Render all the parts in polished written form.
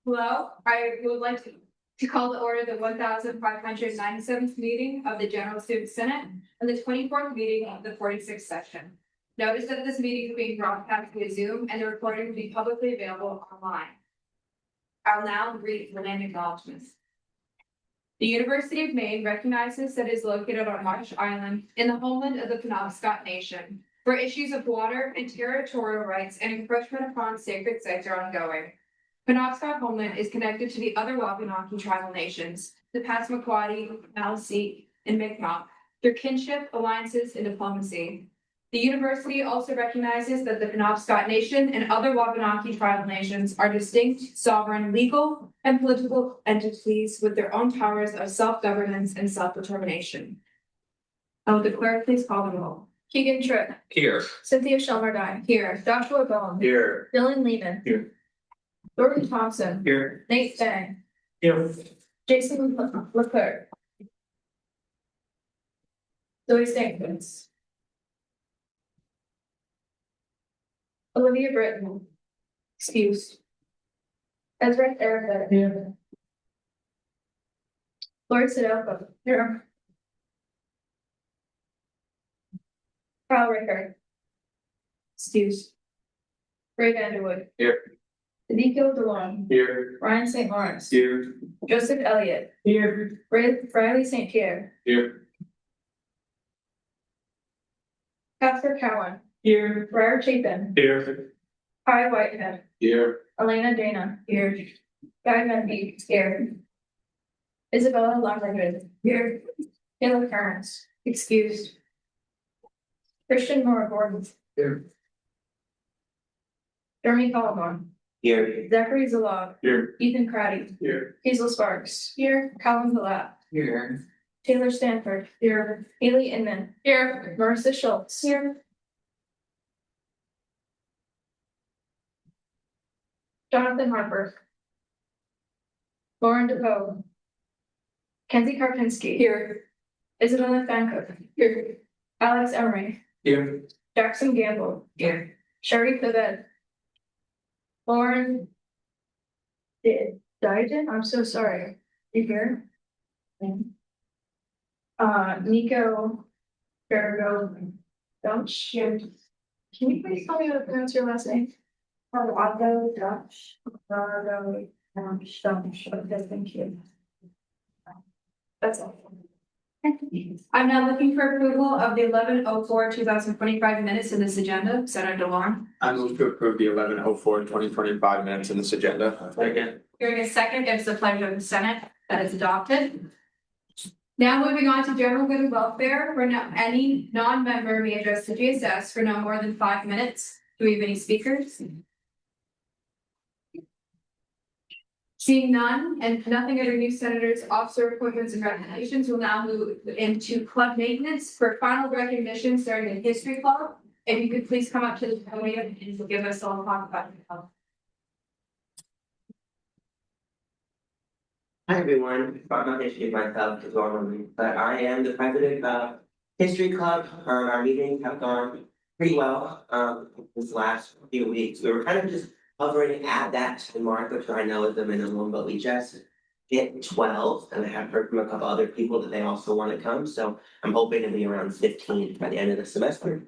Hello, I would like to call to order the 1597th meeting of the General Student Senate and the 24th meeting of the 46th session. Notice that this meeting is being broadcast via Zoom and the recording will be publicly available online. I'll now read the land acknowledgements. The University of Maine recognizes that it is located on Marsh Island in the homeland of the Penobscot Nation, where issues of water and territorial rights and encroachment upon sacred sites are ongoing. Penobscot homeland is connected to the other Wabanaki tribal nations, the Passamaquoddy, Maliseet, and Mi'kmaq, through kinship, alliances, and diplomacy. The university also recognizes that the Penobscot Nation and other Wabanaki tribal nations are distinct, sovereign, legal, and political entities with their own powers of self-governance and self-determination. I will declare, please call the roll. Keegan Tripp. Here. Cynthia Shelmerdine. Here. Joshua Bone. Here. Dylan Lehman. Here. Jordan Thompson. Here. Nate Stang. Here. Jason Leclerc. Zoe Stankovitz. Olivia Britton. Excused. Ezra Erica. Here. Lord Sidelko. Here. Kyle Rickard. Excused. Ray Vanderwood. Here. Ezekiel DeLong. Here. Ryan St. Lawrence. Here. Joseph Elliott. Here. Riley St. Pierre. Here. Casper Cowan. Here. Briar Chapin. Here. Kai Whitehead. Here. Elena Dana. Here. Guy Mendy. Here. Isabella Lumbergood. Here. Taylor Kearns. Excused. Christian Nora Gordon. Here. Jeremy Colomon. Here. Zachary Zalog. Here. Ethan Crowdy. Here. Hazel Sparks. Here. Colin Palat. Here. Taylor Stanford. Here. Haley Inman. Here. Marissa Schultz. Here. Jonathan Harper. Lauren DePoe. Kenzie Karpinski. Here. Isabella Fancook. Here. Alex Emery. Here. Jackson Gamble. Here. Sherry Clevet. Lauren Dijon. I'm so sorry. You here? Nico Farrago Dutch. Can you please tell me how to pronounce your last name? Farrago Dutch. Farrago Dutch. Okay, thank you. That's all. I'm now looking for approval of the 11/04/2025 minutes in this agenda. Senator DeLong. I move to approve the 11/04/2025 minutes in this agenda. Second. Hearing a second, it's the pleasure of the Senate that is adopted. Now moving on to general good and welfare, where any non-member may address the GSS for no more than 5 minutes. Do we have any speakers? Seeing none and nothing under new senators, officer appointments and recognitions, will now move into club maintenance for final recognition starting in History Club. If you could please come up to the podium and give us all a talk about yourself. Hi everyone, I'm not introduce myself as well, but I am the president of History Club. Our meetings have gone pretty well this last few weeks. We were kind of just hovering at that mark, which I know is the minimum, but we just hit 12, and I have heard from a couple other people that they also want to come, so I'm hoping to be around 15 by the end of the semester.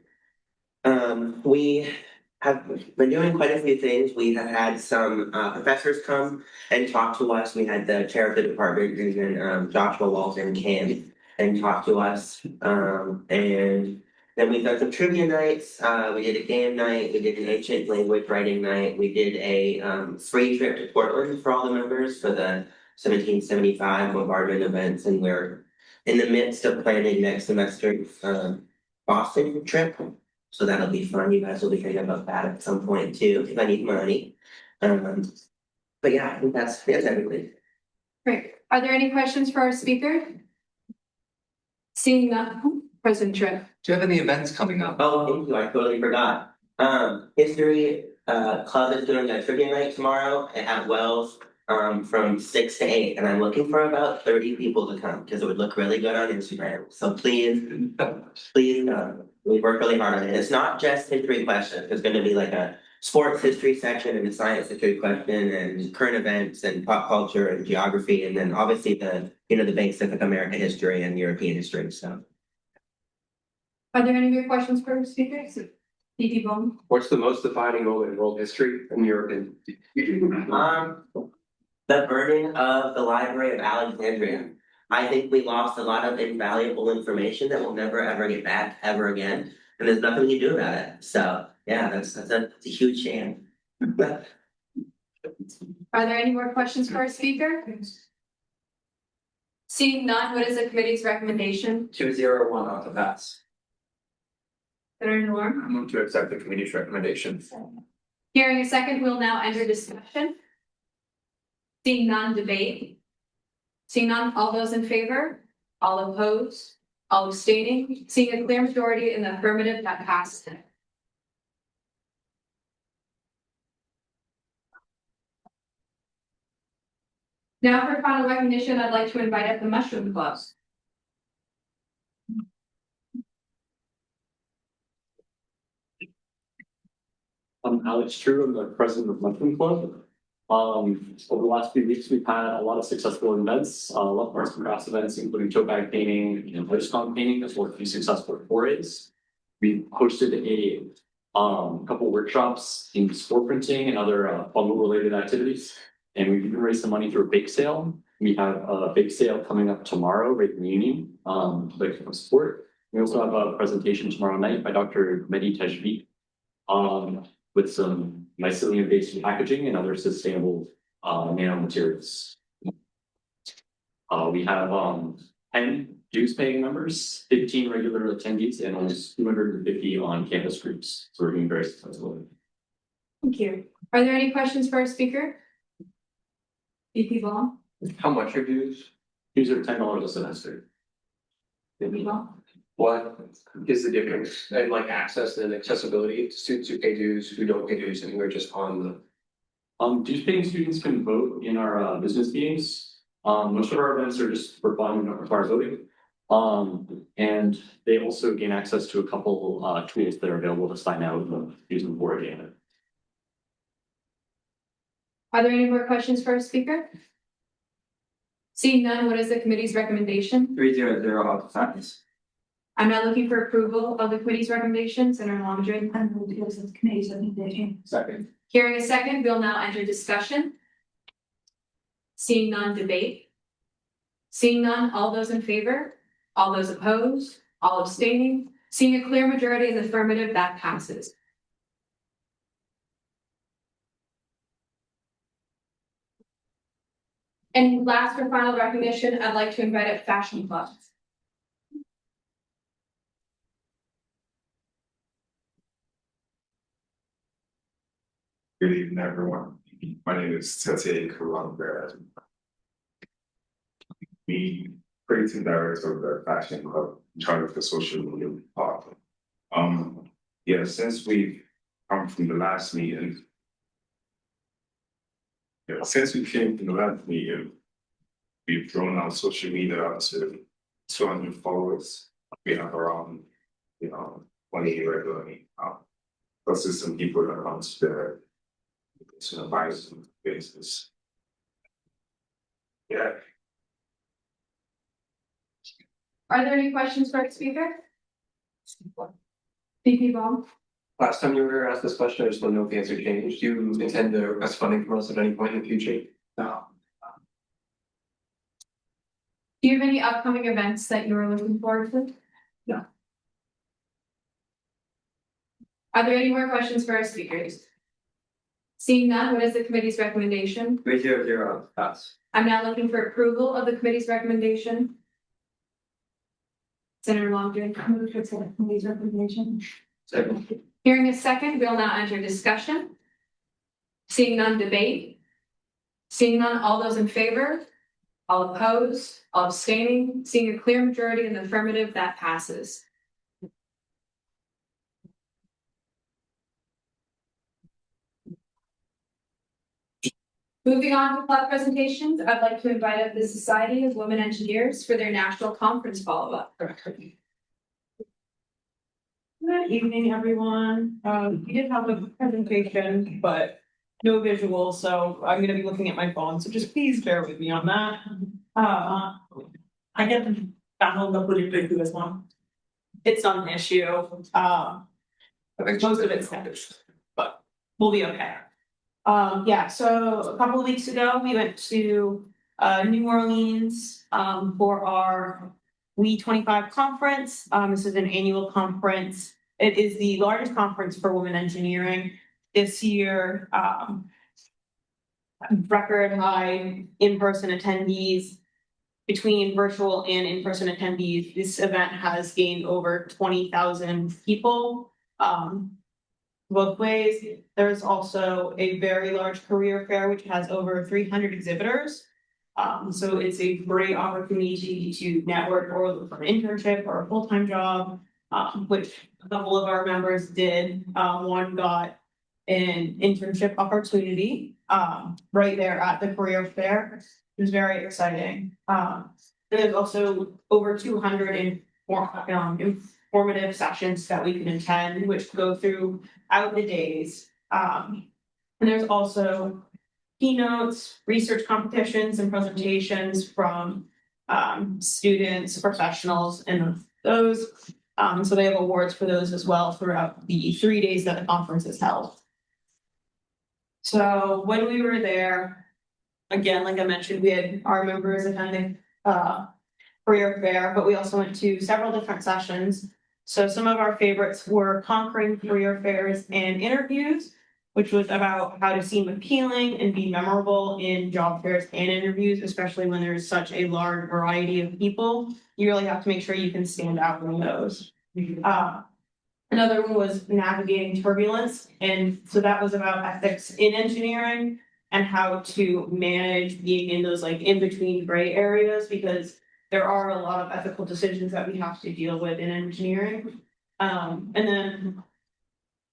We have been doing quite a few things. We have had some professors come and talk to us. We had the chair of the department, Joshua Walton, came and talked to us. And then we've done some trivia nights. We did a game night. We did an ancient language writing night. We did a free trip to Portland for all the members for the 1775 bombardment events. And we're in the midst of planning next semester's Boston trip. So that'll be fun. You guys will be thinking about that at some point too, if I need money. But yeah, I think that's everything. Great. Are there any questions for our speaker? Seeing none, President Tripp. Do you have any events coming up? Oh, thank you. I totally forgot. History Club is doing a trivia night tomorrow at Wells from 6 to 8, and I'm looking for about 30 people to come because it would look really good on Instagram. So please, we work really hard on it. It's not just history questions. There's going to be like a sports history section and a science history question and current events and pop culture and geography, and then obviously the basic like American history and European history. So Are there any more questions for speakers? DP Bowman? What's the most defining moment in world history in your opinion? the burning of the Library of Alexandria. I think we lost a lot of invaluable information that we'll never ever get back ever again, and there's nothing we can do about it. So yeah, that's a huge shame. Are there any more questions for our speaker? Seeing none, what is the committee's recommendation? 2-0-1 on the pass. Senator Norm? I move to accept the committee's recommendation. Hearing a second, we'll now enter discussion. Seeing none, debate. Seeing none, all those in favor? All opposed? All abstaining? Seeing a clear majority in the affirmative, that passes. Now for final recognition, I'd like to invite up the Mushroom Club. I'm Alex True, I'm the president of Mushroom Club. Over the last few weeks, we've had a lot of successful events, a lot of arts and crafts events, including tote bag painting and postcard painting, as well as a few successful forays. We hosted a couple workshops in sport printing and other fungal related activities. And we've even raised some money through a bake sale. We have a bake sale coming up tomorrow, right in the Union, like support. We also have a presentation tomorrow night by Dr. Mehdi Tajveed, with some mycelium-based packaging and other sustainable nanomaterials. We have 10 dues-paying members, 15 regular attendees, and almost 250 on-campus groups. So we're doing very successfully. Thank you. Are there any questions for our speaker? VP Ball? How much are dues? Dues are $10 a semester. VP Ball? What is the difference and like access and accessibility to students who pay dues, who don't pay dues, and who are just on the? Dues-paying students can vote in our business meetings. Most of our events are just for fun, we don't require voting. And they also gain access to a couple tools that are available to sign out using board data. Are there any more questions for our speaker? Seeing none, what is the committee's recommendation? 3-0-0 off the pass. I'm now looking for approval of the committee's recommendation. Senator Longgen? I move to close the committee's recommendation. Second. Hearing a second, we'll now enter discussion. Seeing none, debate. Seeing none, all those in favor? All those opposed? All abstaining? Seeing a clear majority in the affirmative, that passes. And last for final recognition, I'd like to invite up Fashion Club. Good evening, everyone. My name is Tete Kurangberg. The creative director of the Fashion Club, in charge of the social media part. Yeah, since we've come from the last meeting, we've grown our social media up to 200 followers. We have around, 20 regularly. Plus, there's some people that come to buy some business. Yeah. Are there any questions for our speaker? VP Ball? Last time you were asked this question, I just want to know if the answer changed. Do you intend to request funding from us at any point in the future? No. Do you have any upcoming events that you are looking forward to? No. Are there any more questions for our speakers? Seeing none, what is the committee's recommendation? 3-0-0 pass. I'm now looking for approval of the committee's recommendation. Senator Longgen? I move to accept the committee's recommendation. Second. Hearing a second, we'll now enter discussion. Seeing none, debate. Seeing none, all those in favor? All opposed? All abstaining? Seeing a clear majority in the affirmative, that passes. Moving on to club presentations, I'd like to invite up the Society of Women Engineers for their national conference follow-up. Good evening, everyone. We did have a presentation, but no visual, so I'm gonna be looking at my phone, so just please bear with me on that. I get to download the footage to this one. It's not an issue, most of it's text, but we'll be okay. Yeah, so a couple of weeks ago, we went to New Orleans for our We25 conference. This is an annual conference. It is the largest conference for women engineering this year. Record high in-person attendees. Between virtual and in-person attendees, this event has gained over 20,000 people. Both ways. There's also a very large career fair, which has over 300 exhibitors. So it's a great opportunity to network or look for an internship or a full-time job, which a couple of our members did. One got an internship opportunity right there at the career fair. It was very exciting. There's also over 200 informative sessions that we can attend, which go throughout the days. And there's also keynotes, research competitions, and presentations from students, professionals, and those. So they have awards for those as well throughout the 3 days that the conference is held. So when we were there, again, like I mentioned, we had our members attending career fair, but we also went to several different sessions. So some of our favorites were Conquering Career Fairs and Interviews, which was about how to seem appealing and be memorable in job fairs and interviews, especially when there's such a large variety of people. You really have to make sure you can stand out in those. Another one was Navigating Turbulence, and so that was about ethics in engineering and how to manage being in those like in-between gray areas, because there are a lot of ethical decisions that we have to deal with in engineering. And then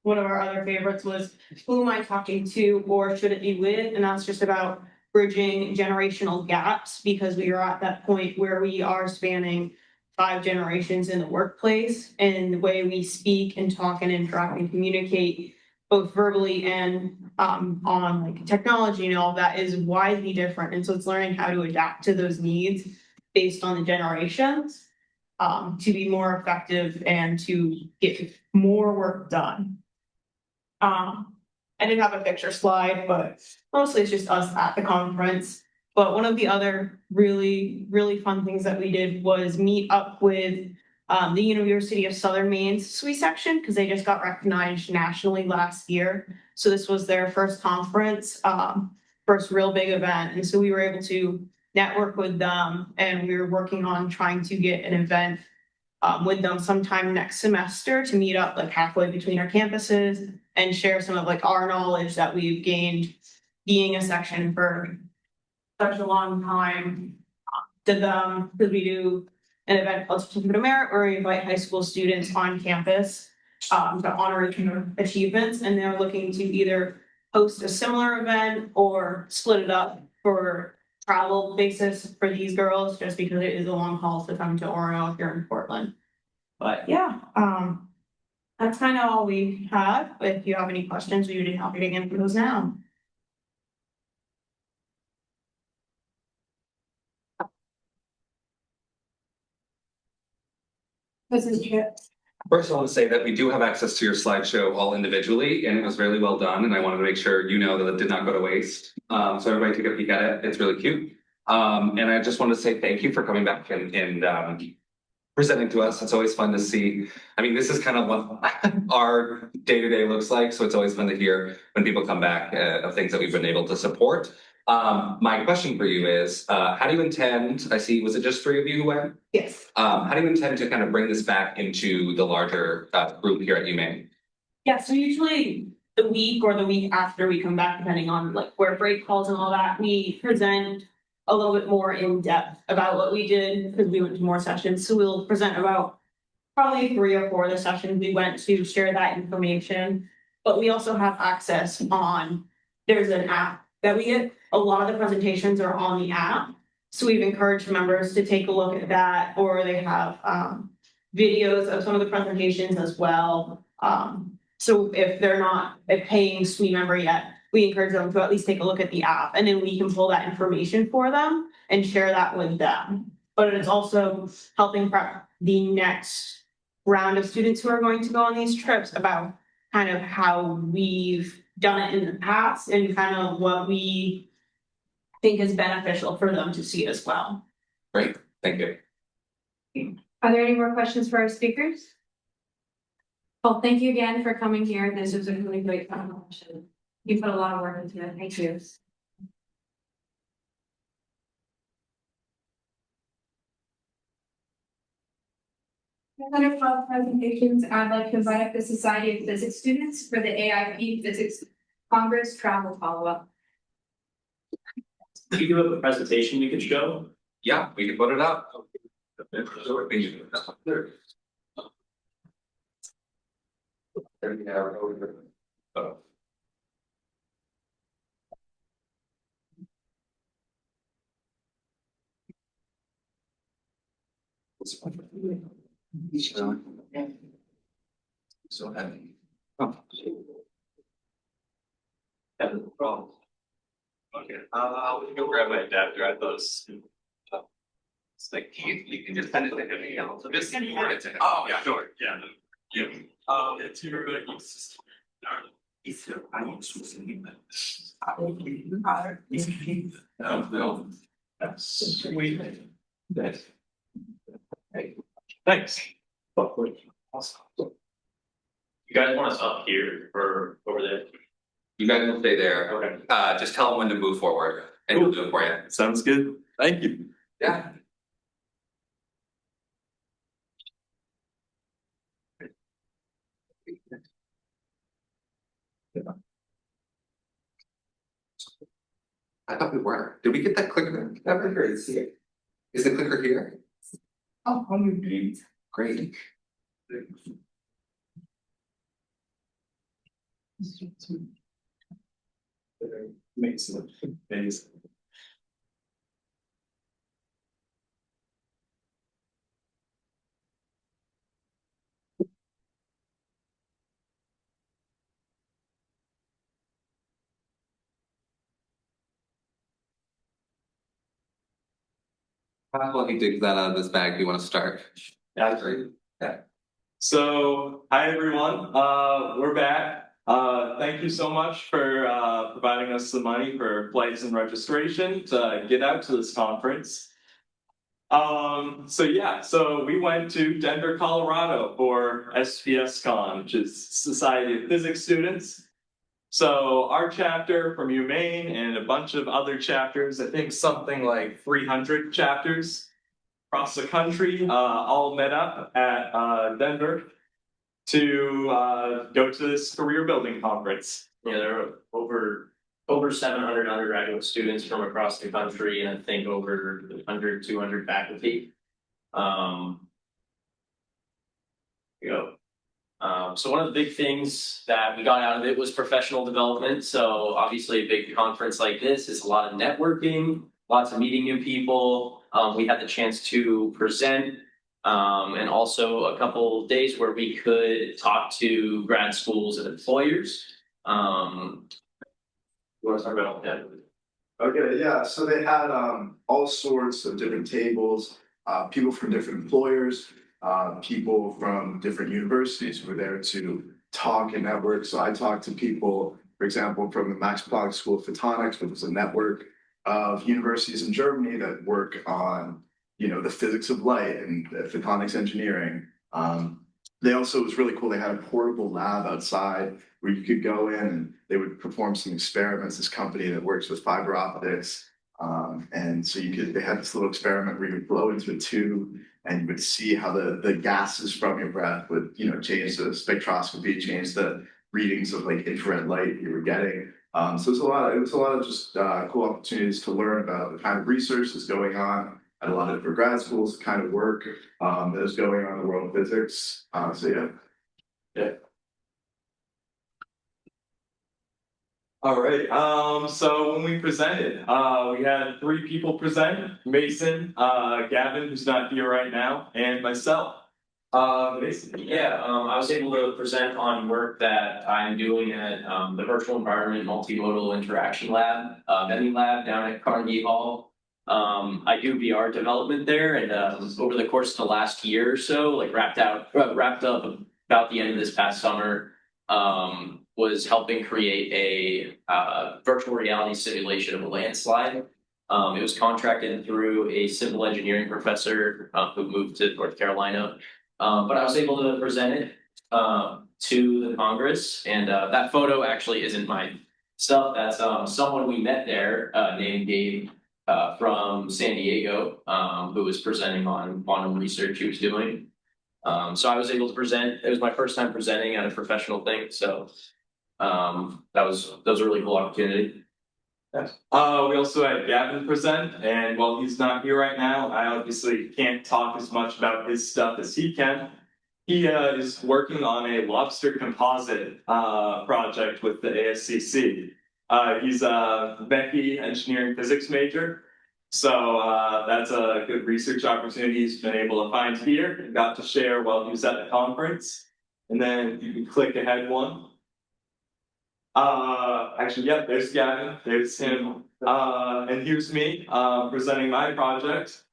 one of our other favorites was Who Am I Talking To or Should It Be With? And that's just about bridging generational gaps, because we are at that point where we are spanning 5 generations in the workplace, and the way we speak and talk and interact and communicate both verbally and on like technology and all that is widely different. And so it's learning how to adapt to those needs based on the generations to be more effective and to get more work done. I didn't have a picture slide, but mostly it's just us at the conference. But one of the other really, really fun things that we did was meet up with the University of Southern Maine's SWE section, because they just got recognized nationally last year. So this was their first conference, first real big event. And so we were able to network with them, and we were working on trying to get an event with them sometime next semester to meet up like halfway between our campuses and share some of like our knowledge that we've gained being a section for such a long time to them, because we do an event called Certificate of Merit where we invite high school students on campus to honor achievements, and they're looking to either host a similar event or split it up for travel basis for these girls, just because it is a long haul to come to Orono if you're in Portland. But yeah, that's kind of all we have. If you have any questions, we would be happy to answer those now. This is Chip. First, I want to say that we do have access to your slideshow all individually, and it was really well done. And I wanted to make sure you know that it did not go to waste. So everybody take a peek at it. It's really cute. And I just wanted to say thank you for coming back and presenting to us. It's always fun to see. I mean, this is kind of what our day-to-day looks like. So it's always fun to hear when people come back of things that we've been able to support. My question for you is, how do you intend, I see, was it just 3 of you who went? Yes. How do you intend to kind of bring this back into the larger group here at UMaine? Yeah, so usually the week or the week after we come back, depending on like where break falls and all that, we present a little bit more in depth about what we did, because we went to more sessions. So we'll present about probably 3 or 4 of the sessions we went to, share that information. But we also have access on, there's an app that we get. A lot of the presentations are on the app. So we've encouraged members to take a look at that, or they have videos of some of the presentations as well. So if they're not a paying SME member yet, we encourage them to at least take a look at the app, and then we can pull that information for them and share that with them. But it's also helping prep the next round of students who are going to go on these trips about kind of how we've done it in the past and kind of what we think is beneficial for them to see as well. Great, thank you. Are there any more questions for our speakers? Well, thank you again for coming here. This was a really great conversation. You put a lot of work into it. Thank you. Under presentations, I'd like to invite up the Society of Physics students for the AIP Physics Congress travel follow-up. Do you have a presentation you could show? Yeah, we can put it up. So heavy. That's the problem. Okay, I'll go grab my adapter at those. It's like you can just send it to him, you know, so just forward it to him. Oh, yeah, sure, yeah. Yeah. It's your system. I want to see that. No, that's sweet. That's. Hey, thanks. Awesome. You guys want us up here or over there? You guys will stay there. Okay. Just tell them when to move forward and we'll do it for you. Sounds good. Thank you. Yeah. I thought we were. Did we get that clicker? That clicker is here. Is the clicker here? Oh, great. Great. Amazing. Amazing. While he digs that out of his bag, do you want to start? Actually, yeah. So, hi everyone, we're back. Thank you so much for providing us the money for flights and registration to get out to this conference. So we went to Denver, Colorado for SPSCon, which is Society of Physics Students. So our chapter from Maine and a bunch of other chapters, I think something like 300 chapters across the country, all met up at Denver to go to this career building conference. Yeah, there are over 700 undergraduate students from across the country, and I think over 200 faculty. So one of the big things that we got out of it was professional development. So obviously a big conference like this is a lot of networking, lots of meeting new people. We had the chance to present, and also a couple of days where we could talk to grad schools and employers. You want to talk about that? Okay, yeah, so they had all sorts of different tables, people from different employers, people from different universities were there to talk and network. So I talked to people, for example, from the Max Planck School of Photonics, which is a network of universities in Germany that work on, you know, the physics of light and photonics engineering. They also, it was really cool, they had a portable lab outside where you could go in and they would perform some experiments, this company that works with fiber optics. And so they had this little experiment where you would blow into a tube and you would see how the gases from your breath would, you know, change the spectroscopy, change the readings of like infrared light you were getting. So it was a lot of just cool opportunities to learn about the kind of research that's going on at a lot of different grad schools, the kind of work that is going on in the world of physics. Yeah. All right, so when we presented, we had 3 people present, Mason, Gavin, who's not here right now, and myself. I was able to present on work that I'm doing at the Virtual Environment Multimodal Interaction Lab, vending lab down at Carnegie Hall. I do VR development there, and over the course of the last year or so, like wrapped up about the end of this past summer, was helping create a virtual reality simulation of a landslide. It was contracted through a civil engineering professor who moved to North Carolina. But I was able to present it to the Congress, and that photo actually isn't my stuff. That's someone we met there named Gabe from San Diego, who was presenting on quantum research he was doing. So I was able to present. It was my first time presenting at a professional thing, so that was a really cool opportunity. We also had Gavin present, and while he's not here right now, I obviously can't talk as much about his stuff as he can. He is working on a lobster composite project with the ASCC. He's a Becky engineering physics major, so that's a good research opportunity he's been able to find here and got to share while he was at the conference. And then you can click ahead one. Actually, yeah, there's Gavin, there's him, and here's me, presenting my project.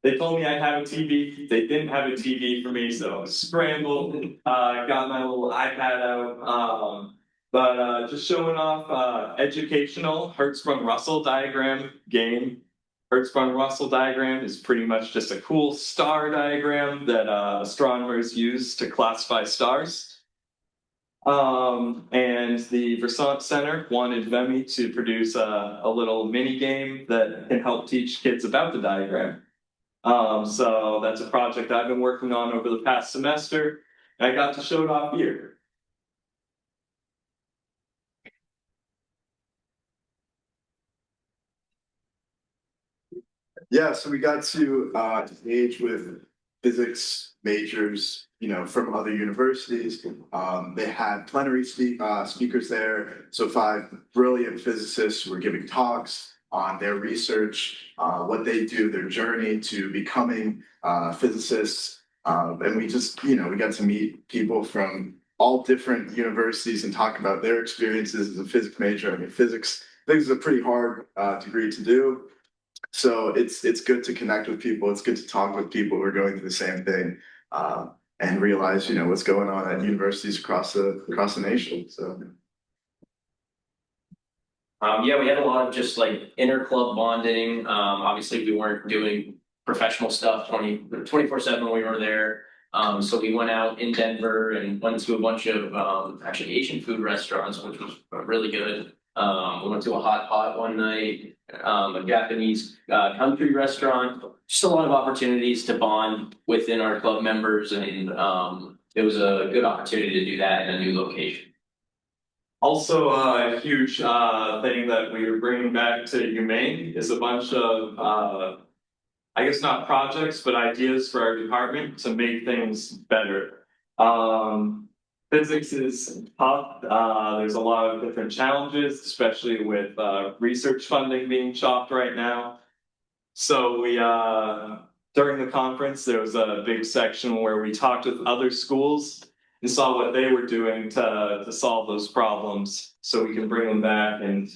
They told me I'd have a TV, they didn't have a TV for me, so I scrambled, got my little iPad out, but just showing off, educational Hertzsprung-Russell diagram game. Hertzsprung-Russell diagram is pretty much just a cool star diagram that astronomers use to classify stars. And the Versant Center wanted Vemi to produce a little mini game that can help teach kids about the diagram. So that's a project I've been working on over the past semester, and I got to show it off here. Yeah, so we got to engage with physics majors, from other universities. They had plenary speakers there. So 5 brilliant physicists were giving talks on their research, what they do, their journey to becoming physicists. And we just, we got to meet people from all different universities and talk about their experiences as a physics major. I mean, physics is a pretty hard degree to do. So it's good to connect with people. It's good to talk with people who are going through the same thing, and realize what's going on at universities across the nation. So we had a lot of just like inter club bonding. Obviously we weren't doing professional stuff 24/7 when we were there. So we went out in Denver and went to a bunch of actually Asian food restaurants, which was really good. We went to a hot pot one night, a Japanese country restaurant. Just a lot of opportunities to bond within our club members, and it was a good opportunity to do that in a new location. Also, a huge thing that we are bringing back to UMaine is a bunch of, I guess not projects, but ideas for our department to make things better. Physics is tough. There's a lot of different challenges, especially with research funding being chopped right now. So we, during the conference, there was a big section where we talked with other schools and saw what they were doing to solve those problems, so we can bring them back and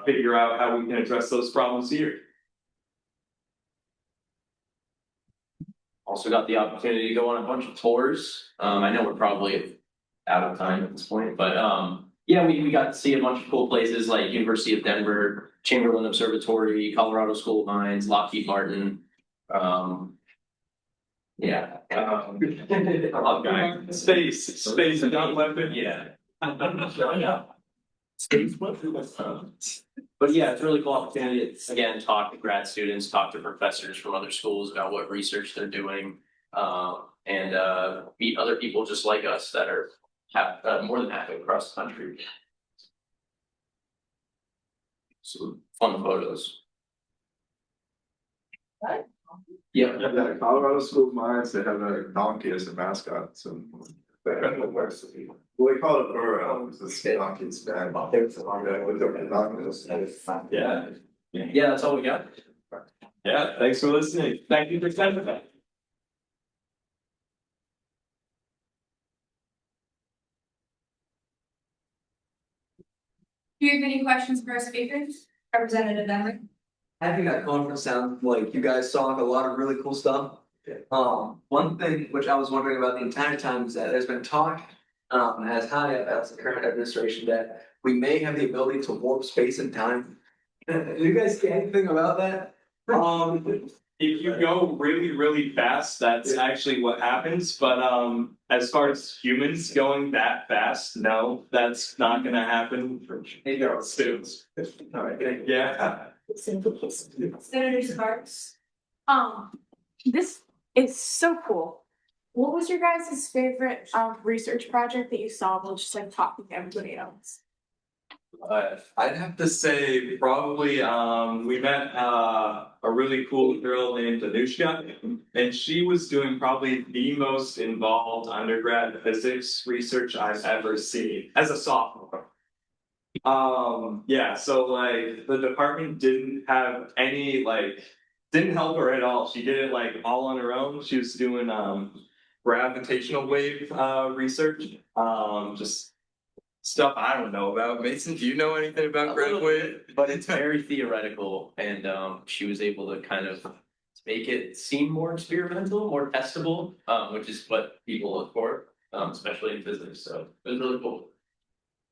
figure out how we can address those problems here. Also got the opportunity to go on a bunch of tours. I know we're probably out of time at this point, but we got to see a bunch of cool places like University of Denver, Chamberlain Observatory, Colorado School of Mines, Lockheed Martin. Space, not weapon. Yeah. But yeah, it's a really cool opportunity. It's, again, talk to grad students, talk to professors from other schools about what research they're doing, and meet other people just like us that are more than halfway across the country. So fun photos. Yeah. yeah, Colorado School of Mines, they have a donkey as a mascot. So well, we call it burro. It's the donkey's bag. Yeah, that's all we got. Yeah, thanks for listening. Thank you for attending. Do you have any questions for our speakers? Representative Emily? I think that conference sounds like you guys saw a lot of really cool stuff. One thing which I was wondering about the entire time is that there's been talk, as high up as the current administration, that we may have the ability to warp space and time. Do you guys see anything about that? If you go really, really fast, that's actually what happens, but as far as humans going that fast, no, that's not gonna happen for soon. Alright, Yeah. Senator Sparks? This is so cool. What was your guys' favorite research project that you saw while just like talking to everybody else? I'd have to say probably we met a really cool girl named Anushka, and she was doing probably the most involved undergrad physics research I've ever seen as a sophomore. Yeah, so like the department didn't have any didn't help her at all. She did it like all on her own. She was doing gravitational wave research. Just stuff I don't know about. Mason, do you know anything about grav wave? But it's very theoretical, and she was able to kind of make it seem more experimental, more testable, which is what people look for, especially in physics. So it was really cool.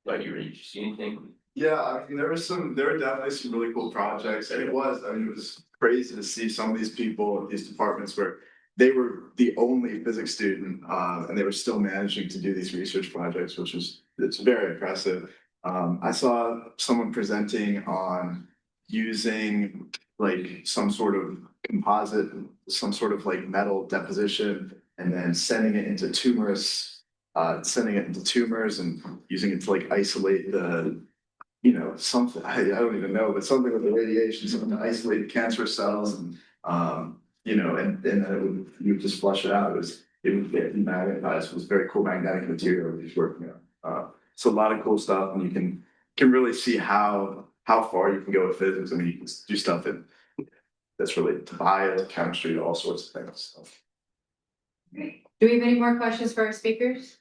But you see anything? Yeah, I mean, there were definitely some really cool projects, and it was crazy to see some of these people in these departments where they were the only physics student, and they were still managing to do these research projects, it's very impressive. I saw someone presenting on using like some sort of composite, some sort of like metal deposition, and then sending it into tumors and using it to like isolate the, something, I don't even know, but something with the radiation, something to isolate the cancerous cells and, and then you would just flush it out. It would get demagnetized. It was very cool magnetic material he's working on. So a lot of cool stuff, and you can really see how far you can go with physics. I mean, you can do stuff that's related to bio, to chemistry, to all sorts of things. So. Great. Do we have any more questions for our speakers?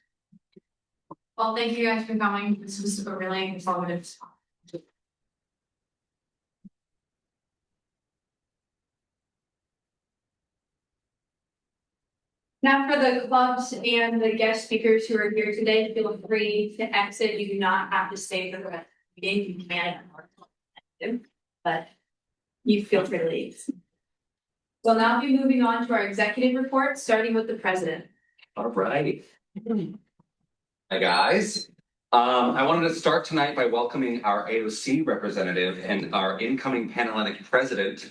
Well, thank you guys for coming. This was a really informative. Now for the clubs and the guest speakers who are here today, feel free to exit. You do not have to stay for the rest of the meeting. You can, but you feel free to leave. We'll now be moving on to our executive report, starting with the president. All right. Hi, guys. I wanted to start tonight by welcoming our AOC representative and our incoming Panhellenic president.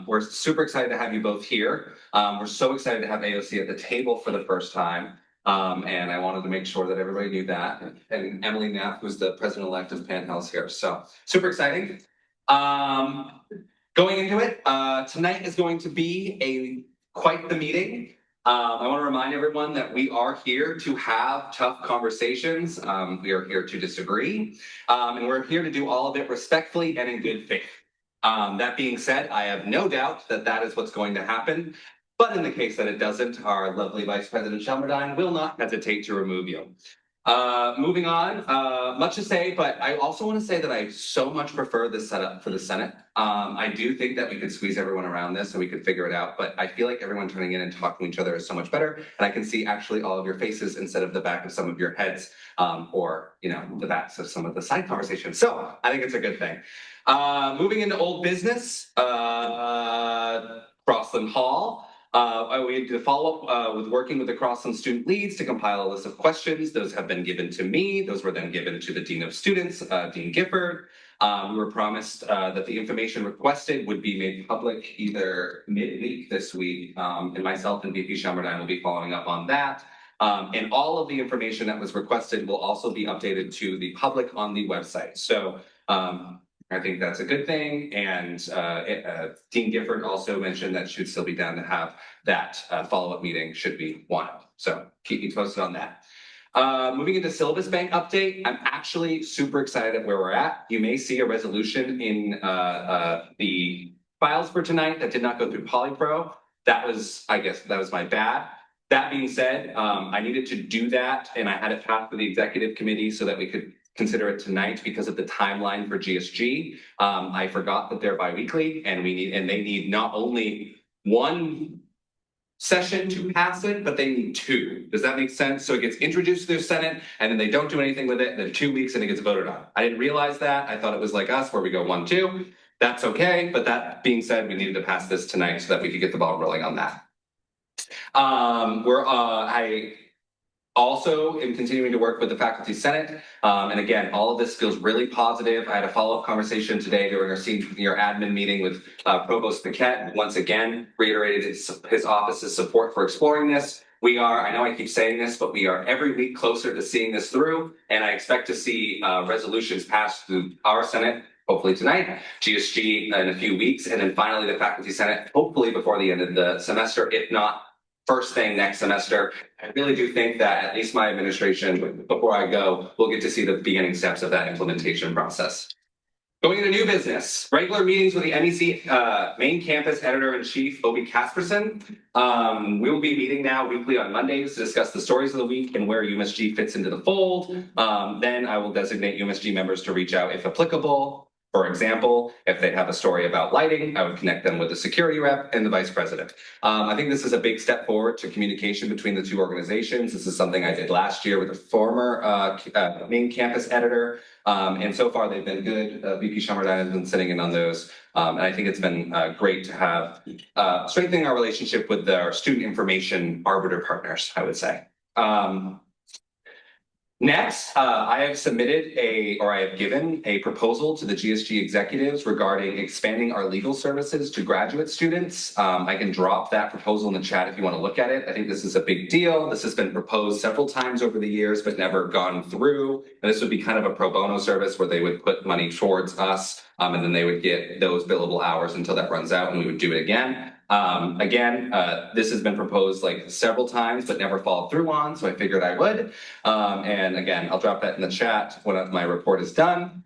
We're super excited to have you both here. We're so excited to have AOC at the table for the first time. And I wanted to make sure that everybody knew that. And Emily Knapp, who's the president-elect of Panhell, is here. So super exciting. Going into it, tonight is going to be quite the meeting. I want to remind everyone that we are here to have tough conversations. We are here to disagree. And we're here to do all of it respectfully and in good faith. That being said, I have no doubt that that is what's going to happen. But in the case that it doesn't, our lovely Vice President Shelmerdine will not hesitate to remove you. Moving on, much to say, but I also want to say that I so much prefer this setup for the Senate. I do think that we could squeeze everyone around this and we could figure it out, but I feel like everyone turning in and talking to each other is so much better. And I can see actually all of your faces instead of the back of some of your heads, or, the backs of some of the side conversations. So I think it's a good thing. Moving into old business, Crossland Hall. We did a follow-up with working with the Crossland student leads to compile a list of questions. Those have been given to me. Those were then given to the Dean of Students, Dean Gifford. We were promised that the information requested would be made public either midweek this week, and myself and VP Shelmerdine will be following up on that. And all of the information that was requested will also be updated to the public on the website. So I think that's a good thing. And Dean Gifford also mentioned that she'd still be down to have that follow-up meeting should we want it. So keep me posted on that. Moving into syllabus bank update, I'm actually super excited at where we're at. You may see a resolution in the files for tonight that did not go through Polypro. That was my bad. That being said, I needed to do that and I had it passed for the executive committee so that we could consider it tonight because of the timeline for GSG. I forgot that they're bi-weekly and they need not only one session to pass it, but they need two. Does that make sense? So it gets introduced to their Senate and then they don't do anything with it, then 2 weeks and it gets voted on. I didn't realize that. I thought it was like us where we go 1, 2. That's okay, but that being said, we needed to pass this tonight so that we could get the ball rolling on that. I also am continuing to work with the Faculty Senate. And again, all of this feels really positive. I had a follow-up conversation today during our senior admin meeting with Provost Paquette, who once again reiterated his office's support for exploring this. We are, I know I keep saying this, but we are every week closer to seeing this through. And I expect to see resolutions passed through our Senate, hopefully tonight, GSG in a few weeks, and then finally the Faculty Senate, hopefully before the end of the semester, if not first thing next semester. I really do think that at least my administration, before I go, we'll get to see the beginning steps of that implementation process. Going into new business, regular meetings with the MEC Maine campus editor-in-chief, Obi Casperson. We will be meeting now weekly on Mondays to discuss the stories of the week and where UMSG fits into the fold. Then I will designate UMSG members to reach out if applicable. For example, if they have a story about lighting, I would connect them with the security rep and the vice president. I think this is a big step forward to communication between the two organizations. This is something I did last year with a former Maine campus editor. And so far they've been good. VP Shumardine has been sitting in on those. And I think it's been great to have strengthening our relationship with our student information arbiter partners, I would say. Next, I have submitted I have given a proposal to the GSG executives regarding expanding our legal services to graduate students. I can drop that proposal in the chat if you want to look at it. I think this is a big deal. This has been proposed several times over the years, but never gone through. And this would be kind of a pro bono service where they would put money towards us, and then they would get those billable hours until that runs out and we would do it again. This has been proposed like several times, but never followed through on, so I figured I would. And again, I'll drop that in the chat when my report is done.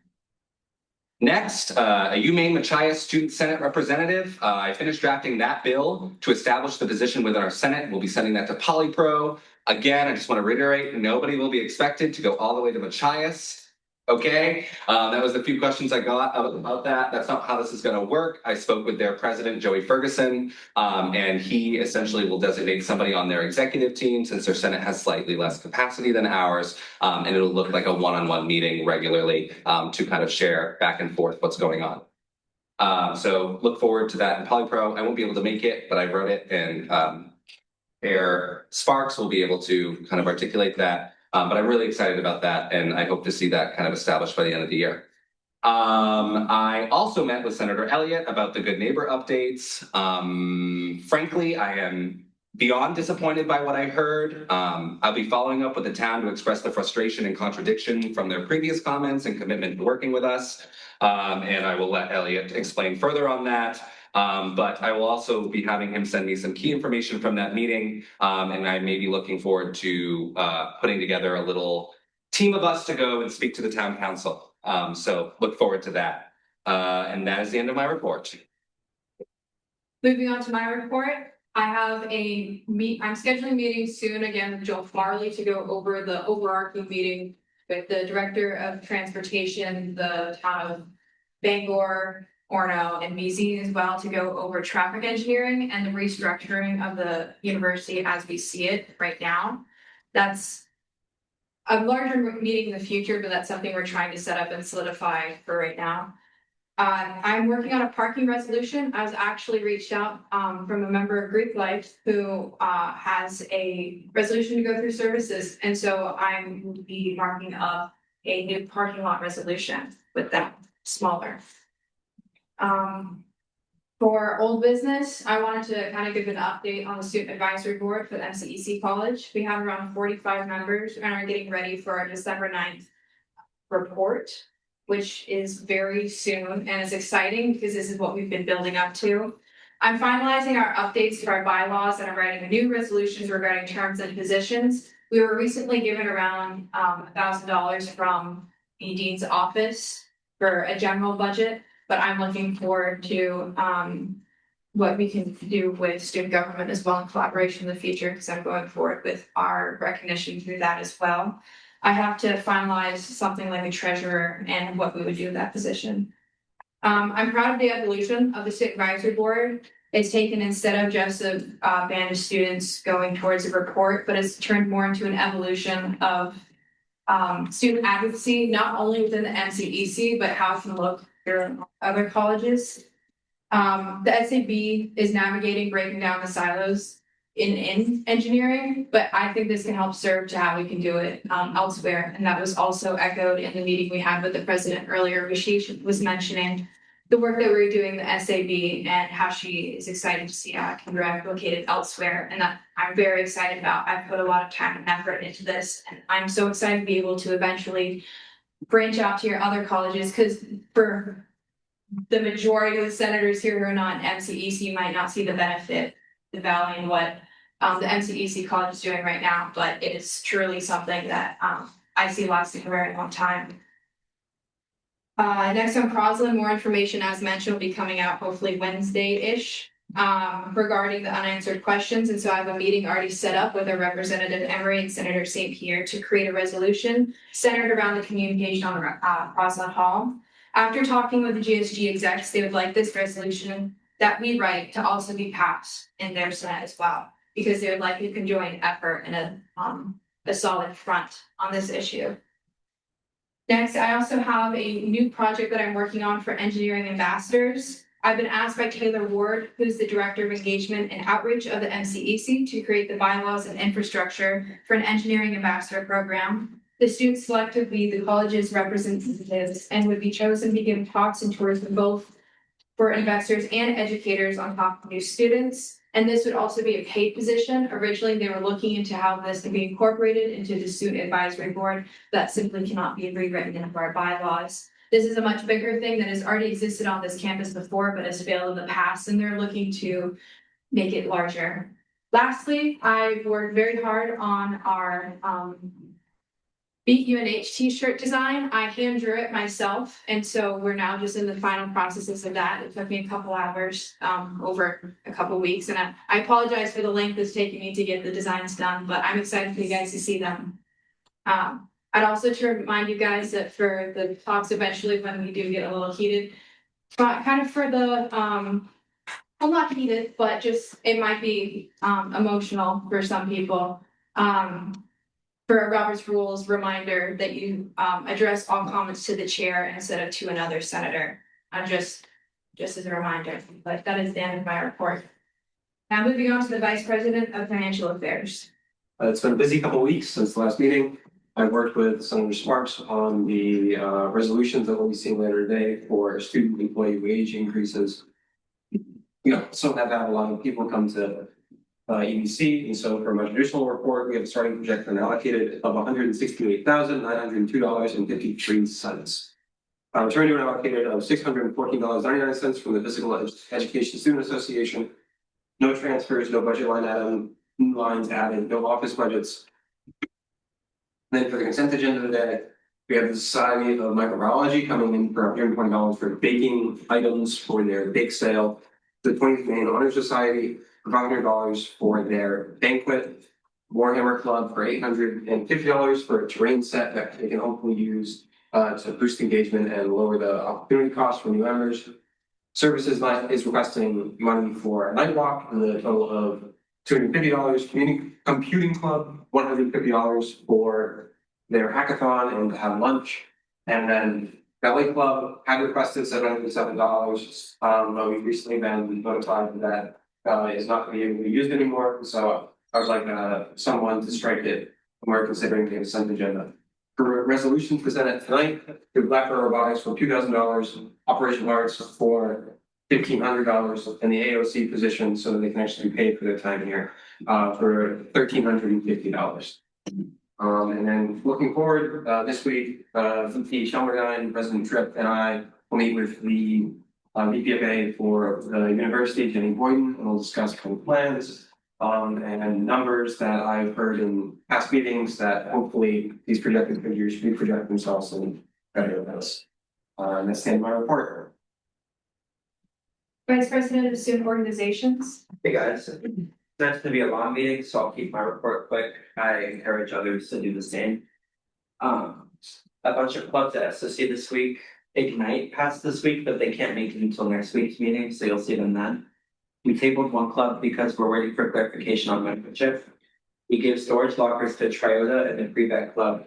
Next, a UMaine Machias Student Senate representative. I finished drafting that bill to establish the position within our Senate. We'll be sending that to Polypro. Again, I just want to reiterate, nobody will be expected to go all the way to Machias. Okay, that was the few questions I got about that. That's not how this is going to work. I spoke with their president, Joey Ferguson, and he essentially will designate somebody on their executive team since their Senate has slightly less capacity than ours, and it'll look like a one-on-one meeting regularly to kind of share back and forth what's going on. So look forward to that in Polypro. I won't be able to make it, but I wrote it, and Air Sparks will be able to kind of articulate that. But I'm really excited about that, and I hope to see that kind of established by the end of the year. I also met with Senator Elliott about the Good Neighbor updates. Frankly, I am beyond disappointed by what I heard. I'll be following up with the town to express the frustration and contradiction from their previous comments and commitment to working with us. And I will let Elliott explain further on that. But I will also be having him send me some key information from that meeting. And I may be looking forward to putting together a little team of us to go and speak to the town council. So look forward to that. And that is the end of my report. Moving on to my report, I have I'm scheduling meetings soon again with Joel Farley to go over the overarching meeting with the Director of Transportation, the town of Bangor, Orono, and BZ as well to go over traffic engineering and the restructuring of the university as we see it right now. That's a larger meeting in the future, but that's something we're trying to set up and solidify for right now. I'm working on a parking resolution. I was actually reached out from a member of Greek Life who has a resolution to go through services. And so I'm going to be marking up a new parking lot resolution with that smaller. For old business, I wanted to kind of give an update on the student advisory board for the MCEC College. We have around 45 members and are getting ready for our December 9th report, which is very soon and it's exciting because this is what we've been building up to. I'm finalizing our updates to our bylaws and I'm writing new resolutions regarding terms and positions. We were recently given around $1,000 from the dean's office for a general budget, but I'm looking forward to what we can do with student government as well in collaboration in the future because I'm going forward with our recognition through that as well. I have to finalize something like a treasurer and what we would do with that position. I'm proud of the evolution of the student advisory board. It's taken instead of just a band of students going towards a report, but it's turned more into an evolution of student advocacy, not only within the MCEC, but how it can look through other colleges. The SAB is navigating breaking down the silos in engineering, but I think this can help serve to how we can do it elsewhere. And that was also echoed in the meeting we had with the president earlier, where she was mentioning the work that we're doing, the SAB, and how she is excited to see how it can be replicated elsewhere. And that I'm very excited about. I've put a lot of time and effort into this, and I'm so excited to be able to eventually branch out to your other colleges, because for the majority of the senators here who are not in MCEC, you might not see the benefit, the value in what the MCEC college is doing right now, but it is truly something that I see lasting a very long time. Next on Crosland, more information as mentioned will be coming out hopefully Wednesday-ish regarding the unanswered questions. And so I have a meeting already set up with our Representative Emery and Senator St. Pierre to create a resolution centered around the communication on Crosland Hall. After talking with the GSG execs, they would like this resolution that we write to also be passed in their Senate as well, because they would like a conjoined effort and a solid front on this issue. Next, I also have a new project that I'm working on for engineering ambassadors. I've been asked by Taylor Ward, who's the Director of Engagement and Outreach of the MCEC, to create the bylaws and infrastructure for an engineering ambassador program. The students select would be the college's representatives and would be chosen to give talks and tours for both for investors and educators on top of new students. And this would also be a paid position. Originally, they were looking into how this can be incorporated into the student advisory board. That simply cannot be rewritten into our bylaws. This is a much bigger thing that has already existed on this campus before, but has failed in the past, and they're looking to make it larger. Lastly, I've worked very hard on our Beat UNH t-shirt design. I hand drew it myself, and so we're now just in the final processes of that. It took me a couple hours over a couple weeks, and I apologize for the length it's taking me to get the designs done, but I'm excited for you guys to see them. I'd also to remind you guys that for the talks eventually, when we do get a little heated, kind of for the well, not heated, but just it might be emotional for some people. For a Robert's Rules reminder that you address all comments to the chair instead of to another senator. Just as a reminder, but that is the end of my report. Now moving on to the Vice President of Financial Affairs. It's been a busy couple of weeks since the last meeting. I worked with Senator Sparks on the resolutions that we'll be seeing later today for student employee wage increases. Some have had a lot of people come to EBC, and so for my traditional report, we have a starting projection allocated of $168,902.53. Return to an allocated of $614.99 from the Physical Education Student Association. No transfers, no budget lines added, no office budgets. Then for the consent agenda today, we have the Society of Microbiology coming in for $120 for baking items for their bake sale. The 20th Maine Honor Society for $500 for their banquet. Warhammer Club for $850 for a terrain set that they can hopefully use to boost engagement and lower the opportunity cost for new members. Services is requesting money for a night walk in the total of $250. Computing Club, $150 for their hackathon and to have lunch. And then Ballet Club had requested $707. But we've recently been notified that is not going to be able to be used anymore. So I would like someone to strike it when we're considering the consent agenda. For resolutions presented tonight, we have Blackbird Robotics for $2,000, Operation Arts for $1,500, and the AOC position so that they can actually be paid for their time here for $1,350. And then looking forward, this week, VP Shelmerdine, President Tripp, and I will meet with the VPFA for the university, Jenny Boyden, and we'll discuss kind of plans and numbers that I've heard in past meetings that hopefully these projected figures should project themselves in better events. And that's the end of my report. Vice President of Student Organizations. Hey guys, it's not going to be a long meeting, so I'll keep my report quick. I encourage others to do the same. A bunch of clubs at SOC this week, Ignite passed this week, but they can't make it until next week's meeting, so you'll see them then. We tabled one club because we're waiting for clarification on membership. We gave storage lockers to Triota and the pre-vet club.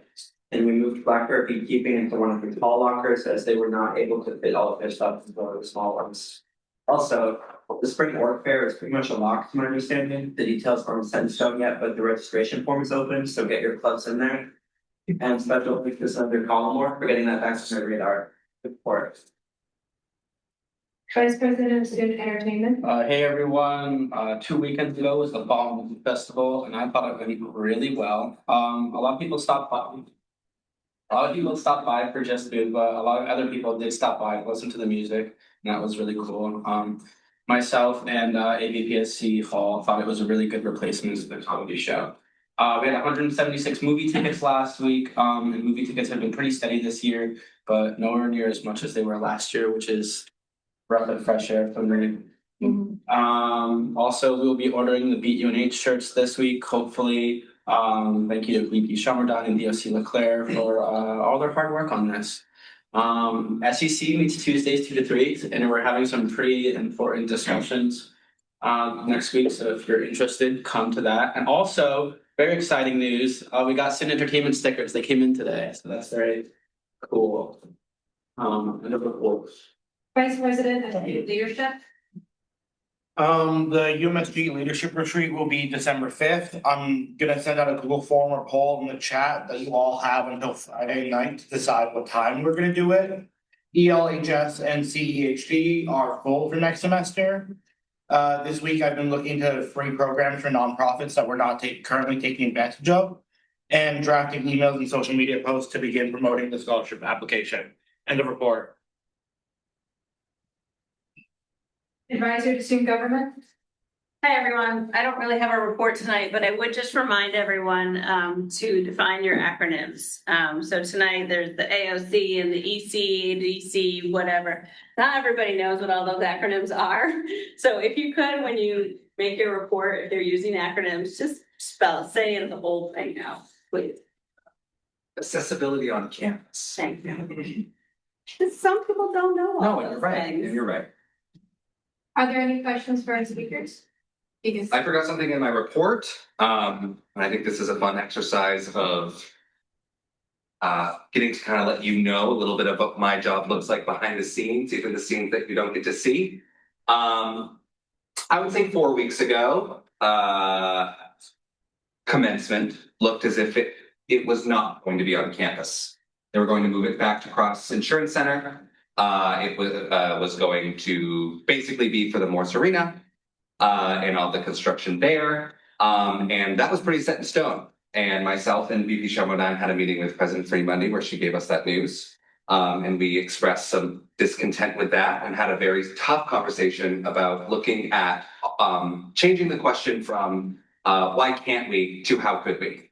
And we moved Blackbird beekeeping into one of the tall lockers as they were not able to fit all of their stuff into one of the small ones. Also, the spring org fair is pretty much a lock to my understanding. The details aren't set in stone yet, but the registration form is open, so get your clubs in there. And special thanks to Senator Collmore for getting that back to my radar report. Vice President of Student Entertainment. Hey everyone, 2 weekends ago was the Fall Movie Festival and I thought it went really well. A lot of people stopped by. A lot of people stopped by for just food, but a lot of other people did stop by, listen to the music, and that was really cool. Myself and ABPSC Hall thought it was a really good replacement to the comedy show. We had 176 movie tickets last week, and movie tickets have been pretty steady this year, but nowhere near as much as they were last year, which is breath of fresh air for me. Also, we'll be ordering the Beat UNH shirts this week, hopefully. Thank you to VP Shamardon and DOC Leclerc for all their hard work on this. SEC meets Tuesdays 2 to 3, and we're having some pretty important discussions next week. So if you're interested, come to that. And also, very exciting news, we got Sin Entertainment stickers. They came in today, so that's very cool. Number 4. Vice President of Leadership. The UMSG Leadership Retreat will be December 5th. I'm gonna send out a Google form or poll in the chat that you all have until Friday night to decide what time we're gonna do it. ELHS and CEHD are full for next semester. This week I've been looking to free programs for nonprofits that we're not currently taking advantage of, and drafting emails and social media posts to begin promoting the scholarship application. End of report. Advisor to Student Government. Hi, everyone. I don't really have a report tonight, but I would just remind everyone to define your acronyms. So tonight there's the AOC and the EC, DC, whatever. Not everybody knows what all those acronyms are. So if you could, when you make your report, if you're using acronyms, just say it the whole thing out, please. Accessibility on campus. Thank you. Some people don't know all No, those you're right, things. and you're right. Are there any questions for our speakers? Because I forgot something in my report, and I think this is a fun exercise of getting to kind of let you know a little bit of what my job looks like behind the scenes, even the scenes that you don't get to see. I would say 4 weeks ago, commencement looked as if it was not going to be on campus. They were going to move it back to Cross Insurance Center. It was going to basically be for the Morse Arena and all the construction there. And that was pretty set in stone. And myself and VP Shamardon had a meeting with President Free Monday where she gave us that news. And we expressed some discontent with that and had a very tough conversation about looking at changing the question from why can't we to how could we?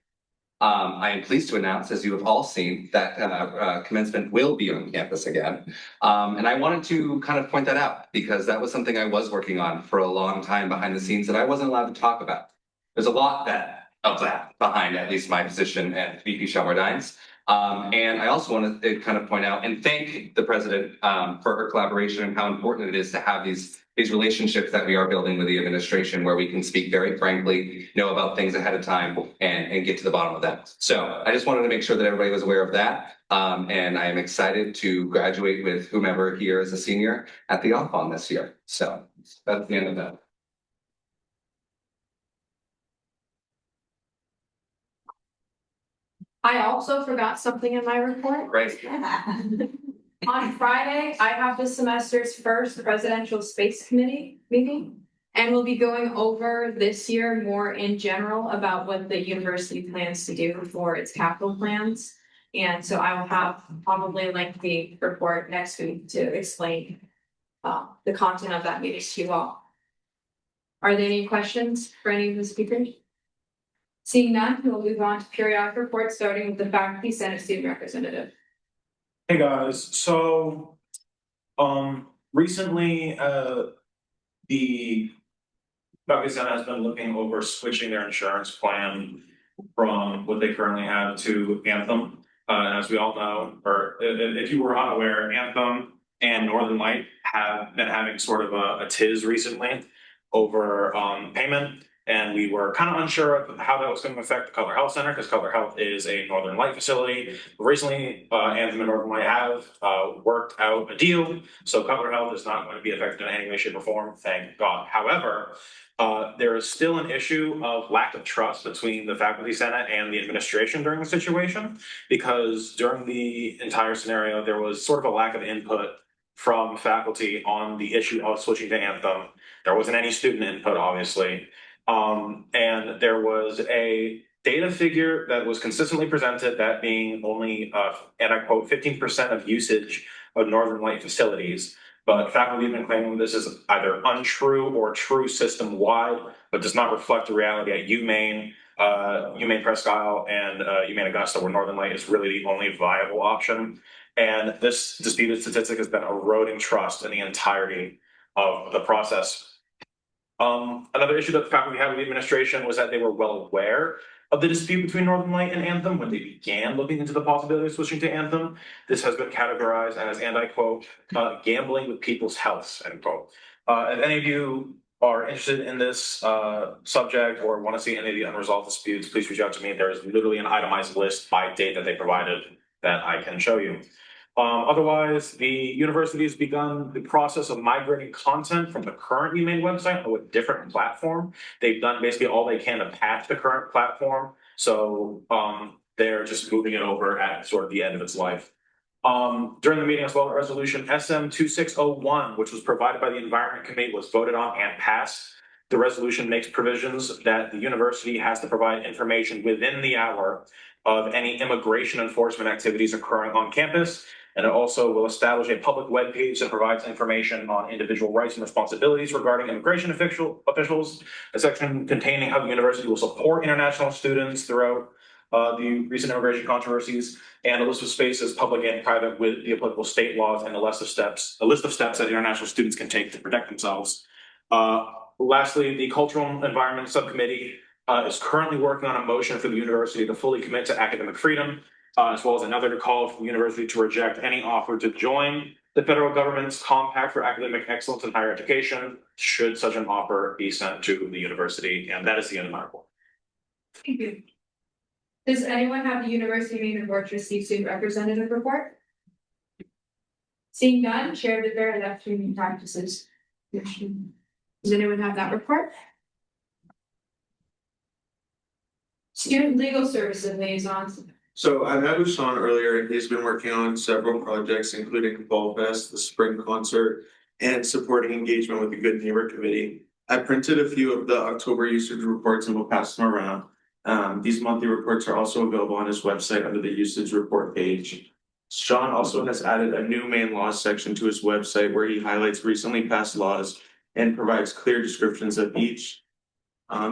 I am pleased to announce, as you have all seen, that commencement will be on campus again. And I wanted to kind of point that out because that was something I was working on for a long time behind the scenes that I wasn't allowed to talk about. There's a lot of that behind at least my position at VP Shelmardines. And I also want to kind of point out and thank the president for her collaboration and how important it is to have these relationships that we are building with the administration where we can speak very frankly, know about things ahead of time and get to the bottom of them. So I just wanted to make sure that everybody was aware of that. And I am excited to graduate with whomever here is a senior at the off-on this year. So that's the end of that. I also forgot something in my report. Great. On Friday, I have this semester's first presidential space committee meeting. And we'll be going over this year more in general about what the university plans to do for its capital plans. And so I will have probably a lengthy report next week to explain the content of that meeting to you all. Are there any questions for any of the speakers? Seeing none, we'll move on to periodic reports, starting with the faculty senate student representative. Hey guys, so recently the faculty senate has been looking over switching their insurance plan from what they currently have to Anthem. as we all know, or if you were unaware, Anthem and Northern Light have been having sort of a tiz recently over payment. And we were kind of unsure of how that was going to affect the Cutler Health Center because Cutler Health is a Northern Light facility. Recently, Anthem and Northern Light have worked out a deal, so Cutler Health is not going to be affected in any way, shape, or form. Thank God. However, there is still an issue of lack of trust between the faculty senate and the administration during the situation, because during the entire scenario, there was sort of a lack of input from faculty on the issue of switching to Anthem. There wasn't any student input, obviously. And there was a data figure that was consistently presented, that being only, and I quote, 15% of usage of Northern Light facilities. But faculty have been claiming this is either untrue or true system-wide, but does not reflect the reality at UMaine, UMaine Presque Isle, and UMaine Augusta, where Northern Light is really the only viable option. And this disputed statistic has been eroding trust in the entirety of the process. Another issue that the faculty had with the administration was that they were well aware of the dispute between Northern Light and Anthem when they began looking into the possibility of switching to Anthem. This has been categorized as, and I quote, gambling with people's health, end quote. If any of you are interested in this subject or want to see any of the unresolved disputes, please reach out to me. There is literally an itemized list by date that they provided that I can show you. Otherwise, the university has begun the process of migrating content from the current UMaine website to a different platform. They've done basically all they can to patch the current platform. So they're just moving it over at sort of the end of its life. During the meeting as well, resolution SM 2601, which was provided by the Environment Committee, was voted on and passed. The resolution makes provisions that the university has to provide information within the hour of any immigration enforcement activities occurring on campus. And it also will establish a public webpage that provides information on individual rights and responsibilities regarding immigration officials, a section containing how the university will support international students throughout the recent immigration controversies, and a list of spaces, public and private, with the applicable state laws, and a list of steps that international students can take to protect themselves. Lastly, the Cultural Environment Subcommittee is currently working on a motion for the university to fully commit to academic freedom, as well as another to call for the university to reject any offer to join the federal government's compact for academic excellence in higher education, should such an offer be sent to the university. And that is the end of my report. Thank you. Does anyone have the University of Maine Board Trustee student representative report? Seeing none, Chair DeVere left human practices. Does anyone have that report? Student legal services liaisons. So I met with Sean earlier, and he's been working on several projects, including Fall Fest, the spring concert, and supporting engagement with the Good Neighbor Committee. I printed a few of the October usage reports and we'll pass them around. These monthly reports are also available on his website under the usage report page. Sean also has added a new Maine laws section to his website where he highlights recently passed laws and provides clear descriptions of each.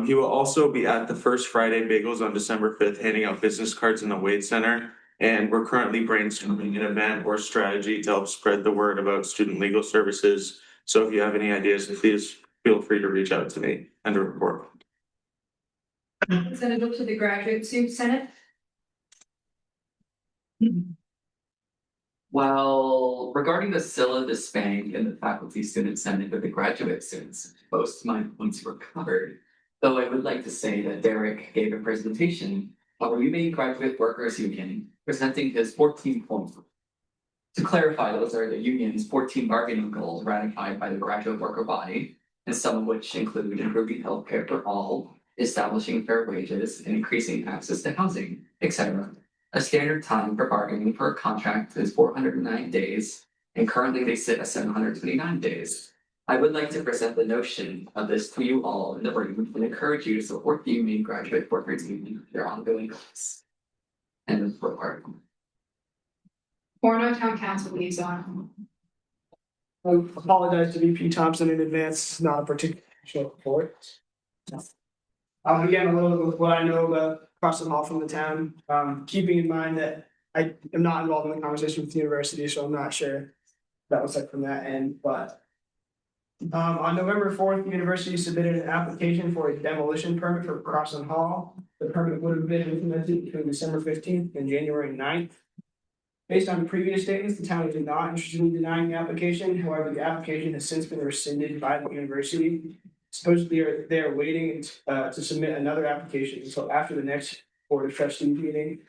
He will also be at the First Friday Bagels on December 5th, handing out business cards in the Wade Center. And we're currently brainstorming an event or strategy to help spread the word about student legal services. So if you have any ideas, please feel free to reach out to me and report. Representative to the Graduate Student Senate. Well, regarding the syllabus bank and the faculty student senate of the graduate students, most of my points were covered. Though I would like to say that Derek gave a presentation of our UMaine Graduate Workers Union presenting his 14 points. To clarify, those are the union's 14 bargaining goals ratified by the graduate worker body, and some of which include improving healthcare for all, establishing fair wages, and increasing access to housing, etc. A standard time for bargaining for a contract is 409 days, and currently they sit at 729 days. I would like to present the notion of this to you all in the room and encourage you to support the UMaine Graduate Workers Union, their ongoing goals. And the report part. Orono Town Council liaison. I apologize to VP Thompson in advance, it's not a particular report. Again, a little bit with what I know about across the hall from the town, keeping in mind that I am not involved in the conversation with the university, so I'm not sure that was like from that end, but. On November 4th, the university submitted an application for a demolition permit for Crossland Hall. The permit would have been implemented between December 15th and January 9th. Based on previous statements, the town is not interested in denying the application. However, the application has since been rescinded by the university. Supposedly, they are waiting to submit another application until after the next Board of Trustees meeting.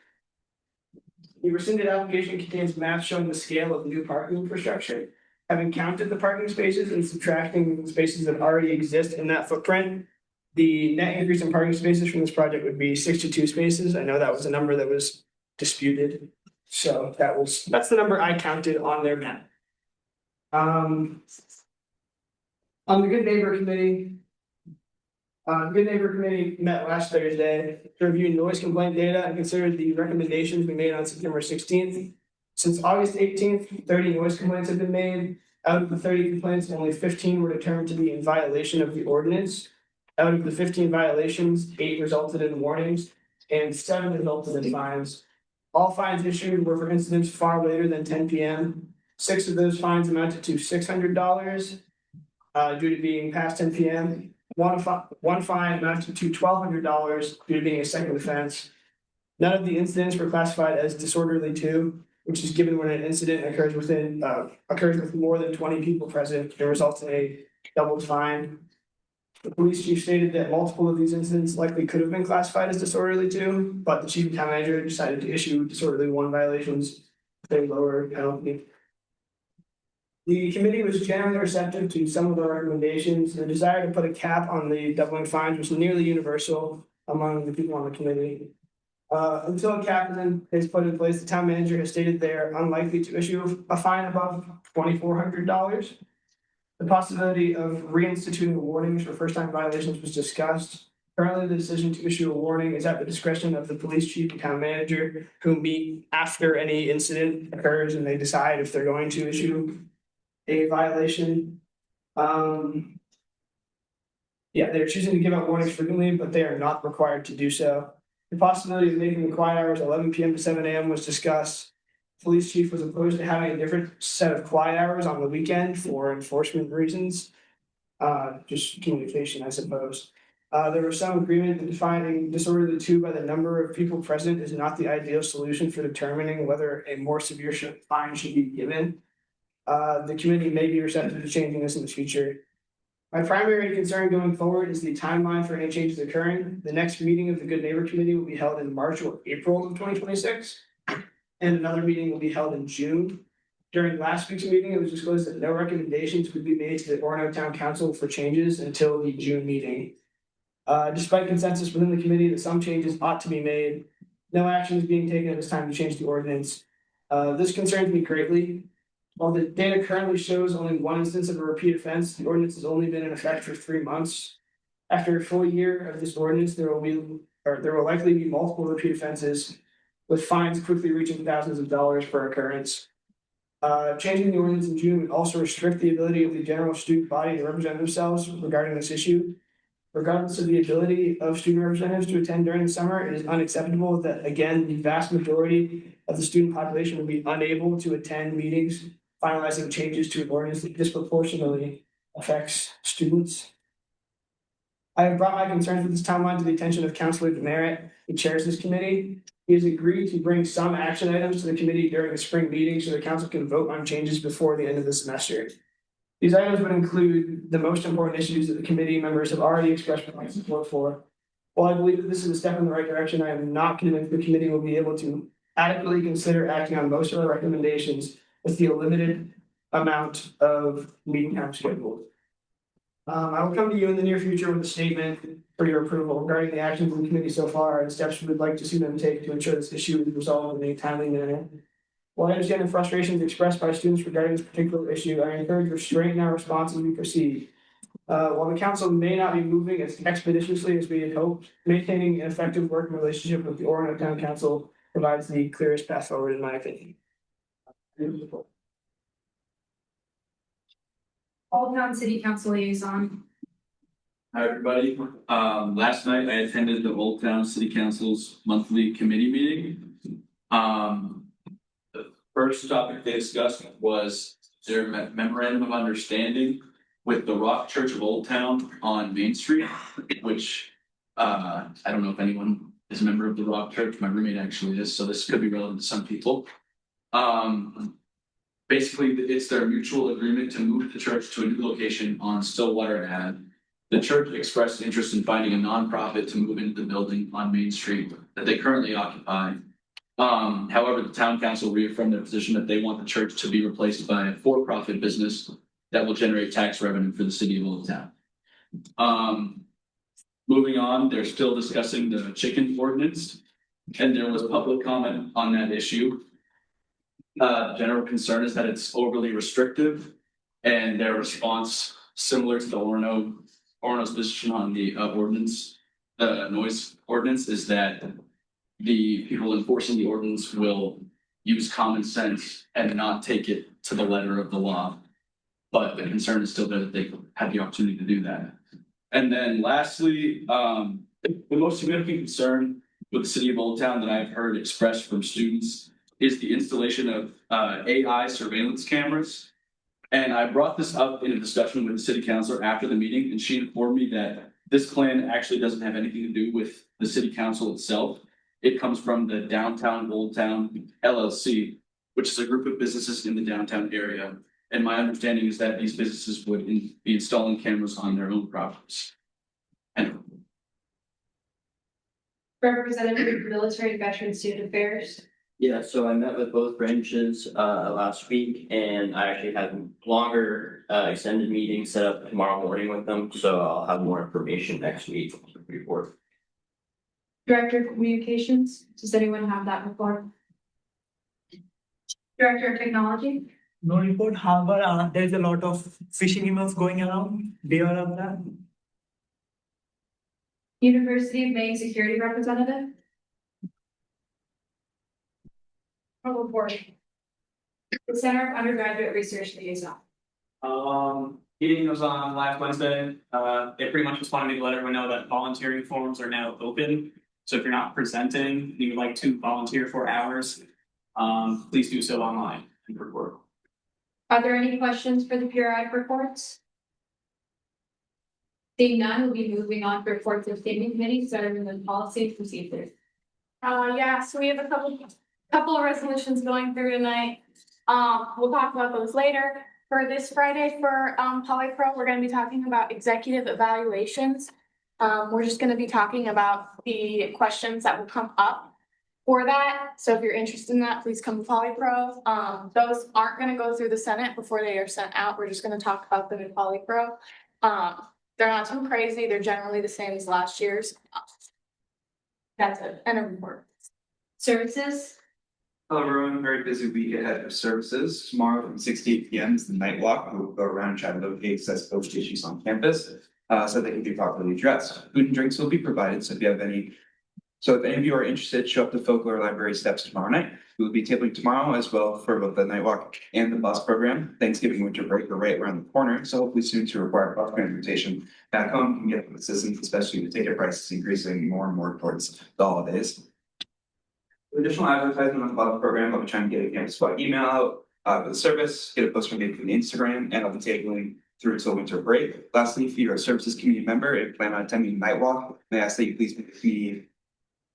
The rescinded application contains maps showing the scale of new parking infrastructure. Having counted the parking spaces and subtracting the spaces that already exist in that footprint, the net increase in parking spaces from this project would be 62 spaces. I know that was a number that was disputed. So that's the number I counted on their map. On the Good Neighbor Committee. Good Neighbor Committee met last Thursday to review noise complaint data and considered the recommendations we made on September 16th. Since August 18th, 30 noise complaints have been made. Out of the 30 complaints, only 15 were determined to be in violation of the ordinance. Out of the 15 violations, 8 resulted in warnings and 7 resulted in fines. All fines issued were for incidents far later than 10 p.m. 6 of those fines amounted to $600 due to being past 10 p.m. One fine amounted to $1,200 due to being a second offense. None of the incidents were classified as disorderly too, which is given when an incident occurs with more than 20 people present and results in a doubled fine. The police chief stated that multiple of these incidents likely could have been classified as disorderly too, but the chief and town manager decided to issue disorderly 1 violations with a lower penalty. The committee was generally receptive to some of the recommendations. The desire to put a cap on the doubling fines was nearly universal among the people on the committee. Until a cap is put in place, the town manager has stated they are unlikely to issue a fine above $2,400. The possibility of reinstituting warnings for first-time violations was discussed. Currently, the decision to issue a warning is at the discretion of the police chief and town manager, who meet after any incident occurs and they decide if they're going to issue a violation. They're choosing to give out warnings frequently, but they are not required to do so. The possibility of making the quiet hours 11 p.m. to 7 a.m. was discussed. Police chief was opposed to having a different set of quiet hours on the weekend for enforcement reasons. Just communication, I suppose. There was some agreement that defining disorderly 2 by the number of people present is not the ideal solution for determining whether a more severe fine should be given. The committee may be receptive to changing this in the future. My primary concern going forward is the timeline for any changes occurring. The next meeting of the Good Neighbor Committee will be held in March or April of 2026. And another meeting will be held in June. During last week's meeting, it was disclosed that no recommendations would be made to the Orono Town Council for changes until the June meeting. Despite consensus within the committee that some changes ought to be made, no action is being taken at this time to change the ordinance. This concerns me greatly. While the data currently shows only 1 instance of a repeat offense, the ordinance has only been in effect for 3 months. After a full year of this ordinance, there will likely be multiple repeat offenses, with fines quickly reaching thousands of dollars per occurrence. Changing the ordinance in June would also restrict the ability of the general student body to represent themselves regarding this issue. Regardless of the ability of student representatives to attend during the summer, it is unacceptable that, again, the vast majority of the student population will be unable to attend meetings finalizing changes to an ordinance that disproportionately affects students. I have brought my concerns with this timeline to the attention of Councilor Demerit, who chairs this committee. He has agreed to bring some action items to the committee during the spring meeting so the council can vote on changes before the end of the semester. These items would include the most important issues that the committee members have already expressed their support for. While I believe that this is a step in the right direction, I am not convinced the committee will be able to adequately consider acting on most of the recommendations with the limited amount of meeting time scheduled. I will come to you in the near future with a statement for your approval regarding the actions of the committee so far and steps we would like to see them take to ensure this issue is resolved in a timely manner. While I understand the frustrations expressed by students regarding this particular issue, I encourage restraint in our response as we proceed. While the council may not be moving as expeditiously as we had hoped, maintaining an effective working relationship with the Orono Town Council provides the clearest path forward, in my opinion. All Town City Council liaison. Hi, everybody. Last night I attended the Old Town City Council's monthly committee meeting. The first topic they discussed was their memorandum of understanding with the Rock Church of Old Town on Main Street, which I don't know if anyone is a member of the Rock Church. My roommate actually is, so this could be relevant to some people. Basically, it's their mutual agreement to move the church to a new location on Stillwater Ave. The church expressed interest in finding a nonprofit to move into the building on Main Street that they currently occupy. However, the town council reaffirmed their position that they want the church to be replaced by a for-profit business that will generate tax revenue for the city of Old Town. Moving on, they're still discussing the chicken ordinance, and there was public comment on that issue. General concern is that it's overly restrictive, and their response, similar to the Orono's position on the ordinance, noise ordinance, is that the people enforcing the ordinance will use common sense and not take it to the letter of the law. But the concern is still there that they have the opportunity to do that. And then lastly, the most significant concern with the city of Old Town that I've heard expressed from students is the installation of AI surveillance cameras. And I brought this up in a discussion with the city councilor after the meeting, and she informed me that this plan actually doesn't have anything to do with the city council itself. It comes from the Downtown Old Town LLC, which is a group of businesses in the downtown area. And my understanding is that these businesses would be installing cameras on their own properties. And Representative of Military and Veteran Student Affairs. Yeah, so I met with both branches last week, and I actually had longer extended meetings set up tomorrow morning with them, so I'll have more information next week report. Director of Communications, does anyone have that report? Director of Technology. No report, however, there's a lot of phishing emails going around. Do you have that? University of Maine Security Representative. No report. The Center of Undergraduate Research Liaison. Meeting was on last Wednesday. They pretty much just wanted me to let everyone know that volunteering forms are now open. So if you're not presenting, and you would like to volunteer for hours, please do so online and report. Are there any questions for the periodic reports? Seeing none, we'll be moving on to reports of standing committees, starting with policy and procedures. Yeah, so we have a couple of resolutions going through tonight. We'll talk about those later. For this Friday for PolyPro, we're going to be talking about executive evaluations. We're just going to be talking about the questions that will come up for that. So if you're interested in that, please come to PolyPro. Those aren't going to go through the Senate before they are sent out. We're just going to talk about them in PolyPro. They're not too crazy. They're generally the same as last year's. That's it. And a report. Services. Hello everyone, very busy week ahead of services. Tomorrow from 6 to 8 p.m. is the night walk. We'll go around and try to locate accessible issues on campus so they can be properly addressed. Food and drinks will be provided, so if any of you are interested, show up to Folklore Library Steps tomorrow night. We will be tabling tomorrow as well for both the night walk and the bus program. Thanksgiving winter break are right around the corner, so hopefully students who require bus transportation back home can get some assistance, especially with ticket prices increasing more and more towards the holidays. Additional advertisement on the bus program, I'll be trying to get a campus-wide email out for the service, get a poster made from the Instagram, and I'll be tabling through until winter break. Lastly, if you're a services community member and plan on attending the night walk, may I ask that you please make me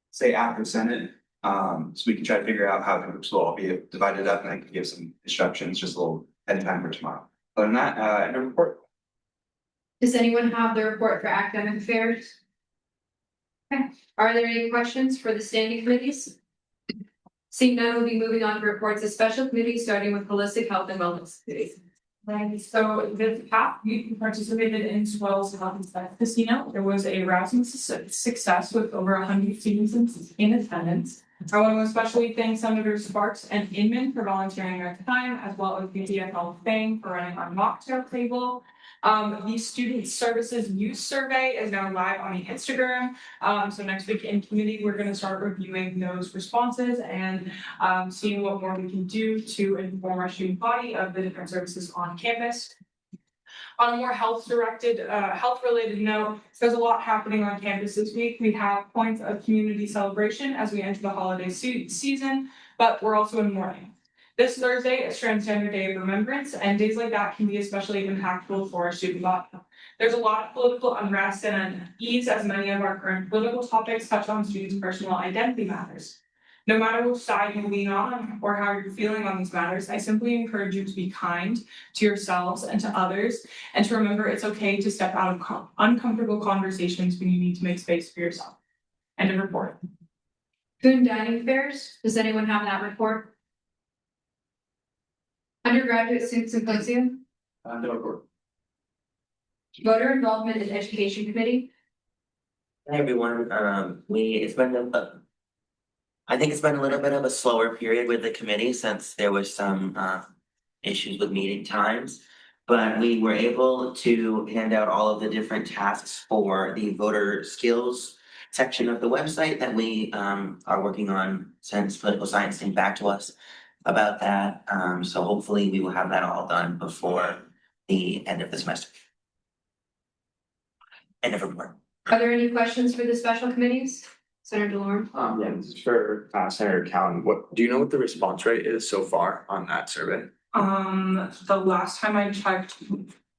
say after Senate, so we can try to figure out how the groups will all be divided up, and I can give some instructions just a little ahead of time for tomorrow. Other than that, end of report. Does anyone have the report for academic affairs? Okay. Are there any questions for the standing committees? Seeing none, we'll be moving on to reports of special committees, starting with holistic health and wellness committee. So this past week, we participated in Swell's Health and Science Casino. There was a rousing success with over 100 students in attendance. I want to especially thank Senator Sparks and Inman for volunteering their time, as well as the DFL Fang for running our mocktail table. The Student Services Use Survey is now live on the Instagram. So next week in committee, we're going to start reviewing those responses and seeing what more we can do to inform our student body of the different services on campus. On a more health-related note, there's a lot happening on campus this week. We have points of community celebration as we enter the holiday season, but we're also in mourning. This Thursday is Transgender Day of Remembrance, and days like that can be especially impactful for our student body. There's a lot of political unrest and unease as many of our current political topics touch on students' personal identity matters. No matter which side you lean on or how you're feeling on these matters, I simply encourage you to be kind to yourselves and to others, and to remember it's okay to step out of uncomfortable conversations when you need to make space for yourself. End of report. Food and dining fairs, does anyone have that report? Undergraduate student symposium, No report. voter involvement in education committee, Hi, everyone. I think it's been a little bit of a slower period with the committee since there was some issues with meeting times. But we were able to hand out all of the different tasks for the voter skills section of the website that we are working on since political science came back to us about that. So hopefully we will have that all done before the end of the semester. End of report. are there any questions for the special committees? Senator DeLorme? Yeah, this is for Senator Cowan. What, do you know what the response rate is so far on that survey? The last time I checked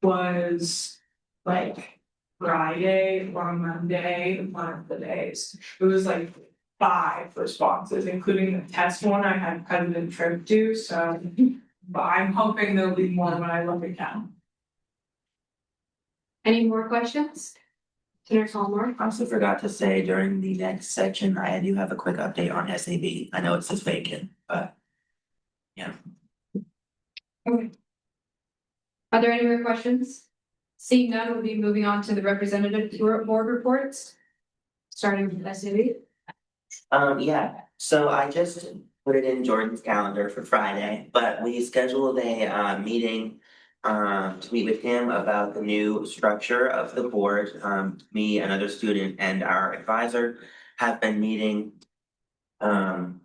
was like Friday or Monday, one of the days. It was like 5 responses, including the test one I had President Trump do, so. But I'm hoping there'll be more when I look again. Any more questions? Senator Hallmark? I also forgot to say during the next section, I do have a quick update on SAB. I know it says vacant, but yeah. Okay. Are there any more questions? Seeing none, we'll be moving on to the representative board reports. Starting with SAB. Yeah, so I just put it in Jordan's calendar for Friday, but we scheduled a meeting to meet with him about the new structure of the board. Me, another student, and our advisor have been meeting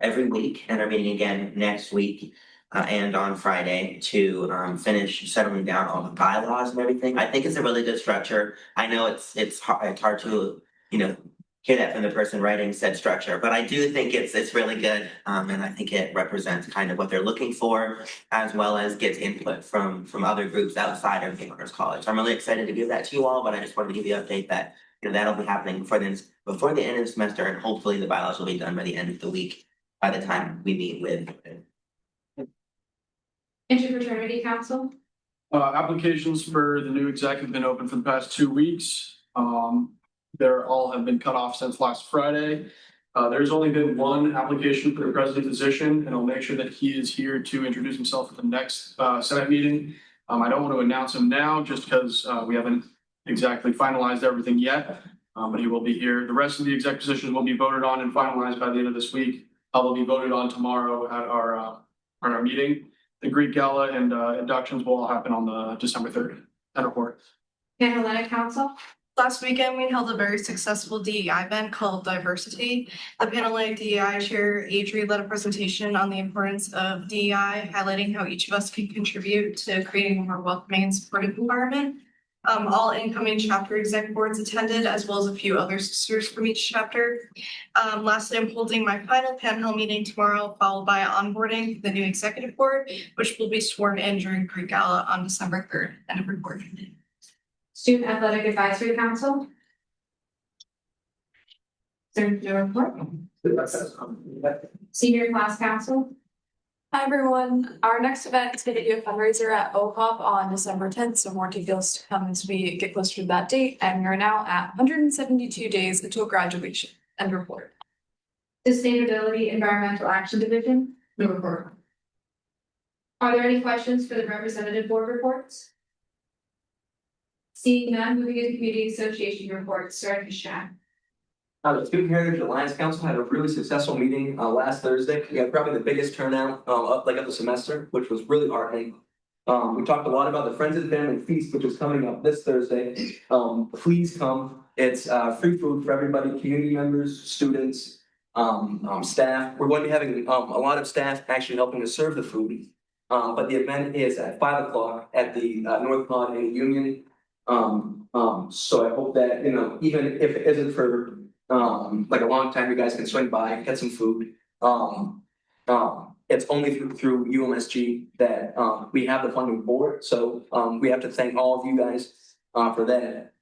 every week and are meeting again next week and on Friday to finish settling down all the bylaws and everything. I think it's a really good structure. I know it's hard to, hear that from the person writing said structure, but I do think it's really good. And I think it represents kind of what they're looking for, as well as gets input from other groups outside of the Honors College. So I'm really excited to give that to you all, but I just wanted to give you an update that that'll be happening before the end of the semester, and hopefully the bylaws will be done by the end of the week by the time we meet with. Interfraternity Council. Applications for the new exec have been open for the past 2 weeks. They're all have been cut off since last Friday. There's only been one application for the president position, and I'll make sure that he is here to introduce himself at the next Senate meeting. I don't want to announce him now just because we haven't exactly finalized everything yet, but he will be here. The rest of the exec positions will be voted on and finalized by the end of this week. Will be voted on tomorrow at our meeting. The Greek Gala and inductions will all happen on the December 3rd. End report. Panhellenic Council. Last weekend, we held a very successful DEI event called Diversity. The Panhellenic DEI chair, Adri, led a presentation on the importance of DEI, highlighting how each of us can contribute to creating a more welcoming and supportive environment. All incoming chapter exec boards attended, as well as a few other sisters from each chapter. Lastly, I'm holding my final Panhell meeting tomorrow, followed by onboarding for the new executive board, which will be sworn in during Greek Gala on December 3rd. End of report. Student Athletic Advisory Council. Senator report. Senior Class Council. Hi, everyone. Our next event is going to be a fundraiser at OHOP on December 10th, so more details to come as we get closer to that date. And we are now at 172 days until graduation. End report. Sustainability Environmental Action Division. No report. Are there any questions for the representative board reports? Seeing none, moving into community association reports, starting with Shaq. The Student Heritage Alliance Council had a really successful meeting last Thursday. We had probably the biggest turnout of the semester, which was really heartening. We talked a lot about the Friends and Family Feast, which is coming up this Thursday. Please come. It's free food for everybody, community members, students, staff. We're going to be having a lot of staff actually helping to serve the food. But the event is at 5 o'clock at the North Pond in Union. So I hope that, even if it isn't for like a long time, you guys can swing by, get some food. It's only through UMSG that we have the funding for it. So we have to thank all of you guys for that.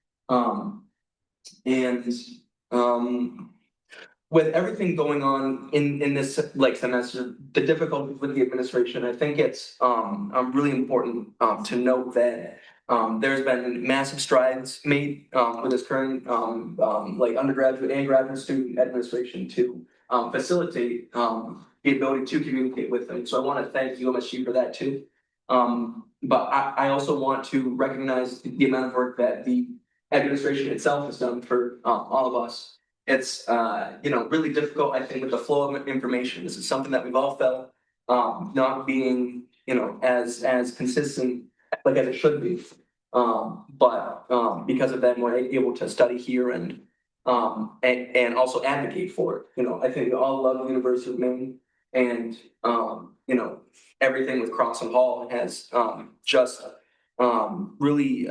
with everything going on in this like semester, the difficulties with the administration, I think it's really important to note that there's been massive strides made with this current like undergraduate and graduate student administration to facilitate the ability to communicate with them. So I want to thank UMSG for that too. But I also want to recognize the amount of work that the administration itself has done for all of us. It's really difficult, I think, with the flow of information. This is something that we've all felt not being, as consistent like as it should be. But because of that, we're able to study here and also advocate for it. I think we all love the University of Maine, and everything with Cross and Hall has just really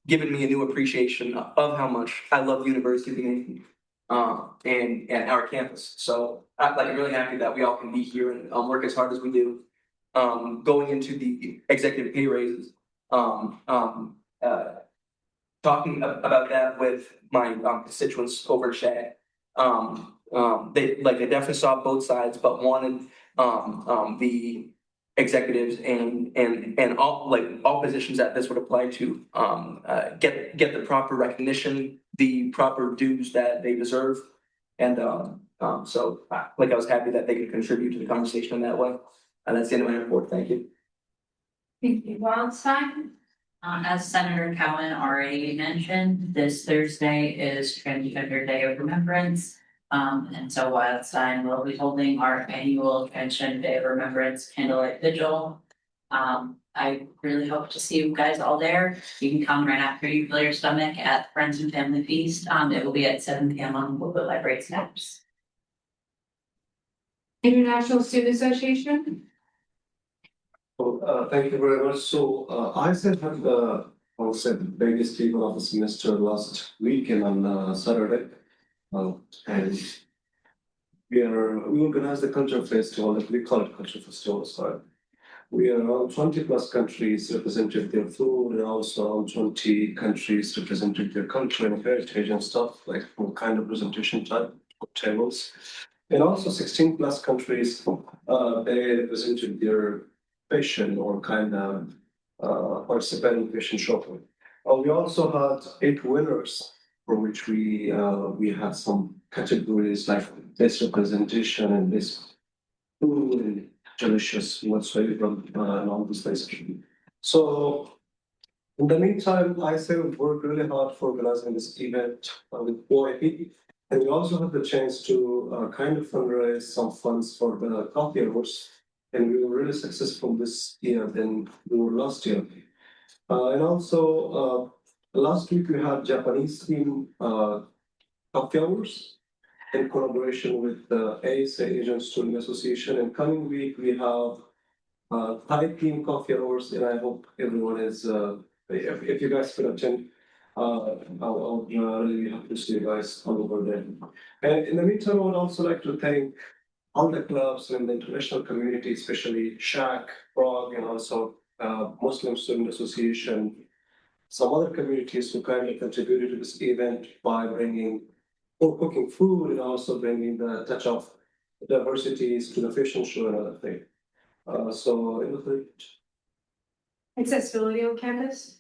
given me a new appreciation of how much I love the University of Maine and our campus. So I'm really happy that we all can be here and work as hard as we do. Going into the executive pay raises, talking about that with my constituents over Shag. They definitely saw both sides, but wanted the executives and all positions that this would apply to get the proper recognition, the proper dues that they deserve. And so I was happy that they could contribute to the conversation in that way. And that's the end of my report. Thank you. Thank you, Wildstein. As Senator Cowan already mentioned, this Thursday is Transgender Day of Remembrance. And so Wildstein will be holding our annual Transgender Day of Remembrance candlelight vigil. I really hope to see you guys all there. You can come right after you fill your stomach at Friends and Family Feast. It will be at 7 p.m. on the library steps. International Student Association. Thank you very much. So I said had the biggest event of the semester last weekend on Saturday. And we organized the culture festival that we call it culture festival. So we are around 20 plus countries represented their food, and also around 20 countries represented their culture and heritage and stuff, like kind of presentation type of tables. And also 16 plus countries, they represented their fashion or kind of participating in fashion shopping. We also had 8 winners, for which we had some categories like best representation and best food and delicious whatsoever from all these places. So in the meantime, I say we worked really hard for organizing this event with OIP. And we also had the chance to kind of fundraise some funds for the coffee hours. And we were really successful this year than we were last year. And also last week we had Japanese theme coffee hours in collaboration with the ASA, Asian Student Association. And coming week we have Thai theme coffee hours, and I hope everyone is, if you guys could attend, I'll really happy to see you guys all over there. And in the meantime, I would also like to thank all the clubs in the international community, especially SHAC, Prague, and also Muslim Student Association, some other communities who kindly contributed to this event by bringing or cooking food and also bringing the touch of diversities to the fashion show and other things. So it was great. Accessibility on campus.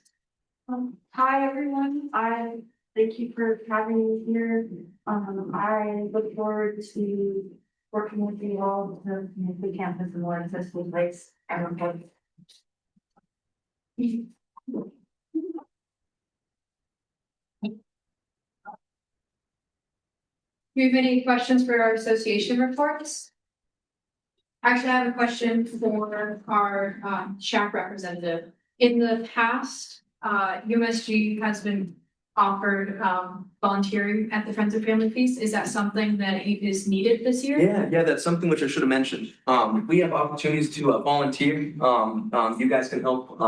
Hi, everyone. I thank you for having me here. I look forward to working with you all to make the campus a more accessible place. Everyone. Do you have any questions for our association reports? Actually, I have a question for our SHAC representative. In the past, UMSG has been offered volunteering at the Friends of Family Feast. Is that something that is needed this year? Yeah, that's something which I should have mentioned. We have opportunities to volunteer. You guys can help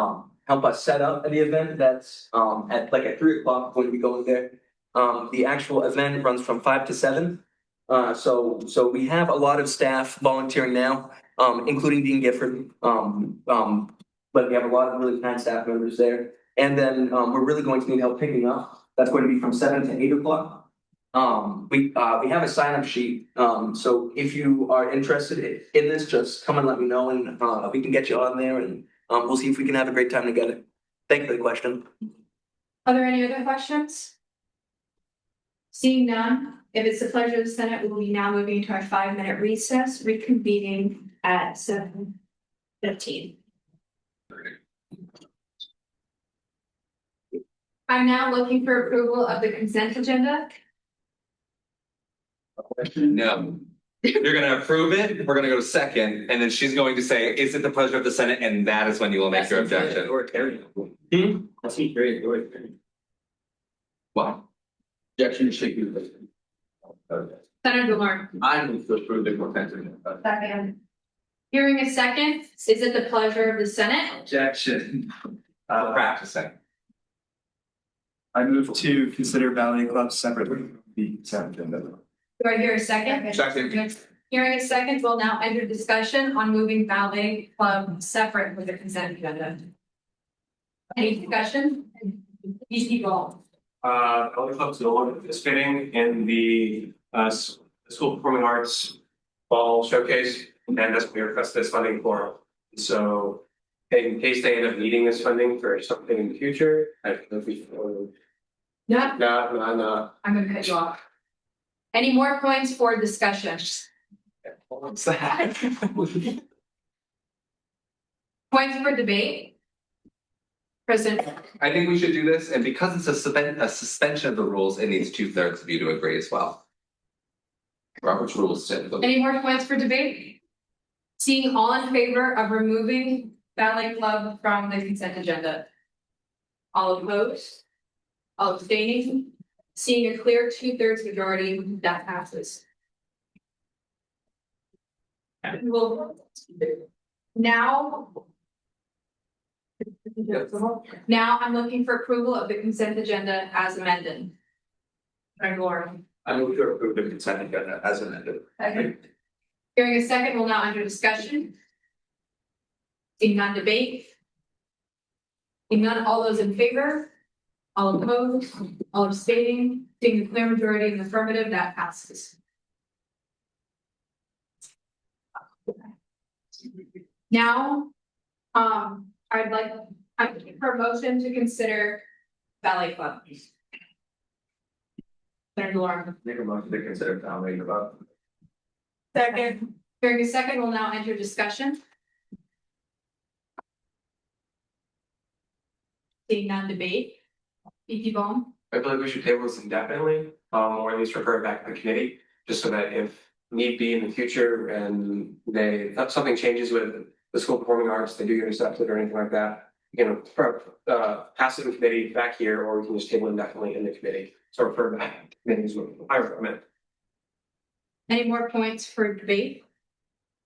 us set up the event. That's at 3:00 when we go in there. The actual event runs from 5 to 7. So we have a lot of staff volunteering now, including Dean Gifford. But we have a lot of really kind staff members there. And then we're really going to need help picking up. That's going to be from 7 to 8 o'clock. We have a sign up sheet, so if you are interested in this, just come and let me know and we can get you on there and we'll see if we can have a great time together. Thank you for the question. Are there any other questions? Seeing none, if it's the pleasure of the Senate, we will be now moving into our 5-minute recess, reconvening at 7:15. I'm now looking for approval of the consent agenda. No. You're gonna approve it, we're gonna go to second, and then she's going to say, is it the pleasure of the Senate? And that is when you will make your objection. Or carry. That's great. Wow. Objection should be. Senator Blumer. I move to approve the consent agenda. Second. Hearing a second, is it the pleasure of the Senate? Objection. Practicing. I move to consider ballet clubs separately from the consent agenda. Do I hear a second? Second. Hearing a second, we'll now enter discussion on moving ballet club separate with the consent agenda. Any discussion? These people. Ballet clubs no longer participating in the school performing arts fall showcase, and that's what we requested this funding for. So in case they end up needing this funding for something in the future, I don't know if we. No. No. I'm gonna cut you off. Any more points for discussion? What's that? Points for debate? President, I think we should do this, and because it's a suspension of the rules, it needs 2/3 of you to agree as well. Robert's rules say. any more points for debate? Seeing all in favor of removing ballet club from the consent agenda? All opposed? All abstaining? Seeing a clear 2/3 majority, that passes. Well, now I'm looking for approval of the consent agenda as amended. Laura. I move to approve the consent agenda as amended. Okay. Hearing a second, we'll now enter discussion. Seeing none, debate. Seeing none, all those in favor? All opposed? All abstaining? Seeing a clear majority in the affirmative, that passes. Now, I'm looking for a motion to consider ballet club. Senator Laura. Make a motion to consider ballet club. Second. Hearing a second, we'll now enter discussion. Seeing none, debate. E.P. Bone. I believe we should table this indefinitely, or at least refer it back to the committee, just so that if need be in the future and if something changes with the school performing arts, they do get accepted or anything like that, pass it in committee back here, or we can just table it indefinitely in the committee. So refer back to committees with I recommend. Any more points for debate?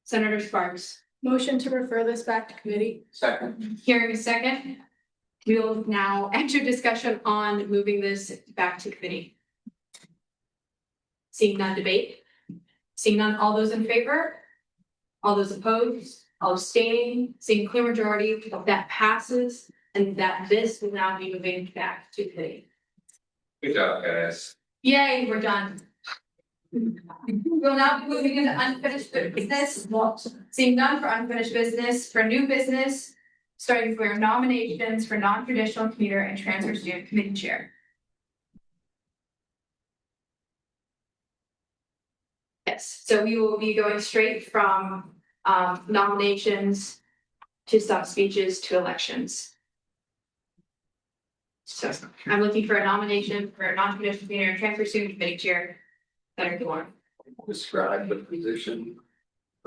Senator Sparks. Motion to refer this back to committee. Second. Hearing a second. We will now enter discussion on moving this back to committee. Seeing none, debate. Seeing none, all those in favor? All those opposed? All abstaining? Seeing clear majority, that passes, and that this will now be moving back to committee. Good job, guys. Yay, we're done. We'll now be moving into unfinished business. Seeing none for unfinished business, for new business, starting for nominations for non-traditional commuter and transfer student committee chair. Yes, so we will be going straight from nominations to stop speeches to elections. So I'm looking for a nomination for a non-traditional commuter and transfer student committee chair. Senator Warren. Describe the position.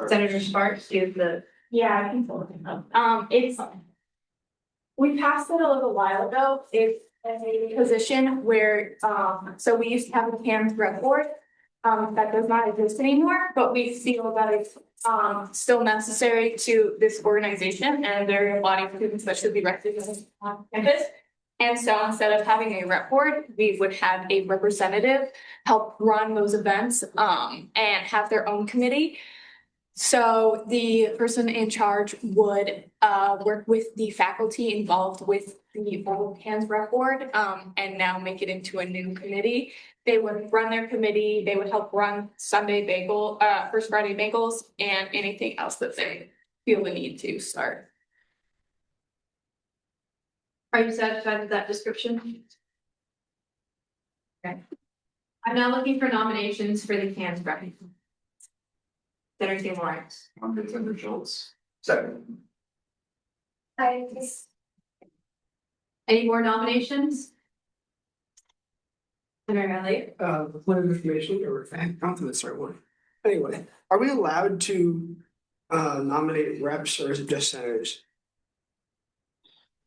Senator Sparks, do the. Yeah, I can pull it up. We passed it a little while ago. It's a position where, so we used to have a CAMS rep board. That does not exist anymore, but we feel that it's, still necessary to this organization, and there are a lot of students that should be recognized on campus. And so instead of having a rep board, we would have a representative help run those events, and have their own committee. So the person in charge would work with the faculty involved with the old Hands Rec Board and now make it into a new committee. They would run their committee, they would help run First Friday Bagels and anything else that they feel the need to start. Are you satisfied with that description? Okay. I'm now looking for nominations for the Hands Rec. Senator Lawrence. Senator Schultz. Second. Any more nominations? Senator Elliott. Point of information or fact, not the start one. Anyway, are we allowed to nominate reps or is it just senators?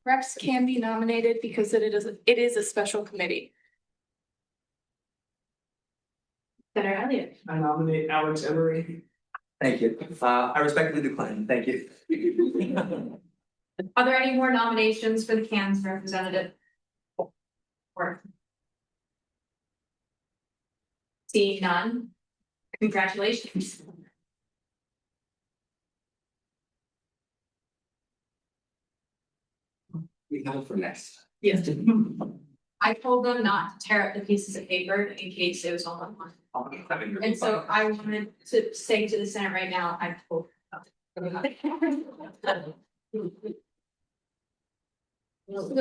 Reps can be nominated because it is a special committee. Senator Elliott. I nominate Alex Emery. Thank you. I respectfully decline. Thank you. Are there any more nominations for the Kansas representative? Or seeing none, congratulations. We have it for next. Yes. I told them not to tear up the pieces of paper in case it was all on one. And so I wanted to say to the Senate right now, I told. We'll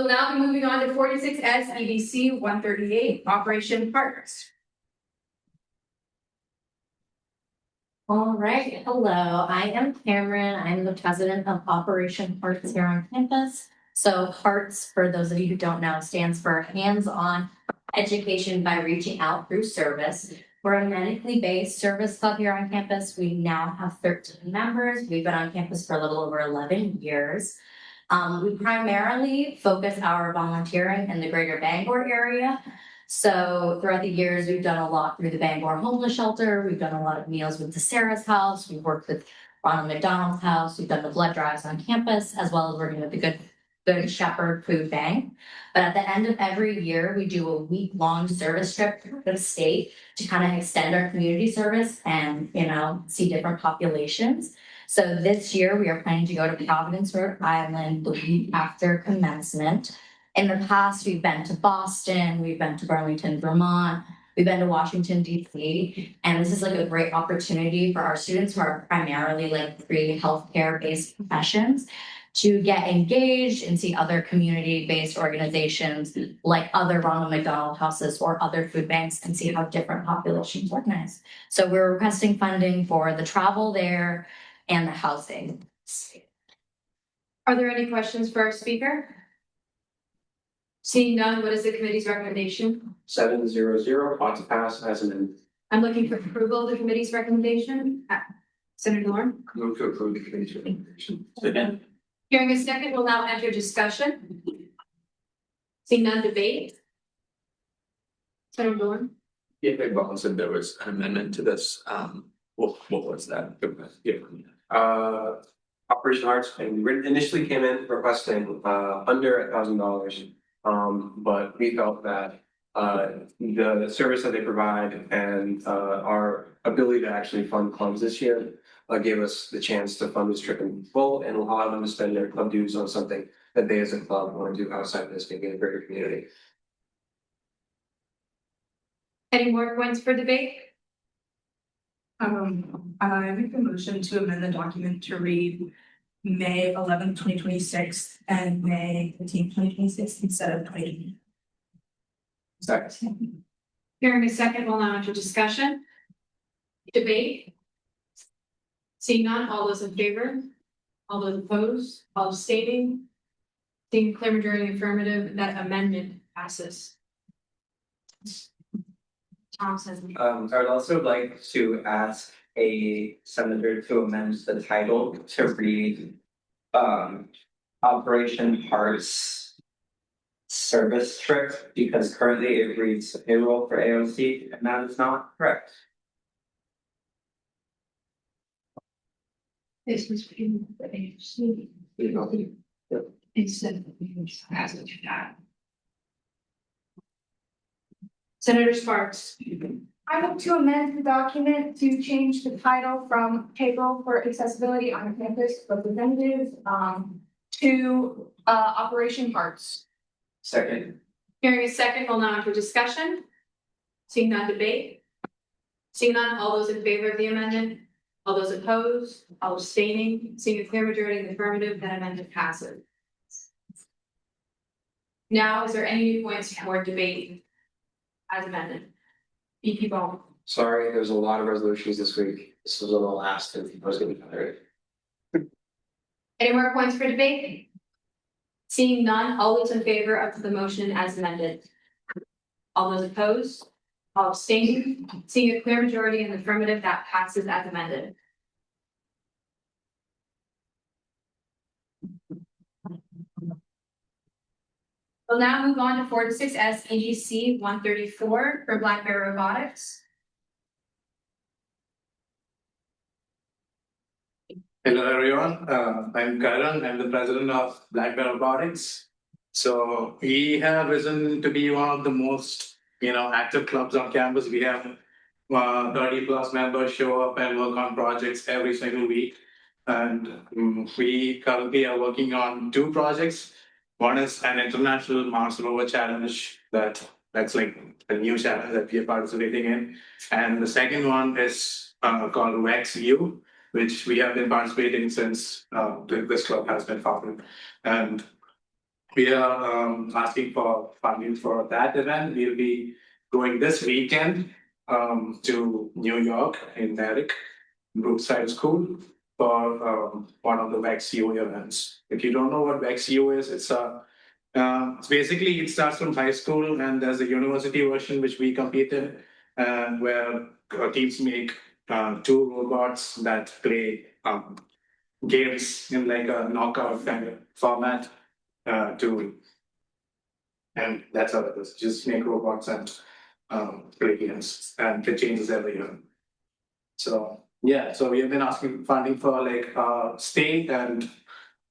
now be moving on to 46S EDC 138 Operation Partners. All right, hello, I am Cameron. I'm the president of Operation Hearts here on campus. So Hearts, for those of you who don't know, stands for Hands-On Education by Reaching Out Through Service. We're a medically based service club here on campus. We now have 13 members. We've been on campus for a little over 11 years. We primarily focus our volunteering in the greater Bangor area. So throughout the years, we've done a lot through the Bangor Homeless Shelter. We've done a lot of meals with the Sarah's House. We've worked with Ronald McDonald's House. We've done the blood drives on campus, as well as working with the Good Shepherd Food Bank. But at the end of every year, we do a week-long service trip through the state to kind of extend our community service and, see different populations. So this year, we are planning to go to Providence, Rhode Island the week after commencement. In the past, we've been to Boston, we've been to Burlington, Vermont, we've been to Washington, D.C., and this is like a great opportunity for our students who are primarily like pre-healthcare based professions to get engaged and see other community-based organizations like other Ronald McDonald houses or other food banks and see how different populations organize. So we're requesting funding for the travel there and the housing. Are there any questions for our speaker? Seeing none, what is the committee's recommendation? 700, ought to pass as amended. I'm looking for approval of the committee's recommendation. Senator Dorn. Move to approve the committee's recommendation. Second. Hearing a second, we'll now enter discussion. Seeing none, debate. Senator Dorn. Yeah, Big Ball said there was an amendment to this. What was that? Yeah. Operation Arts, and we initially came in requesting under $1,000. But we felt that the service that they provide and our ability to actually fund clubs this year gave us the chance to fund this trip in full and allow them to spend their club dues on something that they as a club want to do outside of this, maybe in a greater community. Any more points for debate? I make a motion to amend the document to read May 11th, 2026 and May 15th, 2026 instead of 2020. Second. Hearing a second, we'll now enter discussion. Debate. Seeing none, all those in favor? All those opposed? All abstaining? Seeing a clear majority in the affirmative, that amendment passes. Thompson. I would also like to ask a senator to amend the title to read Operation Hearts Service Trip, because currently it reads payroll for AOC, and that is not correct. This was being for AOC. Instead of that. Senator Sparks. I move to amend the document to change the title from payroll for accessibility on campus representative, to, Operation Hearts. Second. Hearing a second, we'll now enter discussion. Seeing none, debate. Seeing none, all those in favor of the amendment? All those opposed? All abstaining? Seeing a clear majority in the affirmative, that amendment passes. Now, is there any new points for debate as amended? BP Ball. Sorry, there's a lot of resolutions this week. This was on the last and I was gonna be tired. Any more points for debate? Seeing none, all those in favor of the motion as amended? All those opposed? All abstaining? Seeing a clear majority in the affirmative, that passes as amended. We'll now move on to 46S EGC 134 for Black Bear Robotics. Hello everyone, I'm Karan, I'm the president of Black Bear Robotics. So we have risen to be one of the most, active clubs on campus. We have 30 plus members show up and work on projects every single week. And we currently are working on 2 projects. One is an international Mars rover challenge that's like a new challenge that we are participating in. And the second one is called VEX-U, which we have been participating since this club has been founded. And we are asking for funding for that event. We'll be going this weekend to New York in Merrick, Brookside School, for one of the VEX-U events. If you don't know what VEX-U is, it's basically it starts from high school and there's a university version which we compete in, where teams make 2 robots that play games in like a knockout kind of format and that's how it is. Just make robots and play games, and it changes every year. So yeah, so we have been asking funding for like state and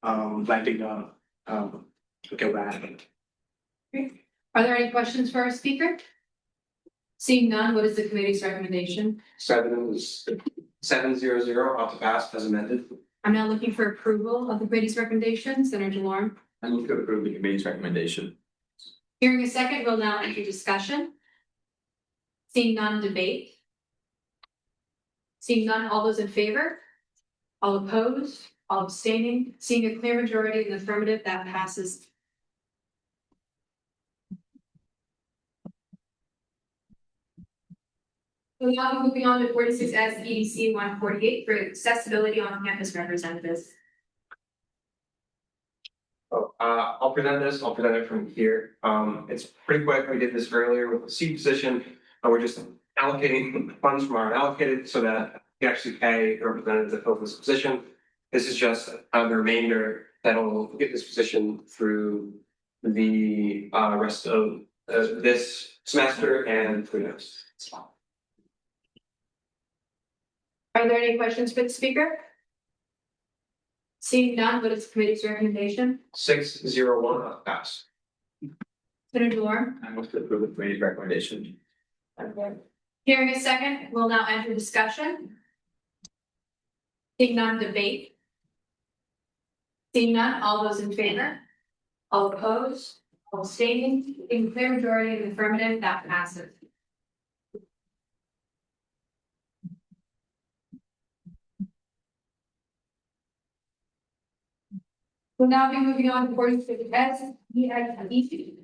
planting a van. Are there any questions for our speaker? Seeing none, what is the committee's recommendation? 700 ought to pass as amended. I'm now looking for approval of the committee's recommendation. Senator DeLorme. I move to approve the committee's recommendation. Hearing a second, we'll now enter discussion. Seeing none, debate. Seeing none, all those in favor? All opposed? All abstaining? Seeing a clear majority in the affirmative, that passes. So now moving on to 46S EDC 148 for accessibility on campus representatives. I'll present this. I'll present it from here. It's pretty quick. We did this earlier with the seat position. We're just allocating funds from our allocated so that we actually pay the representatives that fill this position. This is just the remainder that'll get this position through the rest of this semester and through next. Are there any questions for the speaker? Seeing none, what is the committee's recommendation? 601 pass. Senator DeLorme. I move to approve the committee's recommendation. Okay. Hearing a second, we'll now enter discussion. Seeing none, debate. Seeing none, all those in favor? All opposed? All abstaining? In clear majority of the affirmative, that passes. We'll now be moving on to 46S EIP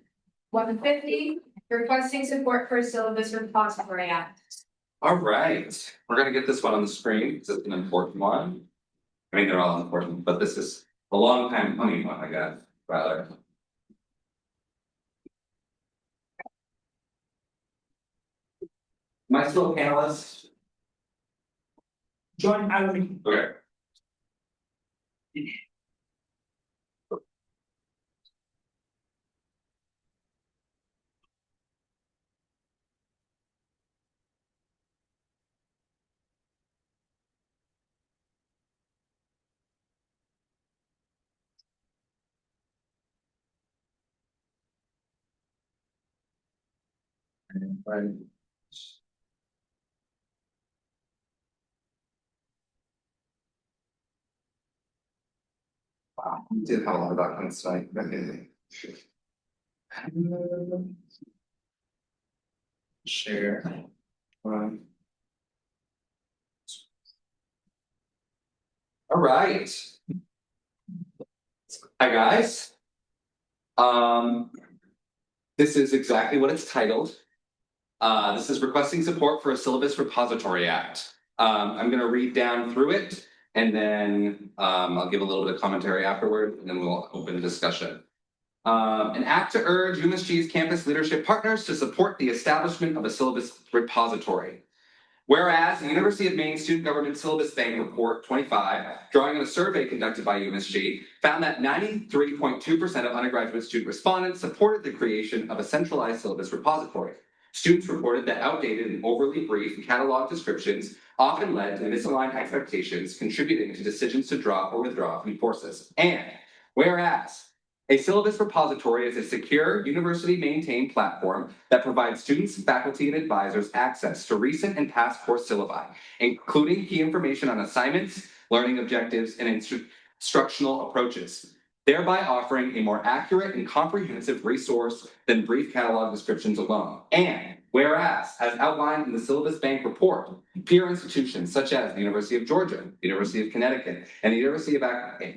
150, requesting support for a syllabus repository act. All right, we're gonna get this one on the screen because it's an important one. I mean, they're all important, but this is a long time coming one, I guess, rather. Am I still a panelist? Join Alvin. Okay. We did have a lot of documents tonight. Share. All right. Hi, guys. This is exactly what it's titled. This is requesting support for a syllabus repository act. I'm gonna read down through it and then I'll give a little bit of commentary afterward and then we'll open discussion. An act to urge UMSG's campus leadership partners to support the establishment of a syllabus repository. Whereas the University of Maine Student Government Syllabus Bank Report 25, drawing on a survey conducted by UMSG, found that 93.2% of undergraduate student respondents supported the creation of a centralized syllabus repository. Students reported that outdated and overly brief catalog descriptions often led to misaligned expectations, contributing to decisions to drop or withdraw from courses. And whereas a syllabus repository is a secure, university-maintained platform that provides students, faculty, and advisors access to recent and past course syllabi, including key information on assignments, learning objectives, and instructional approaches, thereby offering a more accurate and comprehensive resource than brief catalog descriptions alone. And whereas, as outlined in the Syllabus Bank report, peer institutions such as the University of Georgia, the University of Connecticut, and the University of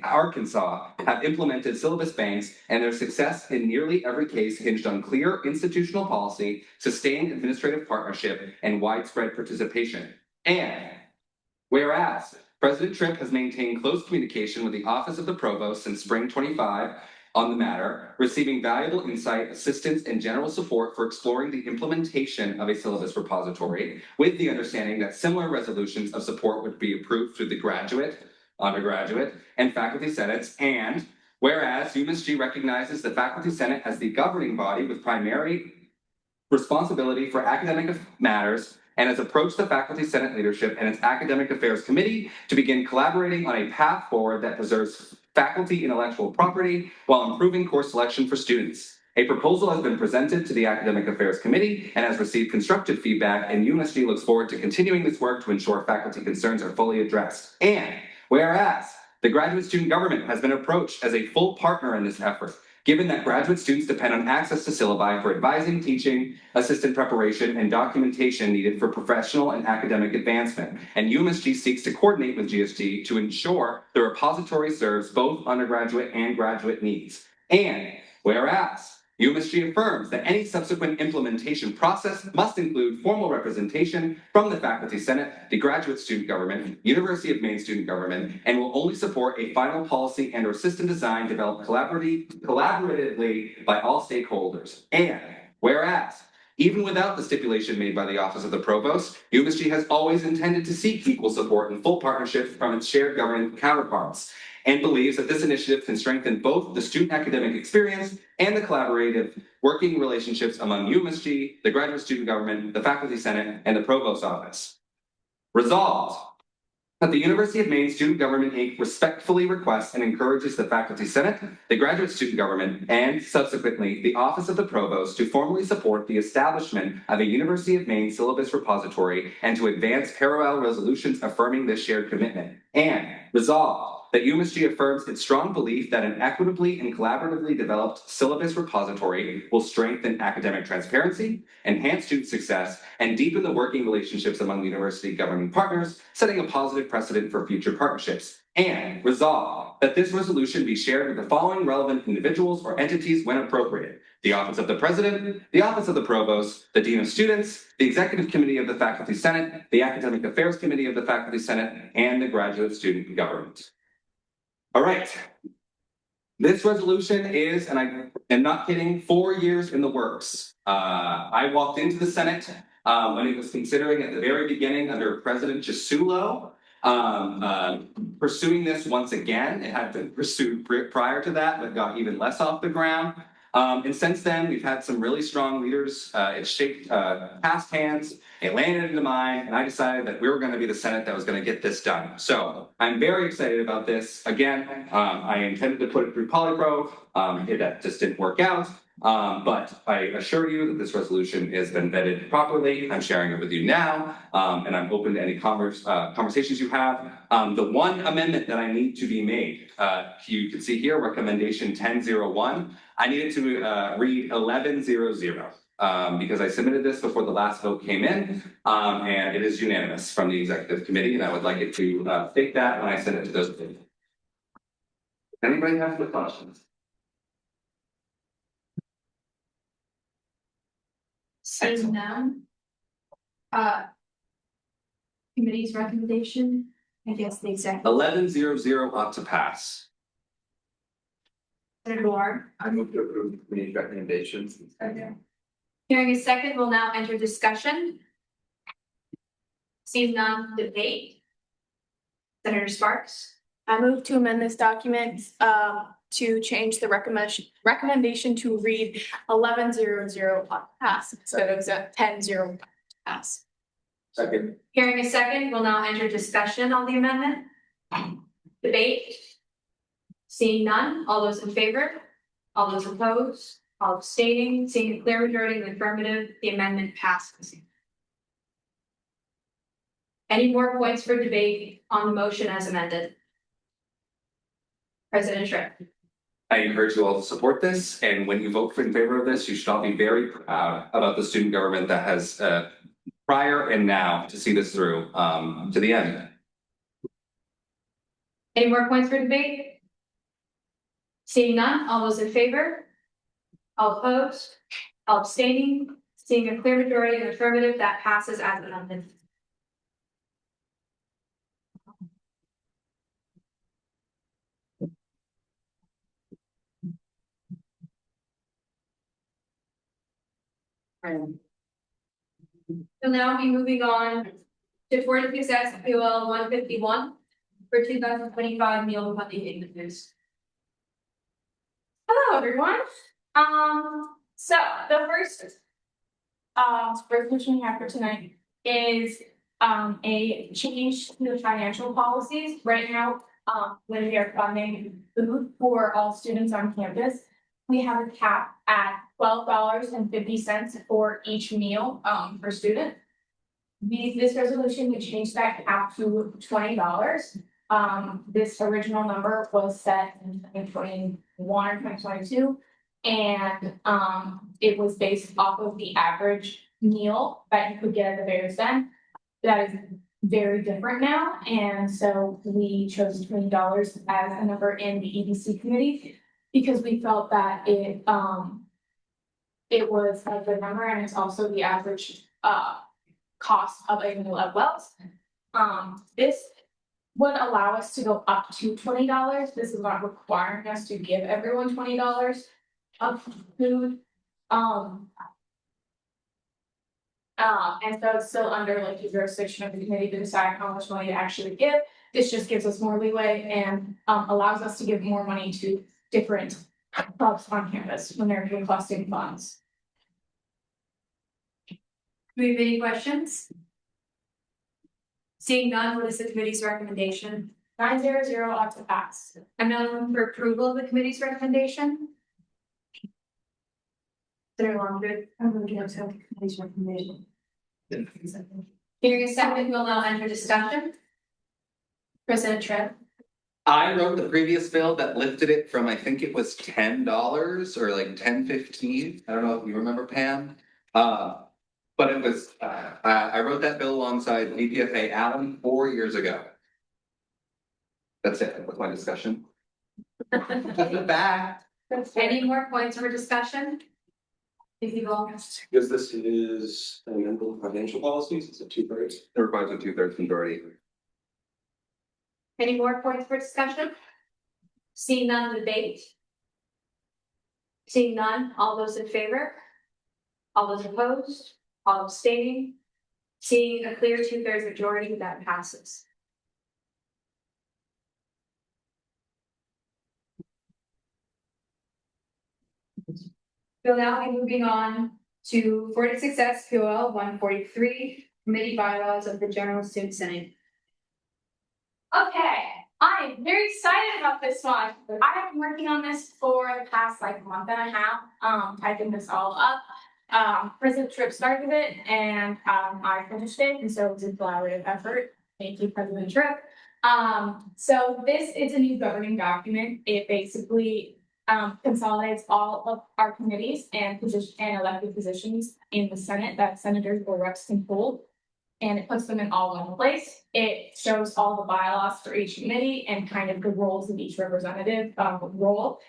Arkansas have implemented syllabus banks, and their success in nearly every case hinged on clear institutional policy, sustained administrative partnership, and widespread participation. And whereas President Tripp has maintained close communication with the Office of the Provost since spring 25 on the matter, receiving valuable insight, assistance, and general support for exploring the implementation of a syllabus repository, with the understanding that similar resolutions of support would be approved through the graduate, undergraduate, and faculty senates. And whereas UMSG recognizes the Faculty Senate as the governing body with primary responsibility for academic matters, and has approached the Faculty Senate leadership and its Academic Affairs Committee to begin collaborating on a path forward that preserves faculty intellectual property while improving course selection for students. A proposal has been presented to the Academic Affairs Committee and has received constructive feedback, and UMSG looks forward to continuing this work to ensure faculty concerns are fully addressed. And whereas the graduate student government has been approached as a full partner in this effort, given that graduate students depend on access to syllabi for advising, teaching, assistant preparation, and documentation needed for professional and academic advancement. And UMSG seeks to coordinate with GSD to ensure the repository serves both undergraduate and graduate needs. And whereas UMSG affirms that any subsequent implementation process must include formal representation from the Faculty Senate, the Graduate Student Government, University of Maine Student Government, and will only support a final policy and/or system design developed collaboratively by all stakeholders. And whereas, even without the stipulation made by the Office of the Provost, UMSG has always intended to seek equal support and full partnership from its shared government counterparts, and believes that this initiative can strengthen both the student academic experience and the collaborative working relationships among UMSG, the Graduate Student Government, the Faculty Senate, and the Provost Office. Resolved, that the University of Maine Student Government Inc. respectfully requests and encourages the Faculty Senate, the Graduate Student Government, and subsequently the Office of the Provost to formally support the establishment of a University of Maine syllabus repository and to advance parallel resolutions affirming this shared commitment. And resolved, that UMSG affirms its strong belief that an equitably and collaboratively developed syllabus repository will strengthen academic transparency, enhance student success, and deepen the working relationships among university governing partners, setting a positive precedent for future partnerships. And resolve that this resolution be shared with the following relevant individuals or entities when appropriate: the Office of the President, the Office of the Provost, the Dean of Students, the Executive Committee of the Faculty Senate, the Academic Affairs Committee of the Faculty Senate, and the Graduate Student Government. All right. This resolution is, and I am not kidding, 4 years in the works. I walked into the Senate when it was considering at the very beginning under President Chisulo, pursuing this once again. It had been pursued prior to that, but got even less off the ground. And since then, we've had some really strong leaders. It shaped past hands, it landed into mine, and I decided that we were going to be the Senate that was going to get this done. So I'm very excited about this. Again, I intended to put it through Polypro. That just didn't work out. But I assure you that this resolution has been vetted properly. I'm sharing it with you now, and I'm open to any conversations you have. The one amendment that I need to be made, you can see here, recommendation 1001. I needed to read 1100. Because I submitted this before the last vote came in, and it is unanimous from the executive committee, and I would like it to state that when I send it to those. Anybody have any questions? Seeing none. Committee's recommendation, I guess the exact. 1100 ought to pass. Senator Ward. I move to approve the committee's recommendations. Okay. Hearing a second, we'll now enter discussion. Seeing none, debate. Senator Sparks. I move to amend this document to change the recommendation to read 1100 pass instead of 10-0 pass. Second. Hearing a second, we'll now enter discussion on the amendment. Debate. Seeing none, all those in favor? All those opposed? All abstaining? Seeing a clear majority in the affirmative, the amendment passes. Any more points for debate on the motion as amended? President Schripp. I encourage you all to support this, and when you vote in favor of this, you should all be very proud about the student government that has prior and now to see this through to the end. Any more points for debate? Seeing none, all those in favor? All opposed? All abstaining? Seeing a clear majority in the affirmative, that passes as amended. We'll now be moving on to 46S POL 151 for 2025 meal funding payments. Hello, everyone. So the first resolution we have for tonight is a change to the financial policies. Right now, when we are funding food for all students on campus, we have a cap at $12.50 for each meal per student. This resolution would change that cap to $20. This original number was set in 2021 or 2022. And it was based off of the average meal that you could get at the various end. That is very different now. And so we chose $20 as a number in the EDC committee because we felt that it was a good number and it's also the average cost of a meal at Wells. This would allow us to go up to $20. This is not requiring us to give everyone $20 of food. And so it's still under like the jurisdiction of the committee to decide how much money to actually give. This just gives us more leeway and allows us to give more money to different clubs on campus when they're requesting funds. Do we have any questions? Seeing none, what is the committee's recommendation? 900 ought to pass. I'm now looking for approval of the committee's recommendation. Senator Longwood. I'm going to accept the committee's recommendation. Hearing a second, we'll now enter discussion. President Trent. I wrote the previous bill that lifted it from, I think it was $10 or like $10.15. I don't know if you remember, Pam. But it was, I wrote that bill alongside VPFA Allen 4 years ago. That's it, with my discussion. Back. Any more points for discussion? Because this is amendable financial policies, it's a 2/3. It requires a 2/3 majority. Any more points for discussion? Seeing none, debate. Seeing none, all those in favor? All those opposed? All abstaining? Seeing a clear 2/3 majority, that passes. We'll now be moving on to 46S POL 143, Committee Bylaws of the General Student Senate. Okay, I am very excited about this one. I have been working on this for the past like month and a half, typing this all up. President Tripp started it and I finished it, and so it was a collaborative effort. Thank you, President Tripp. So this is a new governing document. It basically consolidates all of our committees and elected positions in the Senate that senators or reps can hold. And it puts them in all one place. It shows all the bylaws for each committee and kind of the roles of each representative role.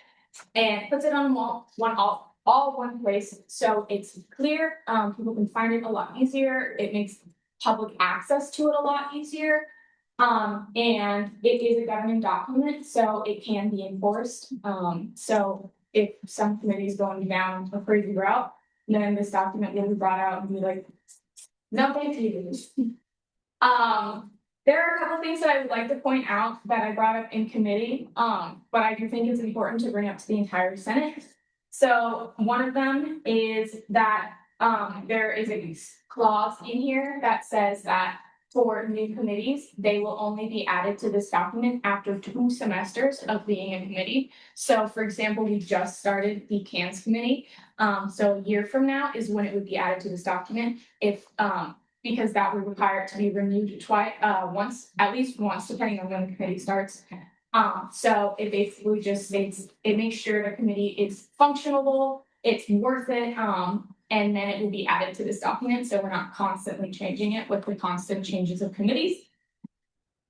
And puts it on all one place, so it's clear. People can find it a lot easier. It makes public access to it a lot easier. And it is a governing document, so it can be enforced. So if some committee is going down a crazy route, then this document will be brought out and be like, no, thank you. There are a couple things that I would like to point out that I brought up in committee, but I do think it's important to bring up to the entire Senate. So one of them is that there is a clause in here that says that for new committees, they will only be added to this document after 2 semesters of being a committee. So for example, we just started the CANS committee. So a year from now is when it would be added to this document. If because that would require it to be renewed twice, at least once, depending on when the committee starts. So it basically just states, it makes sure the committee is functionable, it's worth it, and then it will be added to this document, so we're not constantly changing it with the constant changes of committees.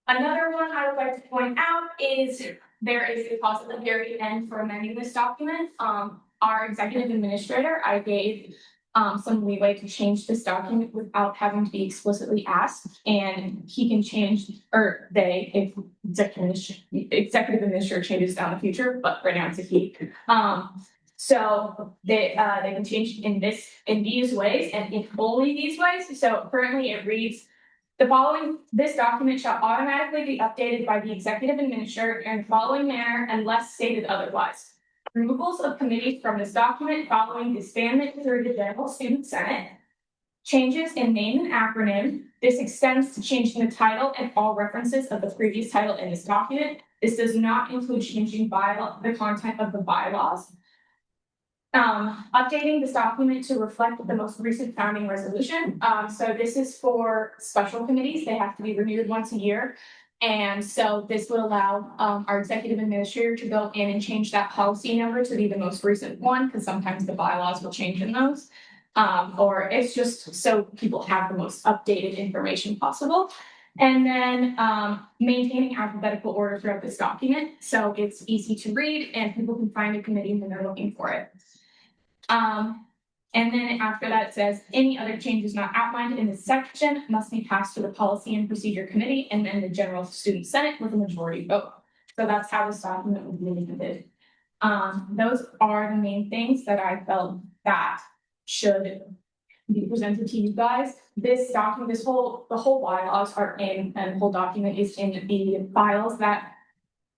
Another one I would like to point out is there is a clause at the very end for amending this document. Our executive administrator, I gave some leeway to change this document without having to be explicitly asked, and he can change, or they, if executive administrator changes down the future, but right now it's a he. So they can change in these ways and in only these ways. So currently it reads, this document shall automatically be updated by the executive administrator in the following manner unless stated otherwise. Removals of committees from this document following disbandment through the General Student Senate. Changes in name and acronym. This extends to changing the title and all references of the previous title in this document. This does not include changing the content of the bylaws. Updating this document to reflect the most recent founding resolution. So this is for special committees. They have to be renewed once a year. And so this would allow our executive administrator to go in and change that policy number to be the most recent one, because sometimes the bylaws will change in those. Or it's just so people have the most updated information possible. And then maintaining alphabetical order throughout this document, so it's easy to read and people can find a committee when they're looking for it. And then after that it says any other changes not outlined in this section must be passed to the Policy and Procedure Committee and then the General Student Senate with a majority vote. So that's how this document will be amended. Those are the main things that I felt that should be presented to you guys. This document, the whole bylaws are in, and the whole document is in the files that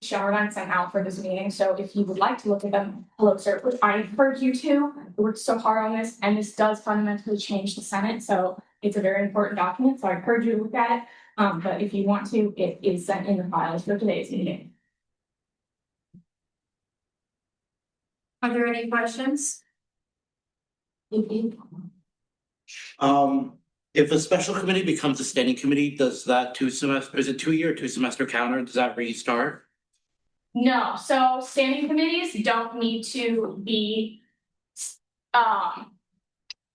Sharon sent out for this meeting. So if you would like to look at them closer, which I encourage you to, I worked so hard on this, and this does fundamentally change the Senate. So it's a very important document. So I encourage you to look at it. But if you want to, it is sent in the files for today's meeting. Are there any questions? If a special committee becomes a standing committee, does that is it 2-year or 2-semester counter? Does that restart? No, so standing committees don't need to be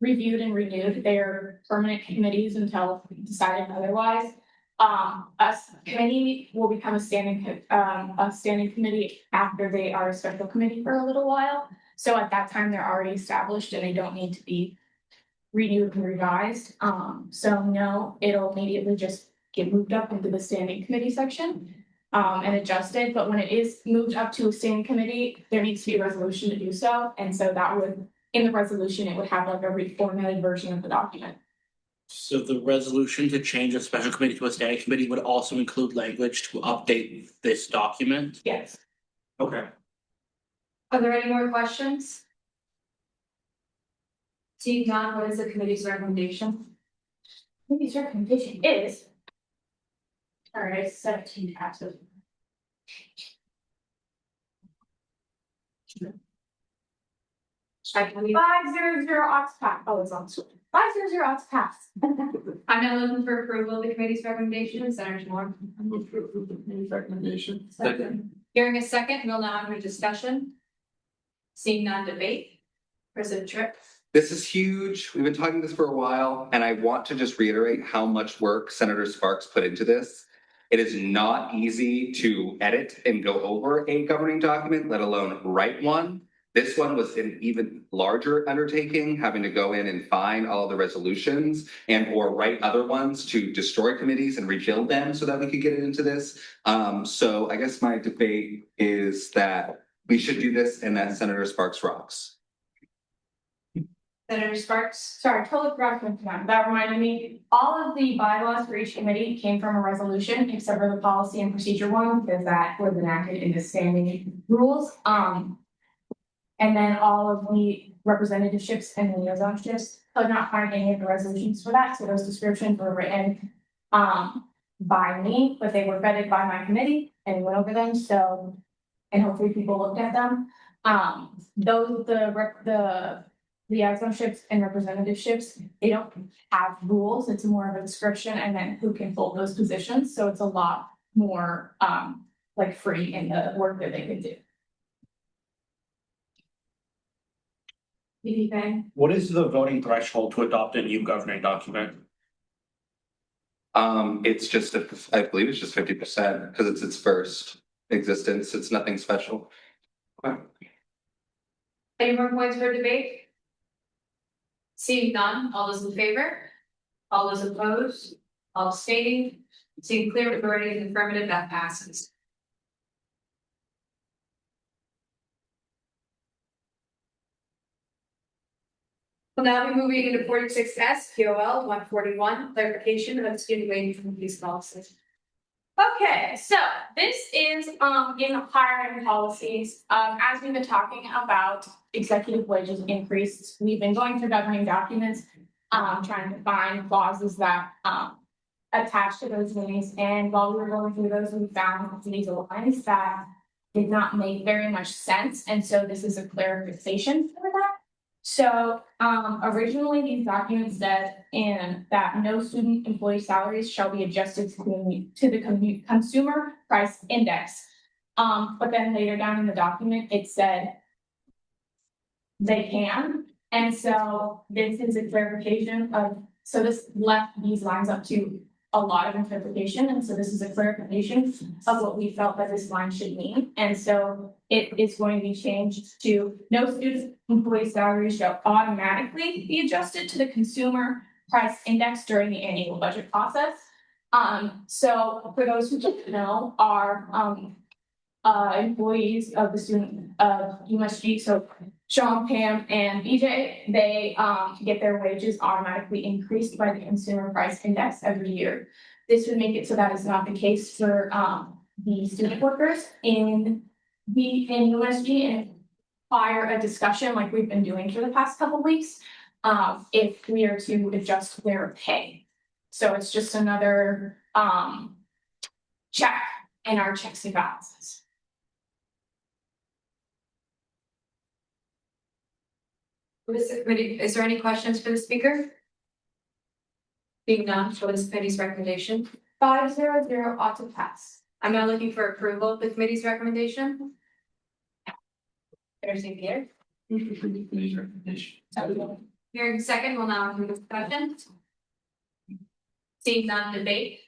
reviewed and renewed. They're permanent committees until decided otherwise. A committee will become a standing committee after they are a special committee for a little while. So at that time, they're already established and they don't need to be renewed and revised. So no, it'll immediately just get moved up into the standing committee section and adjusted. But when it is moved up to a standing committee, there needs to be a resolution to do so. And so that would, in the resolution, it would have like a reformatted version of the document. So the resolution to change a special committee to a standing committee would also include language to update this document? Yes. Okay. Are there any more questions? Seeing none, what is the committee's recommendation? Committee's recommendation is. All right, 17 passes. Five zero zero odds pass. Oh, it's on screen. 500 odds pass. I'm now looking for approval of the committee's recommendation. Senator Moore. Recommendation. Hearing a second, we'll now enter discussion. Seeing none, debate. President Tripp. This is huge. We've been talking this for a while, and I want to just reiterate how much work Senator Sparks put into this. It is not easy to edit and go over a governing document, let alone write one. This one was an even larger undertaking, having to go in and find all of the resolutions and or write other ones to destroy committees and rebuild them so that we could get it into this. So I guess my debate is that we should do this and that Senator Sparks rocks. Senator Sparks. Sorry, totally forgot to mention that. That reminded me, all of the bylaws for each committee came from a resolution, except for the policy and procedure one, because that was enacted in the standing rules. And then all of the representatives and liaisonships could not find any of the resolutions for that, so those descriptions were written by me, but they were vetted by my committee and went over them, so, and hopefully people looked at them. Those, the liaisonships and representatives, they don't have rules, it's more of a description and then who can hold those positions, so it's a lot more like free in the work that they can do. Anything? What is the voting threshold to adopt a new governing document? It's just, I believe it's just 50% because it's its first existence. It's nothing special. Any more points for debate? Seeing none, all those in favor? All those opposed? All abstaining? Seeing clear majority in the affirmative, that passes. We'll now be moving into 46S, POL 141, clarification of student wage from police policies. Okay, so this is in hiring policies. As we've been talking about executive wages increase, we've been going through governing documents, trying to find clauses that attach to those things. And while we were going through those, we found these lines that did not make very much sense. And so this is a clarification for that. So originally these documents said that no student employee salaries shall be adjusted to the consumer price index. But then later down in the document, it said they can. And so this is a clarification of, so this left these lines up to a lot of interpretation. And so this is a clarification of what we felt that this line should mean. And so it is going to be changed to no student employee salaries shall automatically be adjusted to the consumer price index during the annual budget process. So for those who don't know, our employees of the student of UMSG, so Sean, Pam, and BJ, they get their wages automatically increased by the consumer price index every year. This would make it so that is not the case for the student workers in UMSG and require a discussion like we've been doing for the past couple weeks if we are to adjust their pay. So it's just another check in our checks and balances. Is there any questions for the speaker? Being none, what is the committee's recommendation? 500 ought to pass. I'm now looking for approval of the committee's recommendation. There's Peter. Hearing second, we'll now have discussion. Seeing none, debate.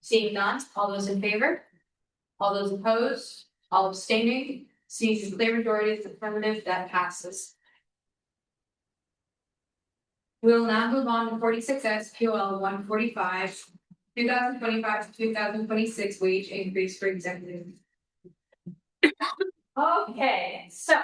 Seeing none, all those in favor? All those opposed? All abstaining? Seeing clear majority is affirmative, that passes. We'll now move on to 46S POL 145, 2025 to 2026 wage increase for executive. Okay, so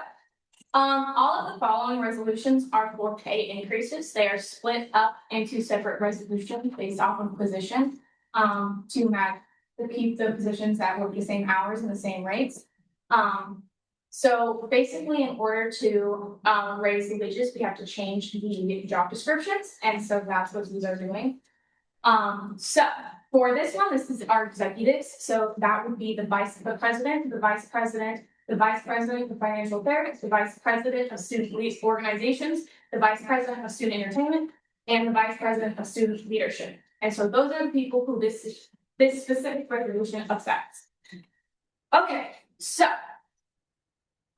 all of the following resolutions are for pay increases. They are split up into separate resolutions based off of position to match to keep the positions that work the same hours and the same rates. So basically, in order to raise the wages, we have to change the job descriptions, and so that's what these are doing. So for this one, this is our executives. So that would be the president, the vice president, the vice president of financial affairs, the vice president of student organizations, the vice president of student entertainment, and the vice president of student leadership. And so those are the people who this specific resolution affects. Okay, so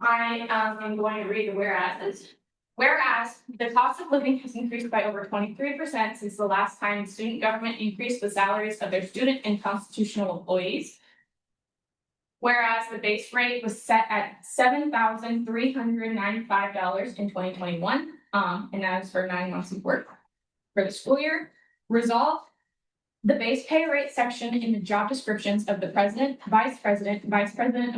I am going to read the whereas. Whereas the cost of living has increased by over 23% since the last time student government increased the salaries of their student and constitutional employees. Whereas the base rate was set at $7,395 in 2021, and that is for 9 months of work for the school year. Resolved, the base pay rate section in the job descriptions of the president, vice president of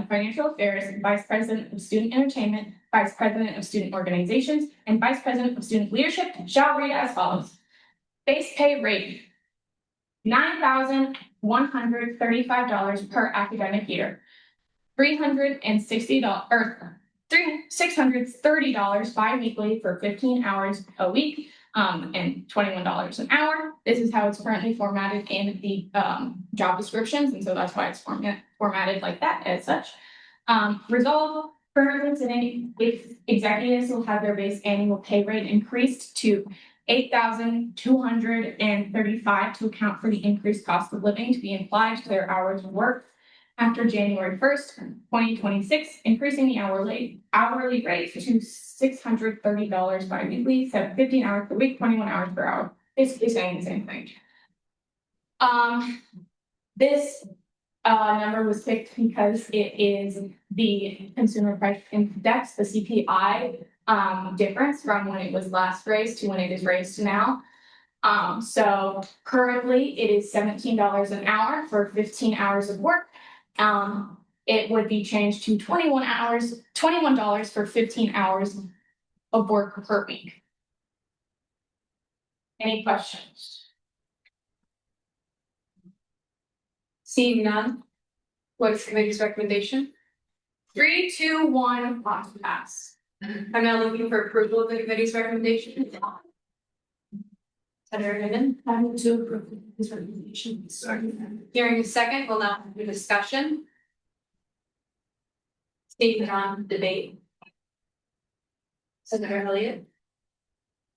financial affairs, vice president of student entertainment, vice president of student organizations, and vice president of student leadership shall read as follows. Base pay rate, $9,135 per academic year, $630 bi-weekly for 15 hours a week, and $21 an hour. This is how it's currently formatted in the job descriptions, and so that's why it's formatted like that as such. Resolve, currently today, if executives will have their base annual pay rate increased to $8,235 to account for the increased cost of living to be applied to their hours of work after January 1st, 2026, increasing the hourly rate to $630 bi-weekly, 15 hours per week, 21 hours per hour, basically saying the same thing. This number was picked because it is the consumer price index, the CPI difference from when it was last raised to when it is raised now. So currently it is $17 an hour for 15 hours of work. It would be changed to $21 for 15 hours of work per week. Any questions? Seeing none, what is committee's recommendation? 3, 2, 1, pass. I'm now looking for approval of the committee's recommendation. Senator Noonan, I move to approve this recommendation. hearing a second, we'll now do discussion. Seeing none, debate. Senator Elliott.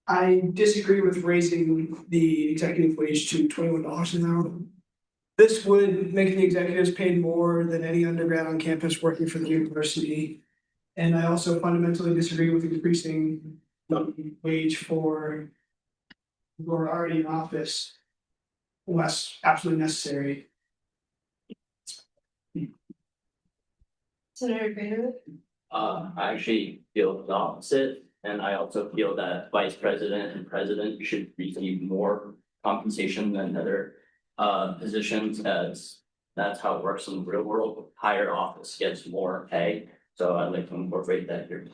I disagree with raising the executive wage to $21 an hour. This would make the executives paid more than any undergrad on campus working for the university. And I also fundamentally disagree with increasing the wage for who are already in office unless absolutely necessary. Senator Greenwood. I actually feel the opposite, and I also feel that vice president and president should receive more compensation than other positions, as that's how it works in the real world. Higher office gets more pay, so I'd like to incorporate that here.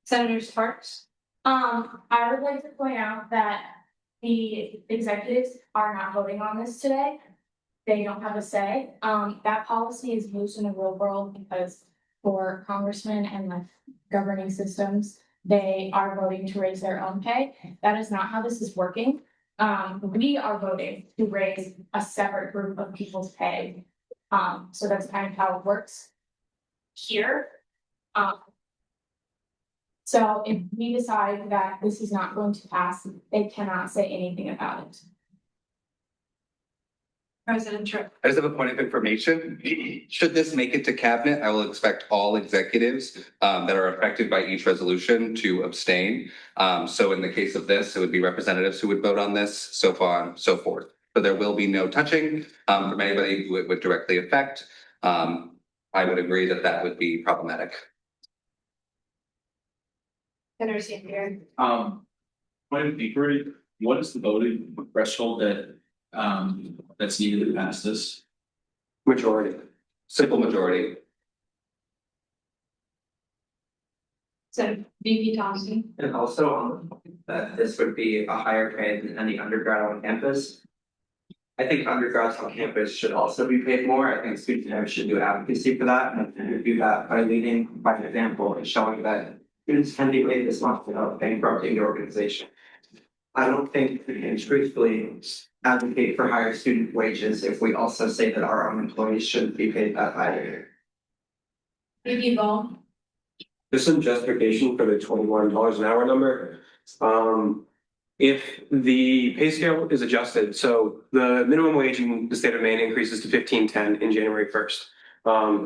Senator Sparks. I would like to point out that the executives are not voting on this today. They don't have a say. That policy is used in the real world because for congressmen and the governing systems, they are voting to raise their own pay. That is not how this is working. We are voting to raise a separate group of people's pay. So that's kind of how it works here. So if we decide that this is not going to pass, they cannot say anything about it. President Tripp. I just have a point of information. Should this make it to cabinet, I will expect all executives that are affected by each resolution to abstain. So in the case of this, it would be representatives who would vote on this, so on, so forth. So there will be no touching from anybody who it would directly affect. I would agree that that would be problematic. Senator Sanders. Point of inquiry, what is the voting threshold that that's needed to pass this? Majority, simple majority. So VP Thompson. And also that this would be a higher pay than any undergrad on campus. I think undergrads on campus should also be paid more. I think students should do advocacy for that, and do that by leading by example and showing that students can be paid this much without bankrupting the organization. I don't think we can truthfully advocate for higher student wages if we also say that our own employees shouldn't be paid that high. Maybe Bo. Just some justification for the $21 an hour number. If the pay scale is adjusted, so the minimum wage in the state of Maine increases to $15.10 in January 1st.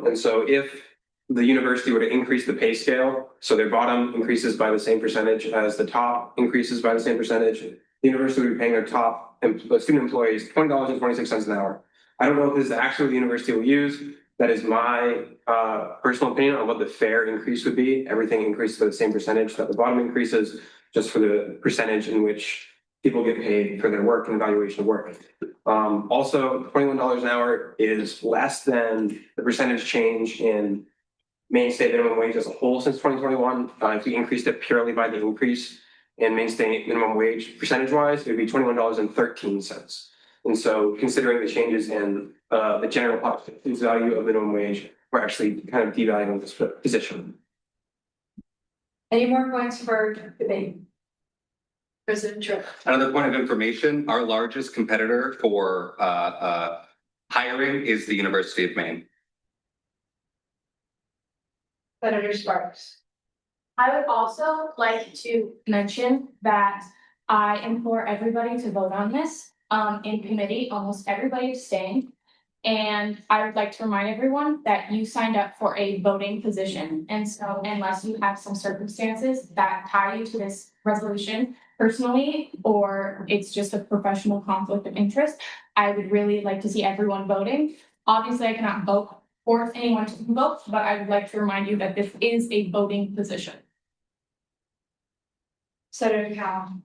And so if the university were to increase the pay scale, so their bottom increases by the same percentage as the top increases by the same percentage, the university would be paying their top student employees $20.26 an hour. I don't know if this is actually the university will use. That is my personal opinion on what the fair increase would be. Everything increases by the same percentage, that the bottom increases just for the percentage in which people get paid for their work and evaluation of work. Also, $21 an hour is less than the percentage change in Maine state minimum wage as a whole since 2021. If we increased it purely by the increase in Maine state minimum wage percentage wise, it would be $21.13. And so considering the changes in the general population's value of minimum wage, we're actually kind of devaluing this position. Any more points for debate? President Tripp. Another point of information, our largest competitor for hiring is the University of Maine. Senator Sparks. I would also like to mention that I implore everybody to vote on this. In committee, almost everybody abstained. And I would like to remind everyone that you signed up for a voting position. And so unless you have some circumstances that tie you to this resolution personally, or it's just a professional conflict of interest, I would really like to see everyone voting. Obviously, I cannot vote for anyone to vote, but I would like to remind you that this is a voting position. Senator Cal.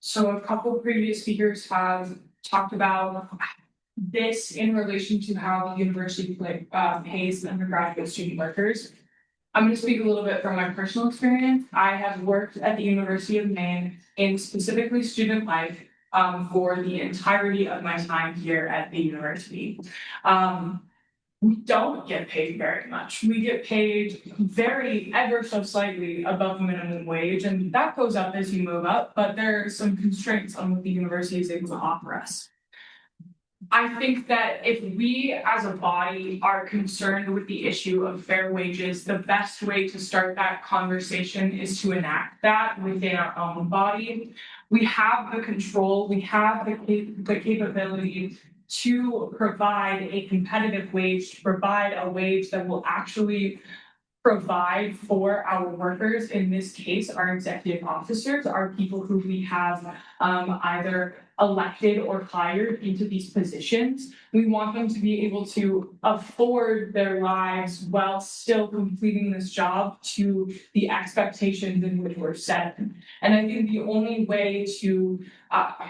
So a couple previous speakers have talked about this in relation to how the university pays undergraduate student workers. I'm going to speak a little bit from my personal experience. I have worked at the University of Maine in specifically student life for the entirety of my time here at the university. We don't get paid very much. We get paid ever so slightly above minimum wage, and that goes up as you move up, but there are some constraints on what the university is able to offer us. I think that if we as a body are concerned with the issue of fair wages, the best way to start that conversation is to enact that within our own body. We have the control, we have the capability to provide a competitive wage, to provide a wage that will actually provide for our workers. In this case, our executive officers are people who we have either elected or hired into these positions. We want them to be able to afford their lives while still completing this job to the expectations in which we're set. And I think the only way to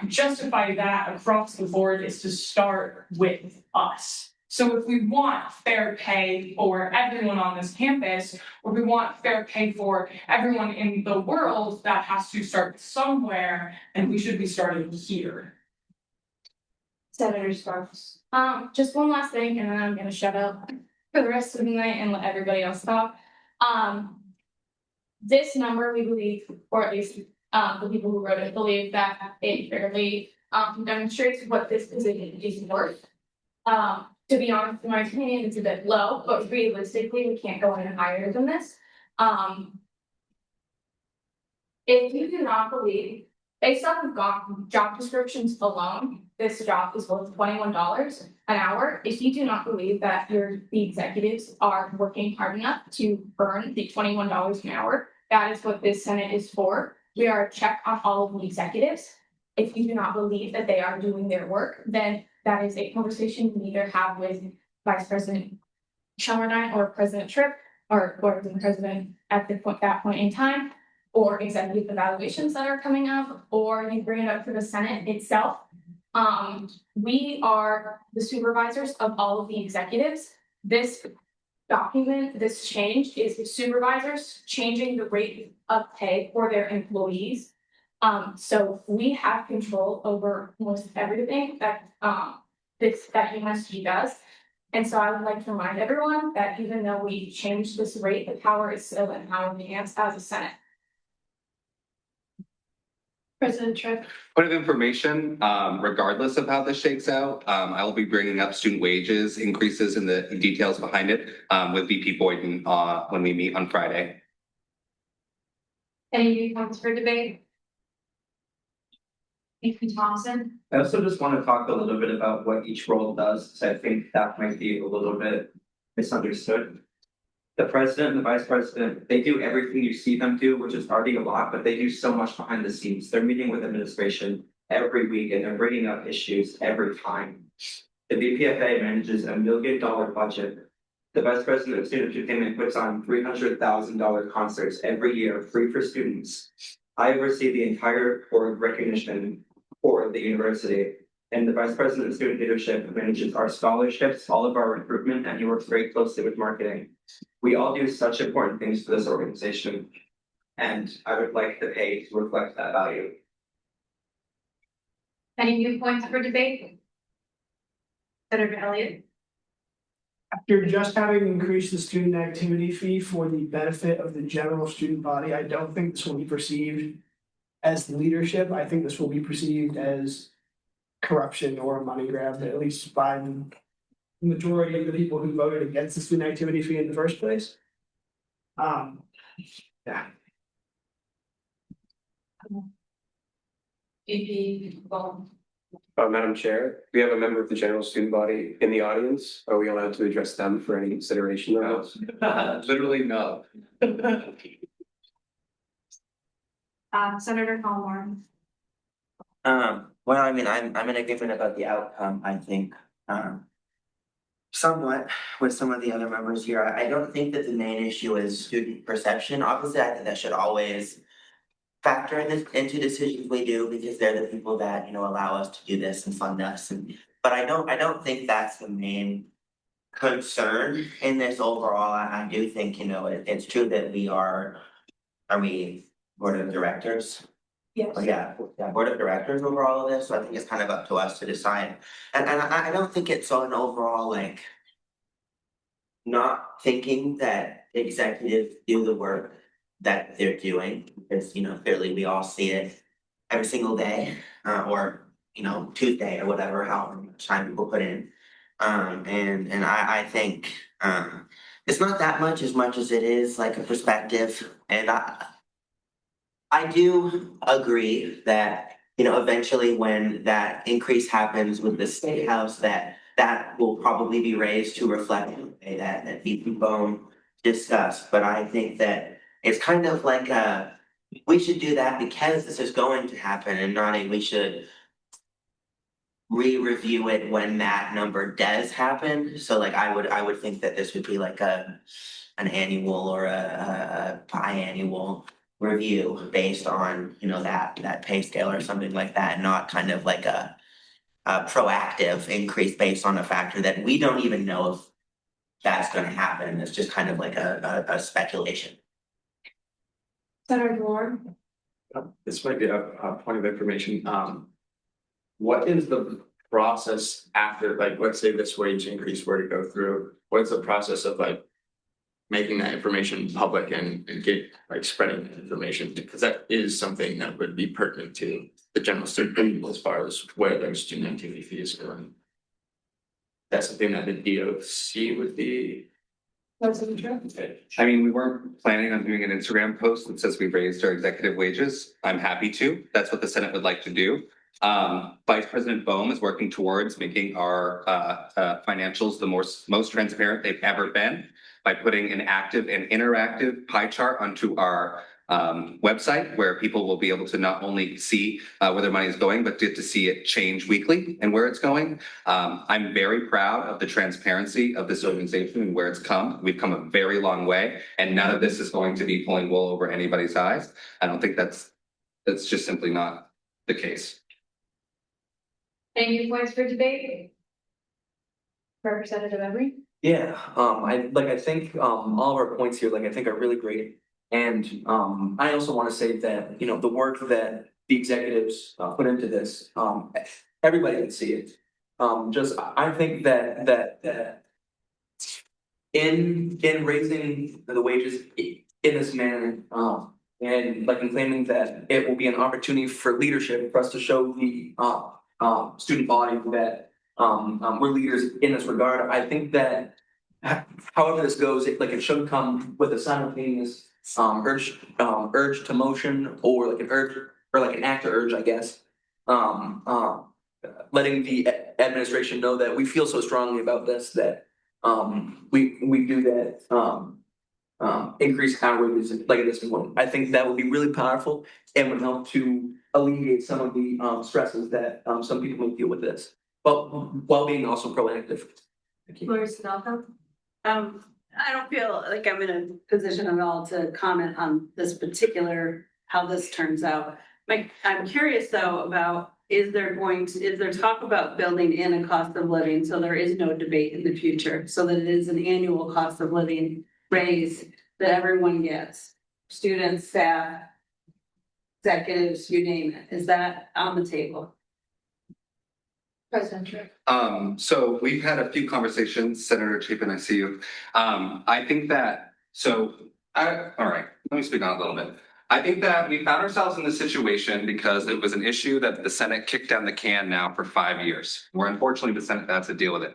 justify that across the board is to start with us. So if we want fair pay for everyone on this campus, or we want fair pay for everyone in the world, that has to start somewhere, and we should be starting here. Senator Sparks. Just one last thing, and then I'm gonna shut up for the rest of the night and let everybody else talk. This number, we believe, or at least the people who wrote it believe that it fairly demonstrates what this position is worth. To be honest, in my opinion, it's a bit low, but realistically, we can't go any higher than this. If you do not believe, based off of job descriptions alone, this job is worth $21 an hour. If you do not believe that the executives are working hard enough to earn the $21 an hour, that is what this Senate is for. We are a check on all of the executives. If you do not believe that they are doing their work, then that is a conversation you either have with Vice President Shelmerdine or President Tripp or the president at that point in time, or executive evaluations that are coming up, or you bring it up to the Senate itself. We are the supervisors of all of the executives. This document, this change is the supervisors changing the rate of pay for their employees. So we have control over almost everything that UMSG does. And so I would like to remind everyone that even though we changed this rate, the power is still in our hands as a Senate. President Tripp. Point of information, regardless of how this shakes out, I will be bringing up student wages increases and the details behind it, with VP Boyden, when we meet on Friday. Any viewpoints for debate? VP Thompson? I also just want to talk a little bit about what each role does, so I think that might be a little bit misunderstood. The president and the vice president, they do everything you see them do, which is already a lot, but they do so much behind the scenes. They're meeting with administration every week and they're bringing up issues every time. The VPFA manages $1 million budget. The vice president of student entertainment puts on $300,000 concerts every year, free for students. I oversee the entire board recognition for the university. And the vice president of student leadership manages our scholarships, all of our recruitment, and he works very closely with marketing. We all do such important things for this organization, and I would like the pay to reflect that value. Any viewpoints for debate? Senator Elliott? After just having increased the student activity fee for the benefit of the general student body, I don't think this will be perceived as leadership. I think this will be perceived as corruption or a money grab, at least by the majority of the people who voted against the student activity fee in the first place. Yeah. VP Bone? Madam Chair, we have a member of the general student body in the audience. Are we allowed to address them for any consideration of this? Literally no. Senator Palmer? Well, I mean, I'm in agreement about the outcome, I think, somewhat with some of the other members here. I don't think that the main issue is student perception. Obviously, I think that should always factor into decisions we do because they're the people that, allow us to do this and fund us. But I don't think that's the main concern in this overall. I do think, it's true that are we board of directors? Yes. Yeah, board of directors over all of this, so I think it's kind of up to us to decide. And I don't think it's an overall like not thinking that executives do the work that they're doing, because clearly we all see it every single day, or Tuesday or whatever, however much time people put in. And I think it's not that much as it is like a perspective, and I do agree that, eventually when that increase happens with the state house, that will probably be raised to reflect the way that VP Bone discussed. But I think that it's kind of like we should do that because this is going to happen, and not we should re-review it when that number does happen. So like I would think that this would be like an annual or a biannual review based on, that pay scale or something like that, not kind of like a proactive increase based on a factor that we don't even know if that's gonna happen. It's just kind of like a speculation. Senator Ward? This might be a point of information. What is the process after, like, let's say this wage increase were to go through? What's the process of like making that information public and spreading that information? Because that is something that would be pertinent to the general student as far as where their student activity fee is going. That's something that the DOC would be. I mean, we weren't planning on doing an Instagram post that says we raised our executive wages. I'm happy to. That's what the Senate would like to do. Vice President Bohm is working towards making our financials the most transparent they've ever been by putting an active and interactive pie chart onto our website, where people will be able to not only see where their money is going, but get to see it change weekly and where it's going. I'm very proud of the transparency of this organization and where it's come. We've come a very long way, and none of this is going to be pulling wool over anybody's eyes. I don't think that's just simply not the case. Any points for debate? Representative Emery? Yeah, I think all of our points here, I think are really great. And I also want to say that, the work that the executives put into this, everybody can see it. I think that in raising the wages in this manner, and like in claiming that it will be an opportunity for leadership for us to show the student body that we're leaders in this regard. I think that however this goes, it should come with a simultaneous urge to motion, or like an urge, or like an act to urge, I guess. Letting the administration know that we feel so strongly about this that we do that increase our wages like at this point. I think that would be really powerful and would help to alleviate some of the stresses that some people may deal with this, but while being also proactive. Thank you. I don't feel like I'm in a position at all to comment on this particular, how this turns out. Like, I'm curious though about, is there talk about building in a cost of living so there is no debate in the future, so that it is an annual cost of living raise that everyone gets, students, staff, executives, you name it. Is that on the table? President Tripp. So we've had a few conversations, Senator Chapin, I see you. I think that, all right, let me speak on it a little bit. I think that we found ourselves in this situation because it was an issue that the Senate kicked down the can now for 5 years, where unfortunately the Senate has to deal with it.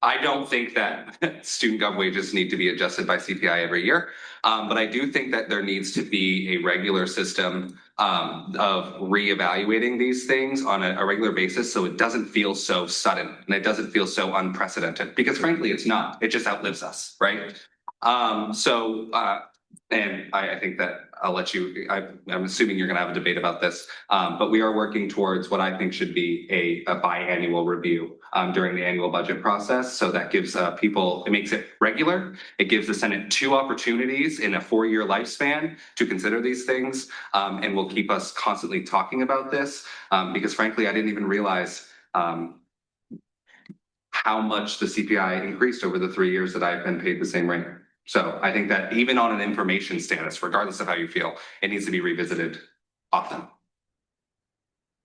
I don't think that student gov wages need to be adjusted by CPI every year, but I do think that there needs to be a regular system of reevaluating these things on a regular basis, so it doesn't feel so sudden and it doesn't feel so unprecedented, because frankly it's not. It just outlives us, right? And I think that I'll let you, I'm assuming you're gonna have a debate about this, but we are working towards what I think should be a biannual review during the annual budget process. So that gives people, it makes it regular. It gives the Senate 2 opportunities in a 4-year lifespan to consider these things, and will keep us constantly talking about this, because frankly, I didn't even realize how much the CPI increased over the 3 years that I've been paid the same rate. So I think that even on an information status, regardless of how you feel, it needs to be revisited often.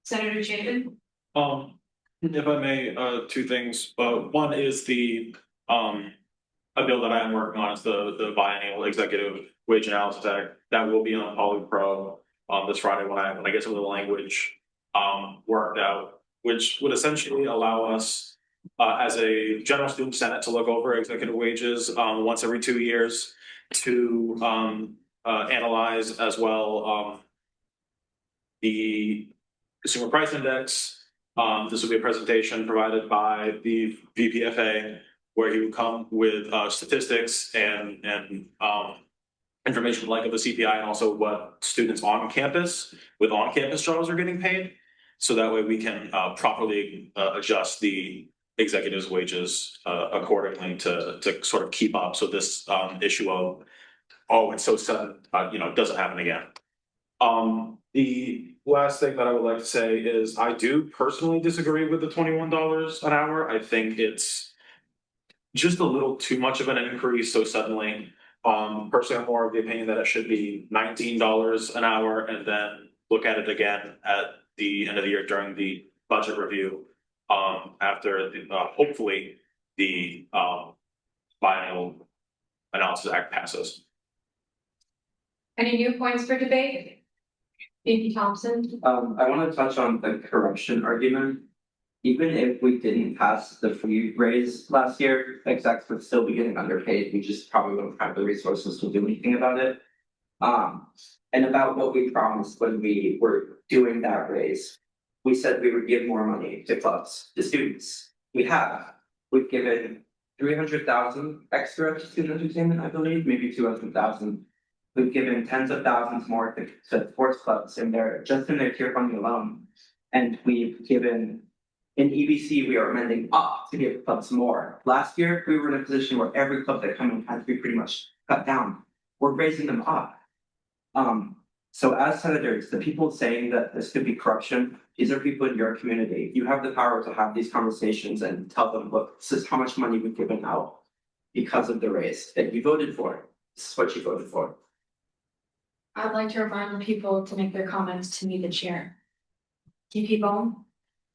Senator Chapin. If I may, 2 things. One is the a bill that I am working on is the biennial executive wage analysis act that will be on PolyPro this Friday when I get some of the language worked out, which would essentially allow us as a general student senate to look over executive wages once every 2 years to analyze as well the consumer price index. This will be a presentation provided by the VPFA where he would come with statistics and information like of the CPI and also what students on campus with on-campus jobs are getting paid. So that way we can properly adjust the executives' wages accordingly to sort of keep up. So this issue of, oh, it's so sudden, doesn't happen again. The last thing that I would like to say is I do personally disagree with the $21 an hour. I think it's just a little too much of an increase so suddenly. Personally, I'm more of the opinion that it should be $19 an hour and then look at it again at the end of the year during the budget review. After hopefully the biennial analysis act passes. Any new points for debate? VP Thompson. I want to touch on the corruption argument. Even if we didn't pass the free raise last year, execs would still be getting underpaid. We just probably wouldn't have the resources to do anything about it. And about what we promised when we were doing that raise. We said we would give more money to clubs, to students. We have. We've given 300,000 extra to student entertainment, I believe, maybe 200,000. We've given tens of thousands more to sports clubs in their tier funding alone. And we've given, in EBC, we are amending up to give clubs more. Last year, we were in a position where every club that came in had to be pretty much cut down. We're raising them up. So as senators, the people saying that this could be corruption, these are people in your community. You have the power to have these conversations and tell them, look, this is how much money we've given out because of the raise that you voted for. This is what you voted for. I'd like to remind the people to make their comments to me, the chair. VP Bone.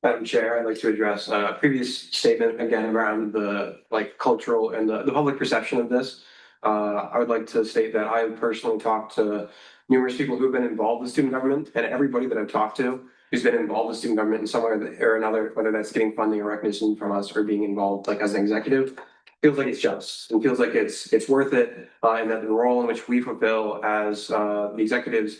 Madam Chair, I'd like to address a previous statement again around the cultural and the public perception of this. I would like to state that I have personally talked to numerous people who've been involved with student government, and everybody that I've talked to who's been involved with student government in some way or another, whether that's getting funding or recognition from us or being involved like as an executive, feels like it's just and feels like it's worth it, and that the role in which we fulfill as the executives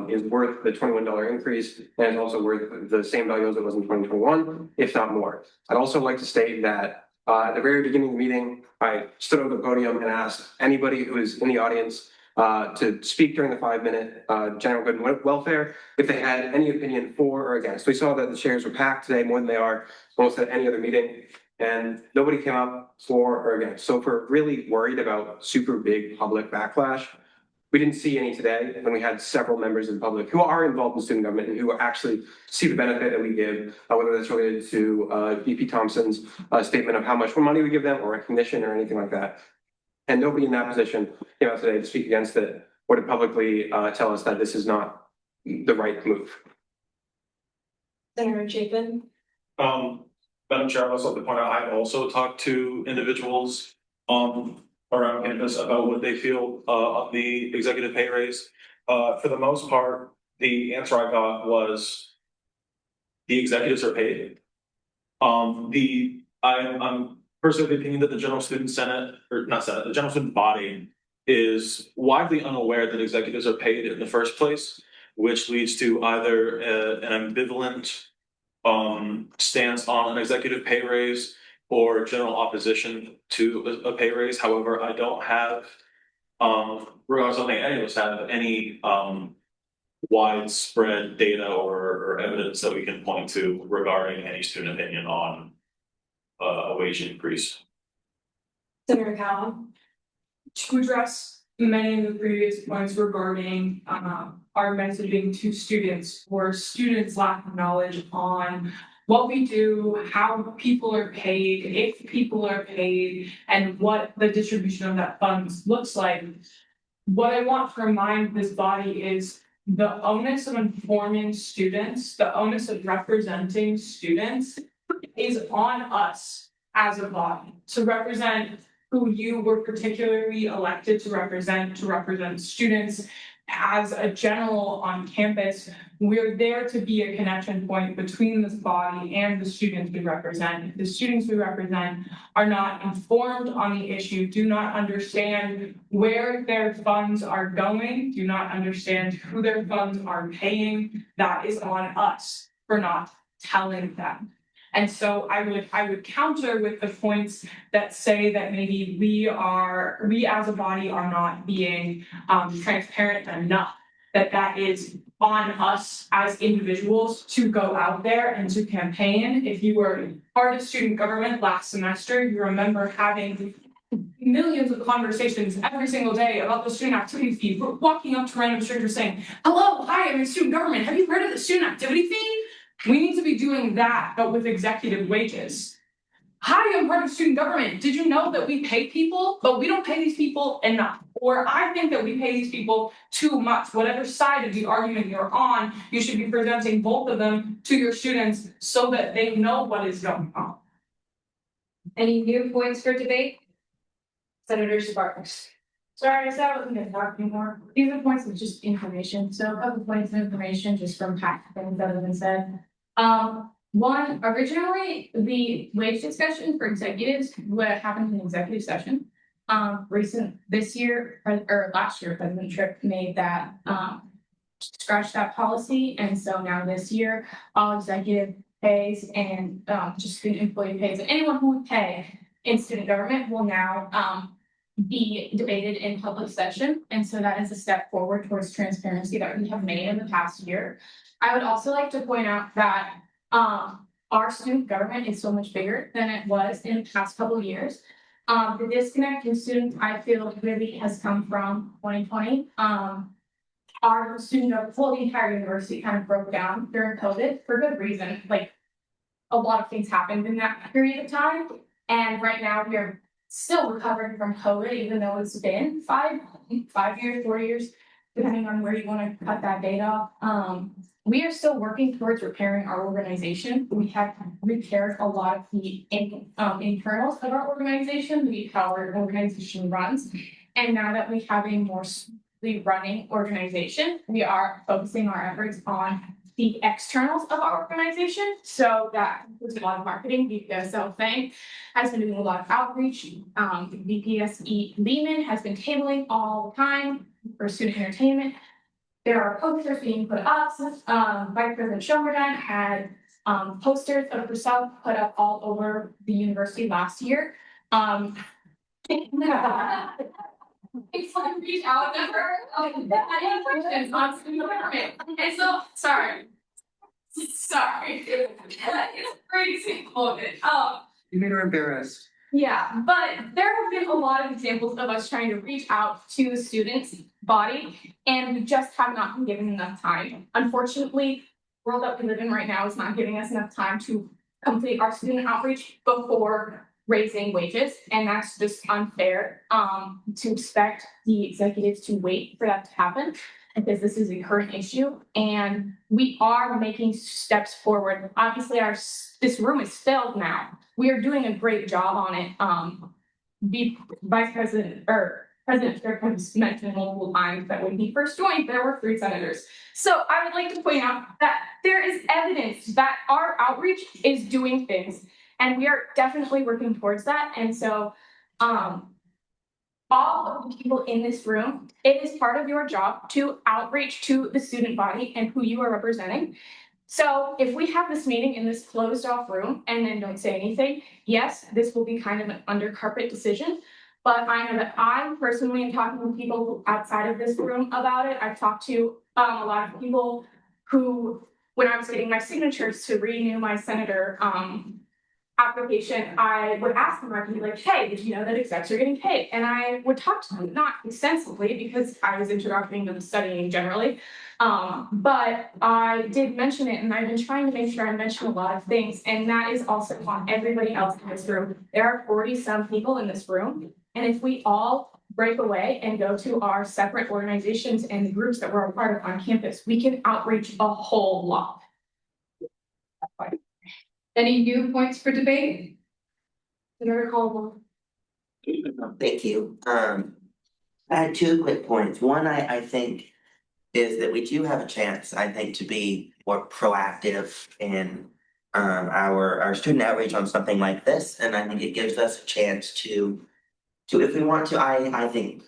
is worth the $21 increase and is also worth the same value as it was in 2021, if not more. I'd also like to state that at the very beginning of the meeting, I stood over the podium and asked anybody who is in the audience to speak during the 5-minute general good and welfare if they had any opinion for or against. We saw that the chairs were packed today more than they are almost at any other meeting, and nobody came up for or against. So if we're really worried about super big public backlash, we didn't see any today, and we had several members of the public who are involved in student government and who actually see the benefit that we give, whether that's related to VP Thompson's statement of how much money we give them or recognition or anything like that. And nobody in that position came out today to speak against it or to publicly tell us that this is not the right move. Senator Chapin? Madam Chair, I'd also like to point out, I've also talked to individuals around campus about what they feel on the executive pay raise. For the most part, the answer I got was the executives are paid. I'm personally of the opinion that the General Student Senate, or not Senate, the General Student Body is widely unaware that executives are paid in the first place, which leads to either an ambivalent stance on an executive pay raise or general opposition to a pay raise. However, I don't have, regardless, I don't think any of us have any widespread data or evidence that we can point to regarding any student opinion on a wage increase. Senator Callum, to address many of the previous points regarding our messaging to students or students' lack of knowledge on what we do, how people are paid, if people are paid, and what the distribution of that funds looks like. What I want to remind this body is the onus of informing students, the onus of representing students is on us as a body to represent who you were particularly elected to represent students. As a general on campus, we're there to be a connection point between this body and the students we represent. If the students we represent are not informed on the issue, do not understand where their funds are going, do not understand who their funds are paying, that is on us for not telling them. And so I would counter with the points that say that maybe we as a body are not being transparent enough, that is on us as individuals to go out there and to campaign. If you were part of student government last semester, you remember having millions of conversations every single day about the student activity fee. We're walking up to random strangers saying, hello, hi, I'm in student government. Have you heard of the student activity fee? We need to be doing that, but with executive wages. Hi, I'm part of student government. Did you know that we pay people, but we don't pay these people enough? Or I think that we pay these people too much. Whatever side of the argument you're on, you should be presenting both of them to your students so that they know what is going on. Any new points for debate? Senator Sparks. Sorry, I said I wasn't gonna talk anymore. These are points of just information. So a couple points of information just from past things that have been said. One, originally, the wage discussion for executives would happen in executive session. This year, or last year, President Tripp made that, scratch that policy. And so now this year, all executive pays and just student employee pays, and anyone who would pay in student government will now be debated in public session. And so that is a step forward towards transparency that we have made in the past year. I would also like to point out that our student government is so much bigger than it was in the past couple of years. The disconnect in students, I feel, really has come from 2020. Our student government, the entire university kind of broke down during COVID for good reason. Like, a lot of things happened in that period of time. And right now we are still recovering from COVID, even though it's been 5 years, 4 years, depending on where you want to cut that date off. We are still working towards repairing our organization. We have repaired a lot of the internals of our organization, how our organization runs. And now that we have a more smoothly running organization, we are focusing our efforts on the externals of our organization. So that includes a lot of marketing. VPSL Fang has been doing a lot of outreach. VPSE Lehman has been tabling all the time for student entertainment. There are posters being put up. Vice President Schoenberg had posters of herself put up all over the university last year. It's like reach out to her. Any questions on student government? And so, sorry. It's a crazy moment. You made her embarrassed. Yeah, but there have been a lot of examples of us trying to reach out to the students' body, and we just have not been given enough time. Unfortunately, the world that we live in right now is not giving us enough time to complete our student outreach before raising wages, and that's just unfair to expect the executives to wait for that to happen, because this is a current issue, and we are making steps forward. Obviously, this room is filled now. We are doing a great job on it. The Vice President or President Strick has mentioned multiple times that when he first joined, there were 3 senators. So I would like to point out that there is evidence that our outreach is doing things, and we are definitely working towards that. And so, all of the people in this room, it is part of your job to outreach to the student body and who you are representing. So if we have this meeting in this closed off room and then don't say anything, yes, this will be kind of an under carpet decision. But I know that I personally am talking to people outside of this room about it. I've talked to a lot of people who, when I was getting my signatures to renew my senator application, I would ask them, I'd be like, hey, did you know that execs are getting paid? And I would talk to them, not extensively because I was introducing them to studying generally. But I did mention it, and I've been trying to make sure I mention a lot of things, and that is also on everybody else in this room. There are 40-some people in this room, and if we all break away and go to our separate organizations and the groups that we're a part of on campus, we can outreach a whole lot. Any new points for debate? Senator Caldwell. Thank you. I had 2 quick points. One, I think is that we do have a chance, I think, to be more proactive in our student outreach on something like this. And I think it gives us a chance to if we want to, I think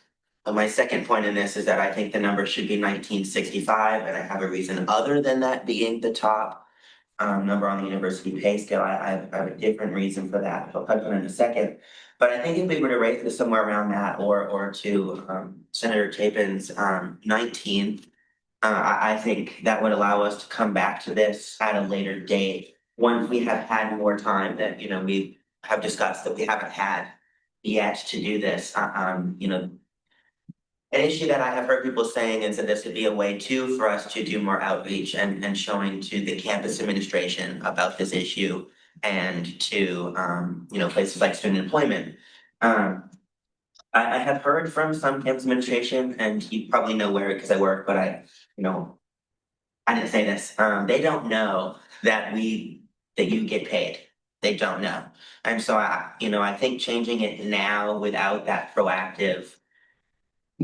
my second point in this is that I think the number should be 1965, and I have a reason other than that being the top number on the university pay scale. I have a different reason for that. I'll touch on it in a second. But I think if we were to rate this somewhere around that, or to Senator Chapin's 19, I think that would allow us to come back to this at a later date once we have had more time that we have discussed that we haven't had yet to do this. An issue that I have heard people saying is that this would be a way too for us to do more outreach and showing to the campus administration about this issue and to places like student employment. I have heard from some campus administration, and you probably know where because I work, but I didn't say this. They don't know that you get paid. They don't know, and so I think changing it now without that proactive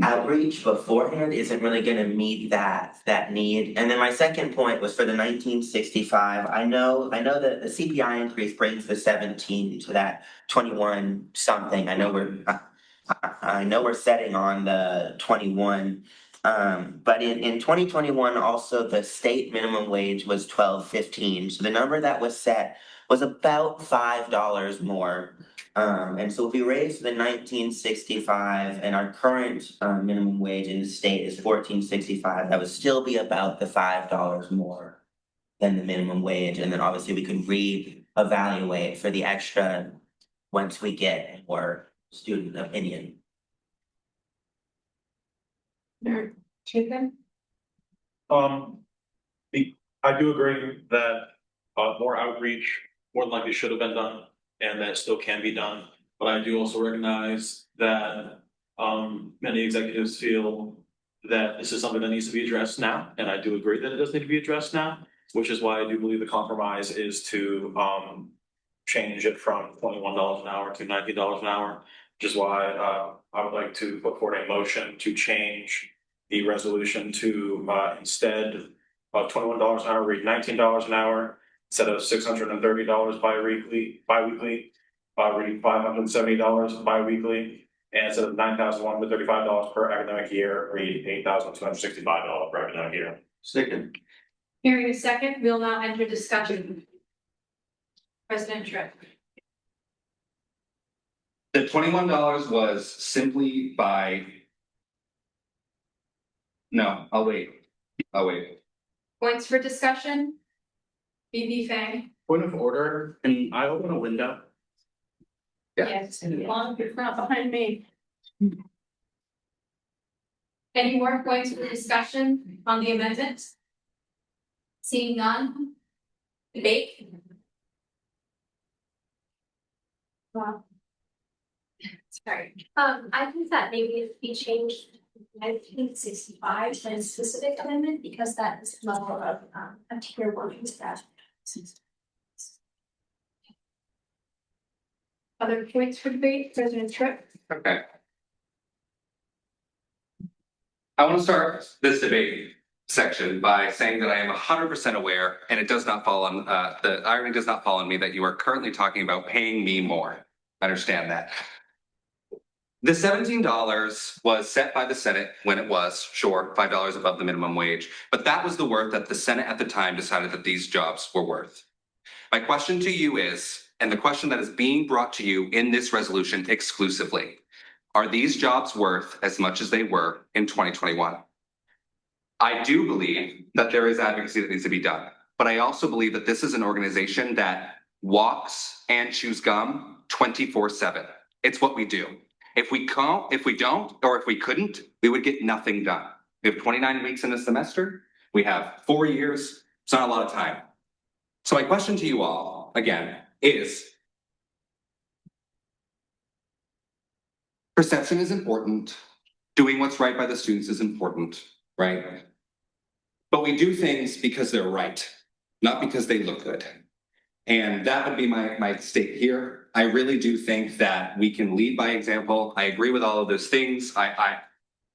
outreach beforehand isn't really going to meet that need. And then my second point was for the 1965. I know that the CPI increase brings the 17 to that 21 something. I know we're setting on the 21. But in 2021 also the state minimum wage was $12.15. So the number that was set was about $5 more. And so if we raise the 1965 and our current minimum wage in the state is $14.65, that would still be about the $5 more than the minimum wage. And then obviously we could re-evaluate for the extra once we get more student opinion. Chapin? I do agree that more outreach more than likely should have been done, and that still can be done. But I do also recognize that many executives feel that this is something that needs to be addressed now, and I do agree that it does need to be addressed now, which is why I do believe the compromise is to change it from $21 an hour to $19 an hour. which is why, I would like to put forward a motion to change the resolution to, instead of $21 an hour, read $19 an hour, instead of $630 bi-weekly, read $570 bi-weekly, and instead of $9,135 per academic year, read $8,265 per academic year. Second. Hearing a second, we'll now enter discussion. President Tripp. The $21 was simply by. No, I'll wait. Points for discussion? BB Fang. Point of order, can I open a window? Yeah. Yes. As long as it's not behind me. Any more points for discussion on the amendment? Seeing none? Debate? Wow. Sorry. I think that maybe if we changed 1965 to a specific amendment, because that is level of a tier one staff. Other points for debate, President Tripp? Okay. I want to start this debate section by saying that I am 100% aware, and it does not fall on, the irony does not fall on me that you are currently talking about paying me more. I understand that. The $17 was set by the Senate when it was, sure, $5 above the minimum wage, but that was the worth that the Senate at the time decided that these jobs were worth. My question to you is, and the question that is being brought to you in this resolution exclusively, are these jobs worth as much as they were in 2021? I do believe that there is advocacy that needs to be done, but I also believe that this is an organization that walks and chews gum 24/7. It's what we do. If we don't, or if we couldn't, we would get nothing done. We have 29 weeks in a semester. We have 4 years. It's not a lot of time. So my question to you all, again, is perception is important. Doing what's right by the students is important, right? But we do things because they're right, not because they look good. And that would be my stake here. I really do think that we can lead by example. I agree with all of those things.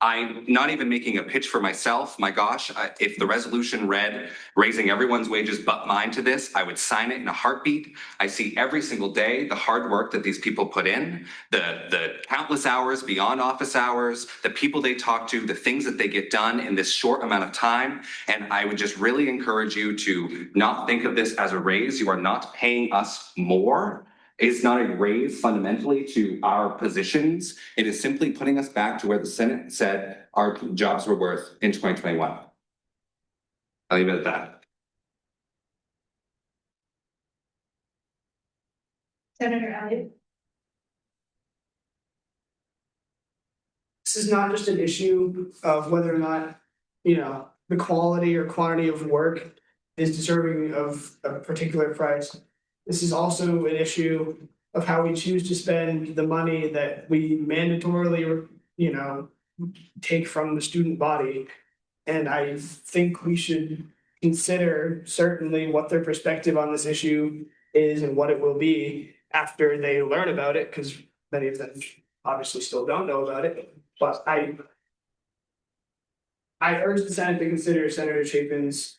I'm not even making a pitch for myself. My gosh, if the resolution read raising everyone's wages but mine to this, I would sign it in a heartbeat. I see every single day the hard work that these people put in, the countless hours beyond office hours, the people they talk to, the things that they get done in this short amount of time. And I would just really encourage you to not think of this as a raise. You are not paying us more. It's not a raise fundamentally to our positions. It is simply putting us back to where the Senate said our jobs were worth in 2021. I'll leave it at that. Senator Elliott. This is not just an issue of whether or not, the quality or quantity of work is deserving of a particular price. This is also an issue of how we choose to spend the money that we mandatorily, take from the student body. And I think we should consider certainly what their perspective on this issue is and what it will be after they learn about it, because many of them obviously still don't know about it. But I urge the Senate to consider Senator Chapin's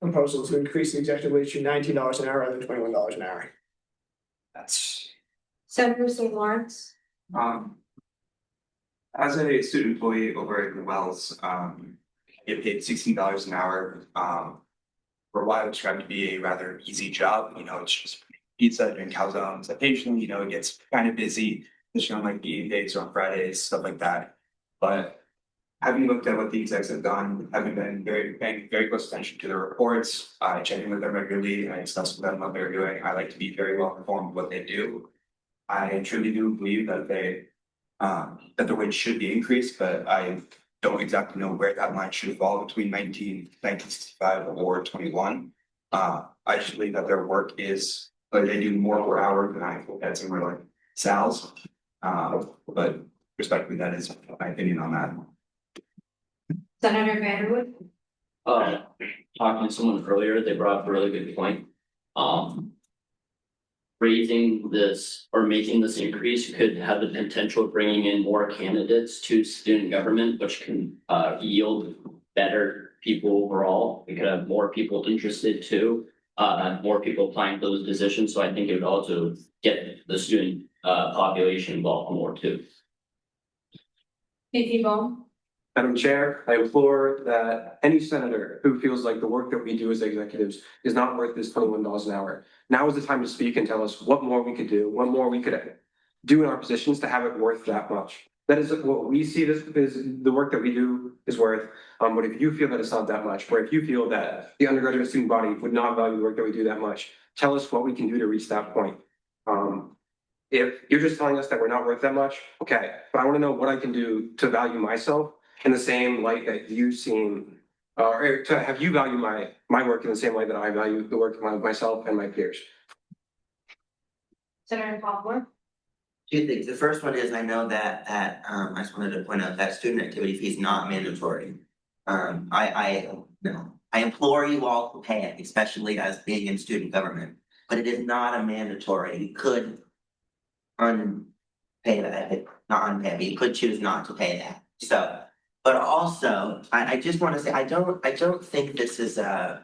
proposal to increase the executive wage to $19 an hour rather than $21 an hour. That's. Senator St. Lawrence. As a student employee over at the Wells, get paid $16 an hour. For what I would describe to be a rather easy job, it's just pizza and calzones. Occasionally, it gets kind of busy, especially on like the days or on Fridays, stuff like that. But having looked at what the execs have done, having been paying very close attention to their reports, I check in with them regularly, I discuss with them what they're doing. I like to be very well informed of what they do. I truly do believe that that the wage should be increased, but I don't exactly know where that line should fall between 1965 or 21. I just believe that their work is like they do more per hour than I look at somewhere like Sal's. But respectfully, that is my opinion on that. Senator Vanderwood. Talking to someone earlier, they brought up a really good point. For raising this or making this increase could have the potential of bringing in more candidates to student government, which can yield better people overall. We could have more people interested too, more people applying for those positions. So I think it would also get the student population involved more too. Thank you, Bohm. Madam Chair, I implore that any senator who feels like the work that we do as executives is not worth this $21 an hour. Now is the time to speak and tell us what more we could do, what more we could do in our positions to have it worth that much. That is what we see this is the work that we do is worth. But if you feel that it's not that much, or if you feel that the undergraduate student body would not value the work that we do that much, tell us what we can do to reach that point. If you're just telling us that we're not worth that much, okay, but I want to know what I can do to value myself in the same light that you've seen, or to have you value my work in the same way that I value the work of myself and my peers. Senator Poplar. Two things. The first one is I know that I just wanted to point out that student activity fee is not mandatory. I implore you all to pay it, especially as being in student government, but it is not a mandatory. You could unpay that, not unpay, but you could choose not to pay that. So, but also I just want to say I don't think this is I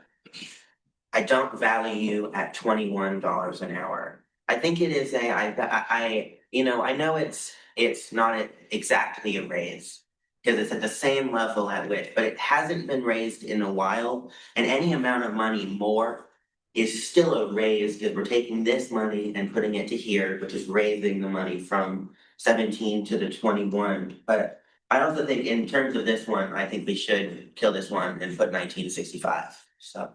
don't value you at $21 an hour. I think it is I know it's not exactly a raise because it's at the same level at which, but it hasn't been raised in a while, and any amount of money more is still a raise because we're taking this money and putting it to here, which is raising the money from 17 to the 21. But I also think in terms of this one, I think we should kill this one and put 1965. So.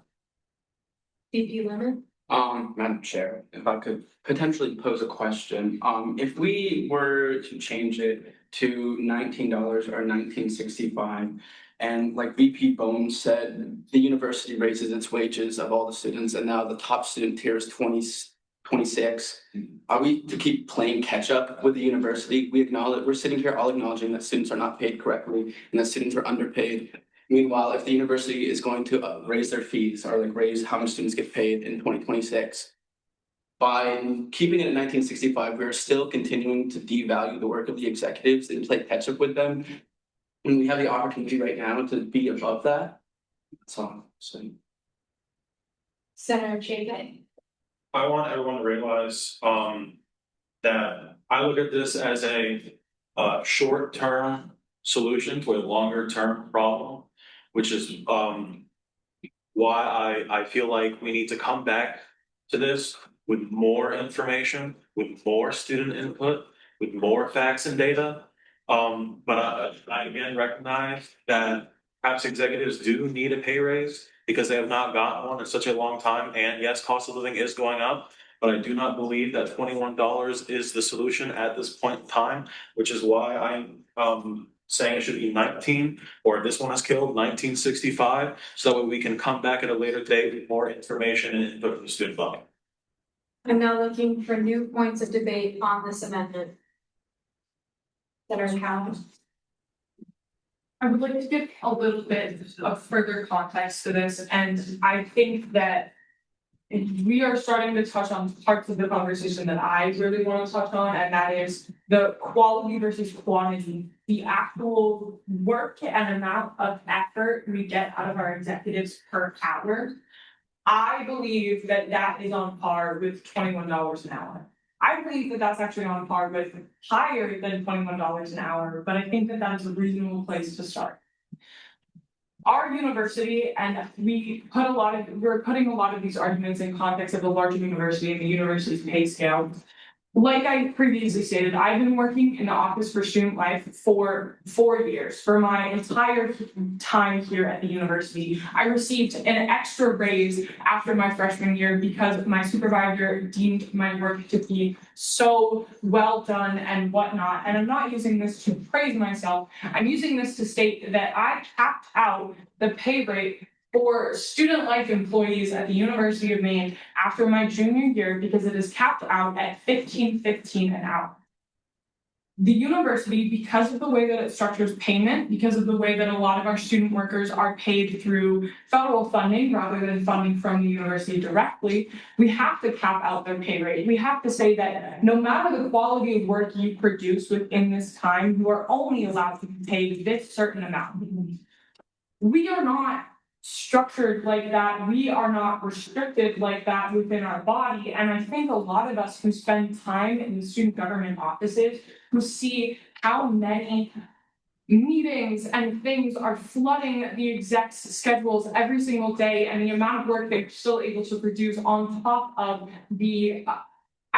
VP Lemon. Madam Chair, if I could potentially pose a question, if we were to change it to $19 or 1965, and like VP Bones said, the university raises its wages of all the students, and now the top student tier is 26. Are we to keep playing catch up with the university? We're sitting here all acknowledging that students are not paid correctly and that students are underpaid. Meanwhile, if the university is going to raise their fees or like raise how much students get paid in 2026, by keeping it at 1965, we're still continuing to devalue the work of the executives and play catch up with them. And we have the opportunity right now to be above that. That's all I'm saying. Senator Chapin. I want everyone to realize that I look at this as a short-term solution to a longer-term problem, which is why I feel like we need to come back to this with more information, with more student input, with more facts and data. But I again recognize that perhaps executives do need a pay raise because they have not gotten one in such a long time. And yes, cost of living is going up, but I do not believe that $21 is the solution at this point in time, which is why I'm saying it should be 19, or this one is killed, 1965, so that way we can come back at a later date with more information and input from the student body. I'm now looking for new points of debate on this amendment. Senator Howard. I would like to give a little bit of further context to this, and I think that we are starting to touch on parts of the conversation that I really want to touch on, and that is the quality versus quantity, the actual work and amount of effort we get out of our executives per hour. I believe that that is on par with $21 an hour. I believe that that's actually on par with higher than $21 an hour, but I think that that is a reasonable place to start. Our university, and we're putting a lot of these arguments in context of the larger university and the university's pay scale. Like I previously stated, I've been working in the Office for Student Life for 4 years. For my entire time here at the university, I received an extra raise after my freshman year because my supervisor deemed my work to be so well done and whatnot. And I'm not using this to praise myself. I'm using this to state that I capped out the pay rate for student life employees at the University of Maine after my junior year because it is capped out at $15.15 an hour. the university, because of the way that it structures payment, because of the way that a lot of our student workers are paid through federal funding rather than funding from the university directly, we have to cap out their pay rate. We have to say that no matter the quality of work you produce within this time, you are only allowed to be paid this certain amount. We are not structured like that. We are not restricted like that within our body. And I think a lot of us who spend time in the student government offices, who see how many meetings and things are flooding the execs' schedules every single day, and the amount of work they're still able to produce on top of the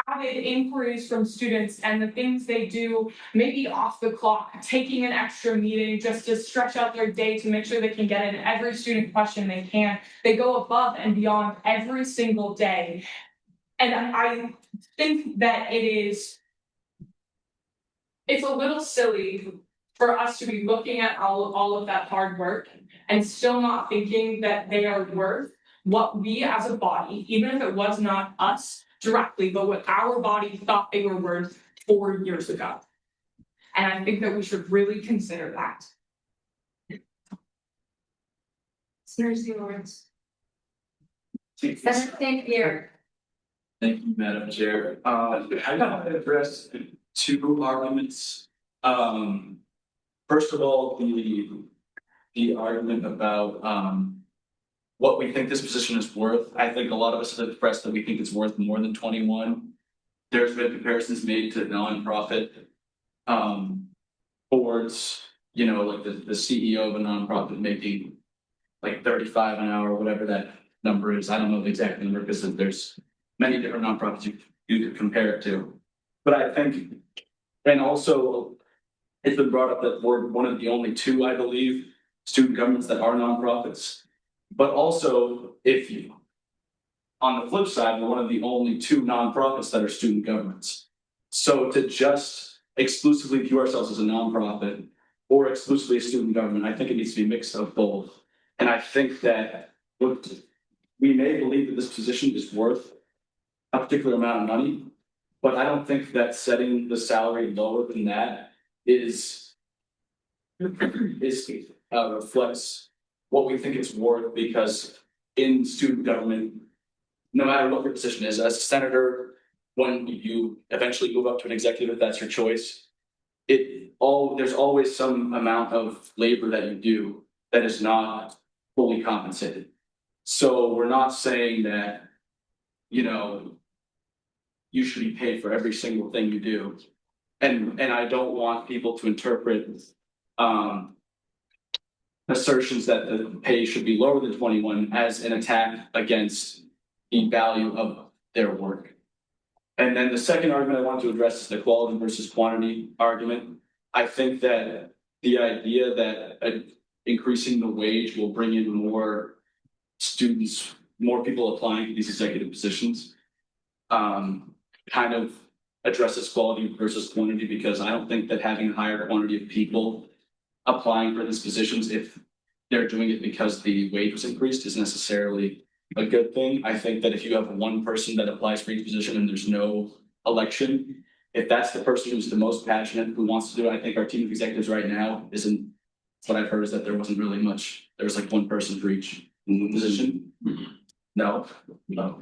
avid inquiries from students and the things they do, maybe off the clock, taking an extra meeting just to stretch out their day to make sure they can get in every student question they can. They go above and beyond every single day. And I think that it's a little silly for us to be looking at all of that hard work and still not thinking that they are worth what we as a body, even if it was not us directly, but what our body thought they were worth 4 years ago. And I think that we should really consider that. Seriously, Lawrence. Senator St. Pierre. Thank you, Madam Chair. I got to address two arguments. First of all, the argument about what we think this position is worth. I think a lot of us have expressed that we think it's worth more than 21. There's been comparisons made to nonprofit boards, you know, like the CEO of a nonprofit making like 35 an hour, whatever that number is. I don't know the exact number because there's many different nonprofits you could compare it to. But I think, and also it's been brought up that we're one of the only two, I believe, student governments that are nonprofits. But also, if you, on the flip side, we're one of the only two nonprofits that are student governments. So to just exclusively view ourselves as a nonprofit or exclusively a student government, I think it needs to be a mix of both. And I think that we may believe that this position is worth a particular amount of money, but I don't think that setting the salary lower than that reflects what we think it's worth, because in student government, no matter what your position is, as a senator, when you eventually move up to an executive, if that's your choice, there's always some amount of labor that you do that is not fully compensated. So we're not saying that, you know, you should be paid for every single thing you do. And I don't want people to interpret assertions that the pay should be lower than 21 as an attack against the value of their work. And then the second argument I want to address is the quality versus quantity argument. I think that the idea that increasing the wage will bring in more students, more people applying to these executive positions, kind of addresses quality versus quantity, because I don't think that having a higher quantity of people applying for these positions, if they're doing it because the wage was increased, is necessarily a good thing. I think that if you have one person that applies for each position and there's no election, if that's the person who's the most passionate, who wants to do it, I think our team of executives right now isn't, what I've heard is that there wasn't really much, there was like one person for each position. No.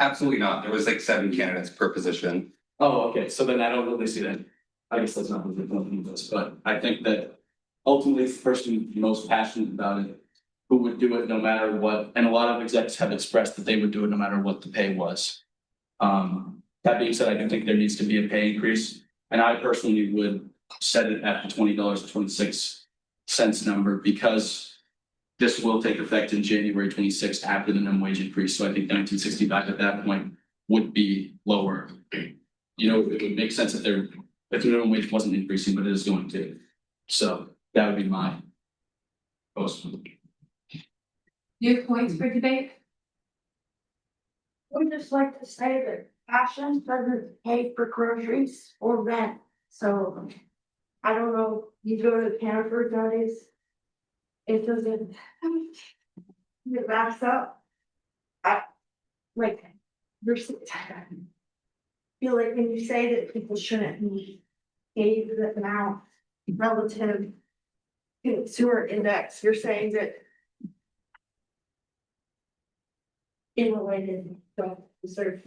Absolutely not. There was like 7 candidates per position. Oh, okay, so then I don't really see that. I guess that's not what the company does, but I think that ultimately the person most passionate about it, who would do it no matter what, and a lot of execs have expressed that they would do it no matter what the pay was. That being said, I do think there needs to be a pay increase, and I personally would set it at the $20.26 number, because this will take effect in January 26th after the minimum wage increase. So I think 1965 at that point would be lower. You know, it would make sense if the minimum wage wasn't increasing, but it is going to. So that would be my post. Do you have points for debate? I would just like to say that passion doesn't pay for groceries or rent. So I don't know, you go to Canterbury nowadays, it doesn't, it backs up. You're, I feel like when you say that people shouldn't be gave the amount relative to sewer index, you're saying that in related to the sort of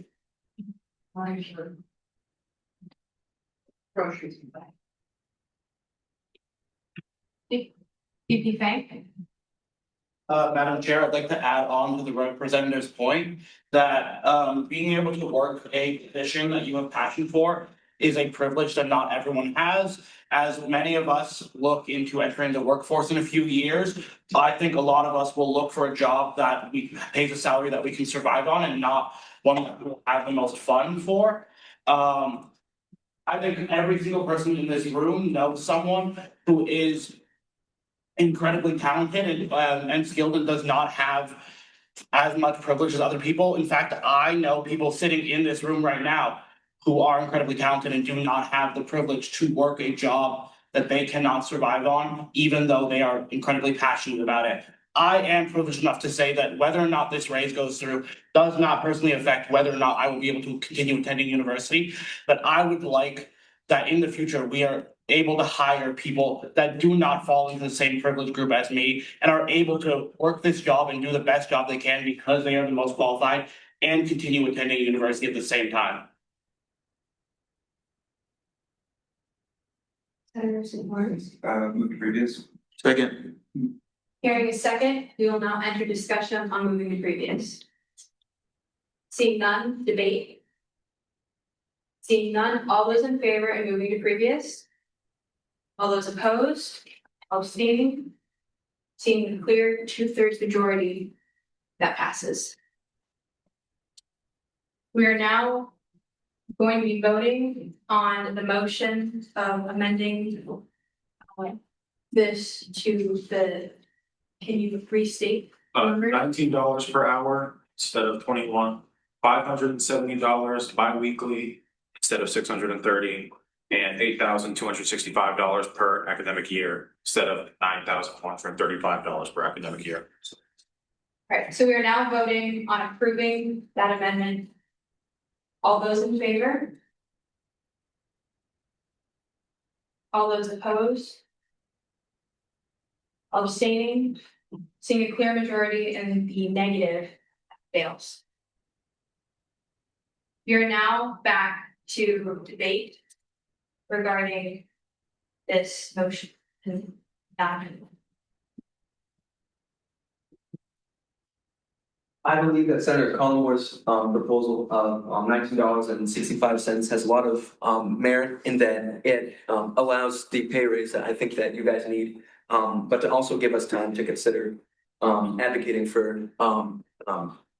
groceries. VP Fang? Madam Chair, I'd like to add on to the representative's point that being able to work a position that you have passion for is a privilege that not everyone has. As many of us look into entering the workforce in a few years, I think a lot of us will look for a job that pays a salary that we can survive on and not one that we'll have the most fun for. I think every single person in this room knows someone who is incredibly talented and skilled and does not have as much privilege as other people. In fact, I know people sitting in this room right now who are incredibly talented and do not have the privilege to work a job that they cannot survive on, even though they are incredibly passionate about it. I am privileged enough to say that whether or not this raise goes through does not personally affect whether or not I will be able to continue attending university. But I would like that in the future, we are able to hire people that do not fall into the same privilege group as me and are able to work this job and do the best job they can because they are the most qualified and continue attending university at the same time. Move to previous. Second. Hearing a second, we will now enter discussion on moving to previous. Seeing none, debate. Seeing none, all those in favor of moving to previous? All those opposed, abstaining? Seeing a clear 2/3 majority, that passes. We are now going to be voting on the motion of amending this to the, can you restate? $19 per hour instead of 21, $570 bi-weekly instead of 630, and $8,265 per academic year instead of $9,135 per academic year. Right, so we are now voting on approving that amendment. All those in favor? All those opposed? Abstaining? Seeing a clear majority and the negative fails. We are now back to debate regarding this motion. I believe that Senator Collmore's proposal of $19.65 has a lot of merit in that it allows the pay raise that I think that you guys need, but to also give us time to consider advocating for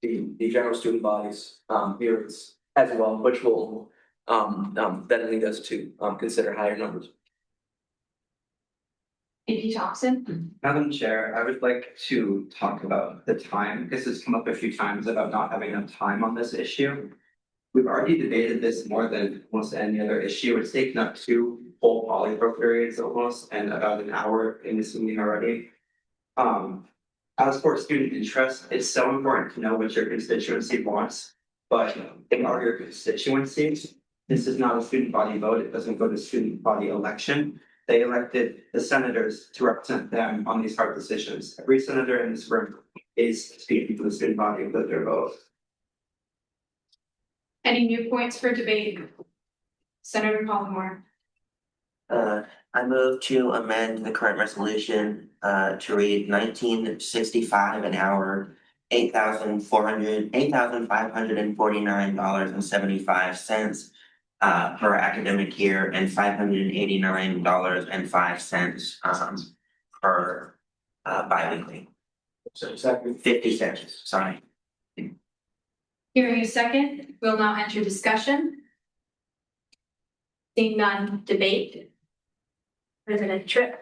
the general student bodies here as well, which will then lead us to consider higher numbers. VP Thompson? Madam Chair, I would like to talk about the time. This has come up a few times about not having enough time on this issue. We've already debated this more than almost any other issue. It's taken up 2 whole polypro periods almost and about an hour in this meeting already. As for student interest, it's so important to know what your constituency wants, but they are your constituencies. This is not a student body vote. It doesn't go to student body election. They elected the senators to represent them on these hard decisions. Every senator in this room is speaking for the student body with their vote. Any new points for debate? Senator Collmore? I move to amend the current resolution to read $19.65 an hour, $8,549.75 per academic year, and $589.05 per bi-weekly. So exactly 50 cents, sorry. Hearing a second, we'll now enter discussion. Seeing none, debate. President Tripp?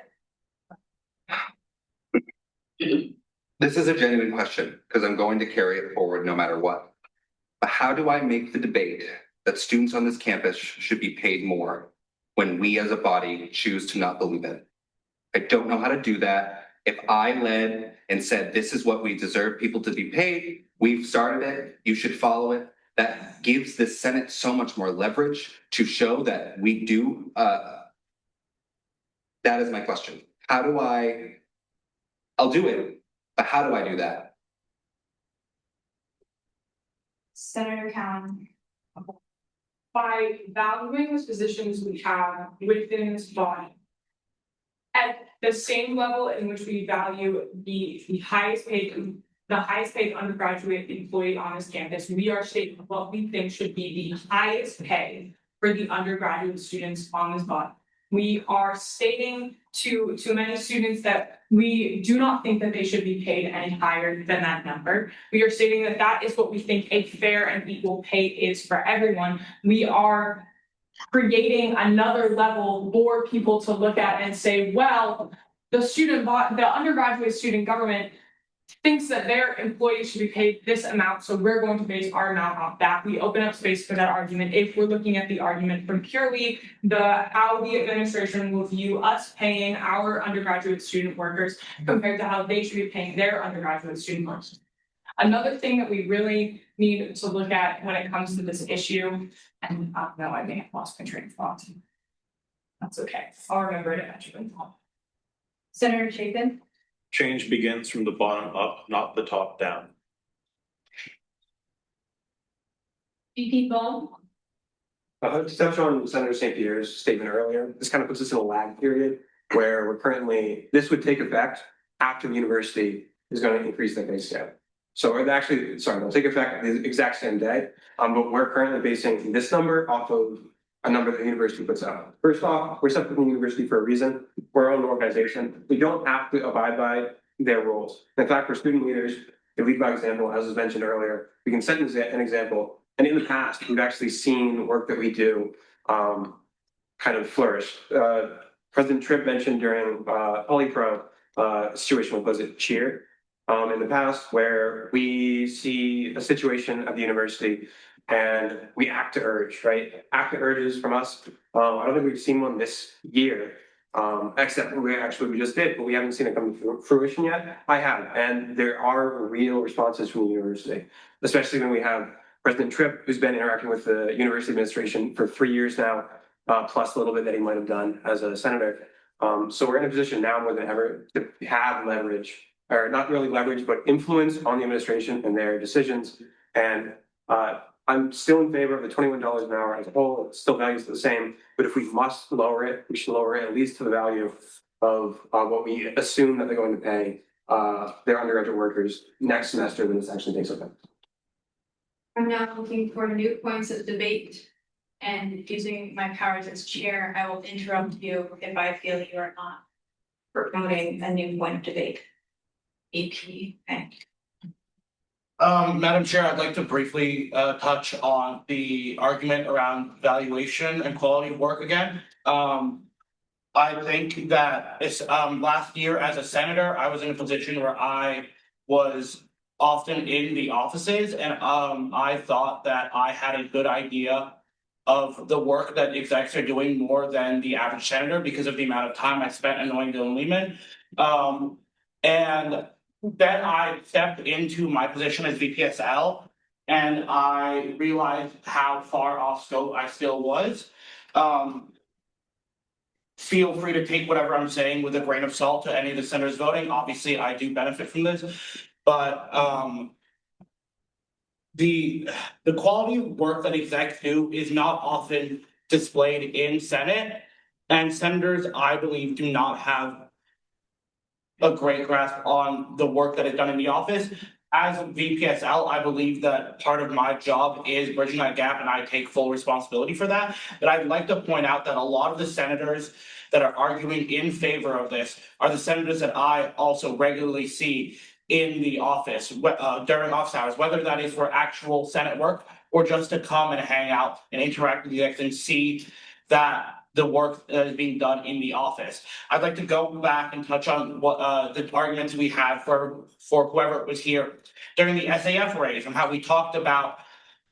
This is a genuine question because I'm going to carry it forward no matter what. But how do I make the debate that students on this campus should be paid more when we as a body choose to not believe it? I don't know how to do that. If I led and said, this is what we deserve people to be paid, we've started it, you should follow it. That gives the Senate so much more leverage to show that we do That is my question. How do I'll do it, but how do I do that? Senator Cowan. By valuing the positions we have within this body. At the same level in which we value the highest paid undergraduate employee on this campus, we are stating what we think should be the highest pay for the undergraduate students on this body. We are stating to many students that we do not think that they should be paid any higher than that number. We are stating that that is what we think a fair and equal pay is for everyone. We are creating another level for people to look at and say, well, the undergraduate student government thinks that their employees should be paid this amount, so we're going to base our amount off that. We open up space for that argument if we're looking at the argument from purely how the administration will view us paying our undergraduate student workers compared to how they should be paying their undergraduate student workers. Another thing that we really need to look at when it comes to this issue, and no, I may have lost my train of thought. That's okay. I'll remember it eventually. Senator Chapin. Change begins from the bottom up, not the top down. VP Ball. To touch on Senator St. Pierre's statement earlier, this kind of puts us in a lag period where this would take effect after the university is going to increase their pay scale. So it'll take effect the exact same day, but we're currently basing this number off of a number that the university puts out. First off, we're separate from the university for a reason. We're our own organization. We don't have to abide by their rules. In fact, for student leaders, they lead by example, as was mentioned earlier. We can set an example. And in the past, we've actually seen work that we do kind of flourish. President Tripp mentioned during Polypro situation with, was it Cheer? In the past, where we see a situation at the university and we act to urge, right? Act to urges from us. I don't think we've seen one this year, except we just did, but we haven't seen it come to fruition yet. I have, and there are real responses from the university, especially when we have President Tripp, who's been interacting with the university administration for 3 years now, plus a little bit that he might have done as a senator. So we're in a position now more than ever to have leverage, or not really leverage, but influence on the administration and their decisions. And I'm still in favor of the $21 an hour as a whole. It still values the same, but if we must lower it, we should lower it at least to the value of what we assume that they're going to pay their undergraduate workers next semester when this actually takes effect. I'm now looking for new points of debate, and using my powers as chair, I will interrupt you if I feel you are not promoting a new point of debate. AP, thank you. Madam Chair, I'd like to briefly touch on the argument around valuation and quality of work again. I think that it's last year as a senator, I was in a position where I was often in the offices, and I thought that I had a good idea of the work that execs are doing more than the average senator because of the amount of time I spent annoying Dylan Lehman. And then I stepped into my position as VPSL, and I realized how far off scope I still was. Feel free to take whatever I'm saying with a grain of salt to any of the senators voting. Obviously, I do benefit from this, but the quality of work that execs do is not often displayed in Senate, and senators, I believe, do not have a great grasp on the work that is done in the office. As VPSL, I believe that part of my job is bridging that gap, and I take full responsibility for that. But I'd like to point out that a lot of the senators that are arguing in favor of this are the senators that I also regularly see in the office during office hours, whether that is for actual Senate work or just to come and hang out and interact with the execs and see that the work that is being done in the office. I'd like to go back and touch on what the arguments we had for whoever was here during the SAF raise and how we talked about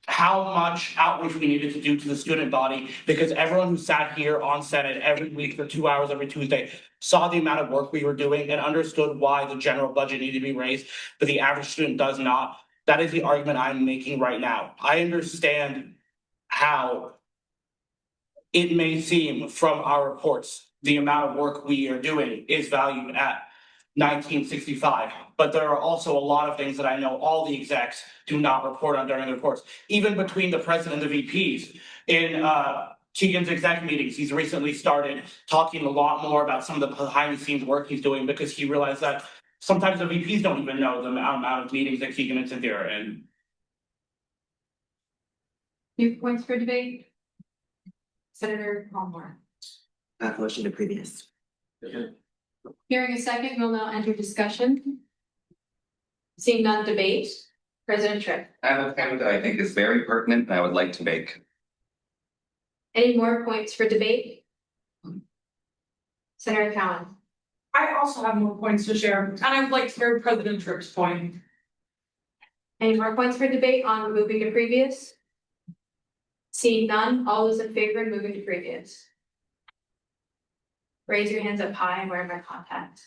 how much outreach we needed to do to the student body, because everyone who sat here on Senate every week for 2 hours every Tuesday saw the amount of work we were doing and understood why the general budget needed to be raised, but the average student does not. That is the argument I'm making right now. I understand how it may seem from our reports the amount of work we are doing is valued at 1965. But there are also a lot of things that I know all the execs do not report on during the reports, even between the president and the VPs. In Keegan's exec meetings, he's recently started talking a lot more about some of the behind the scenes work he's doing because he realized that sometimes the VPs don't even know the amount of meetings that Keegan and Cynthia are in. New points for debate? Senator Palmer. Motion to previous. Hearing a second, we'll now enter discussion. Seeing none, debate. President Tripp. I have a point that I think is very pertinent and I would like to make. Any more points for debate? Senator Cowan. I also have more points to share, and I would like to hear President Tripp's point. Any more points for debate on moving to previous? Seeing none, all those in favor of moving to previous? Raise your hands up high and wear my contacts.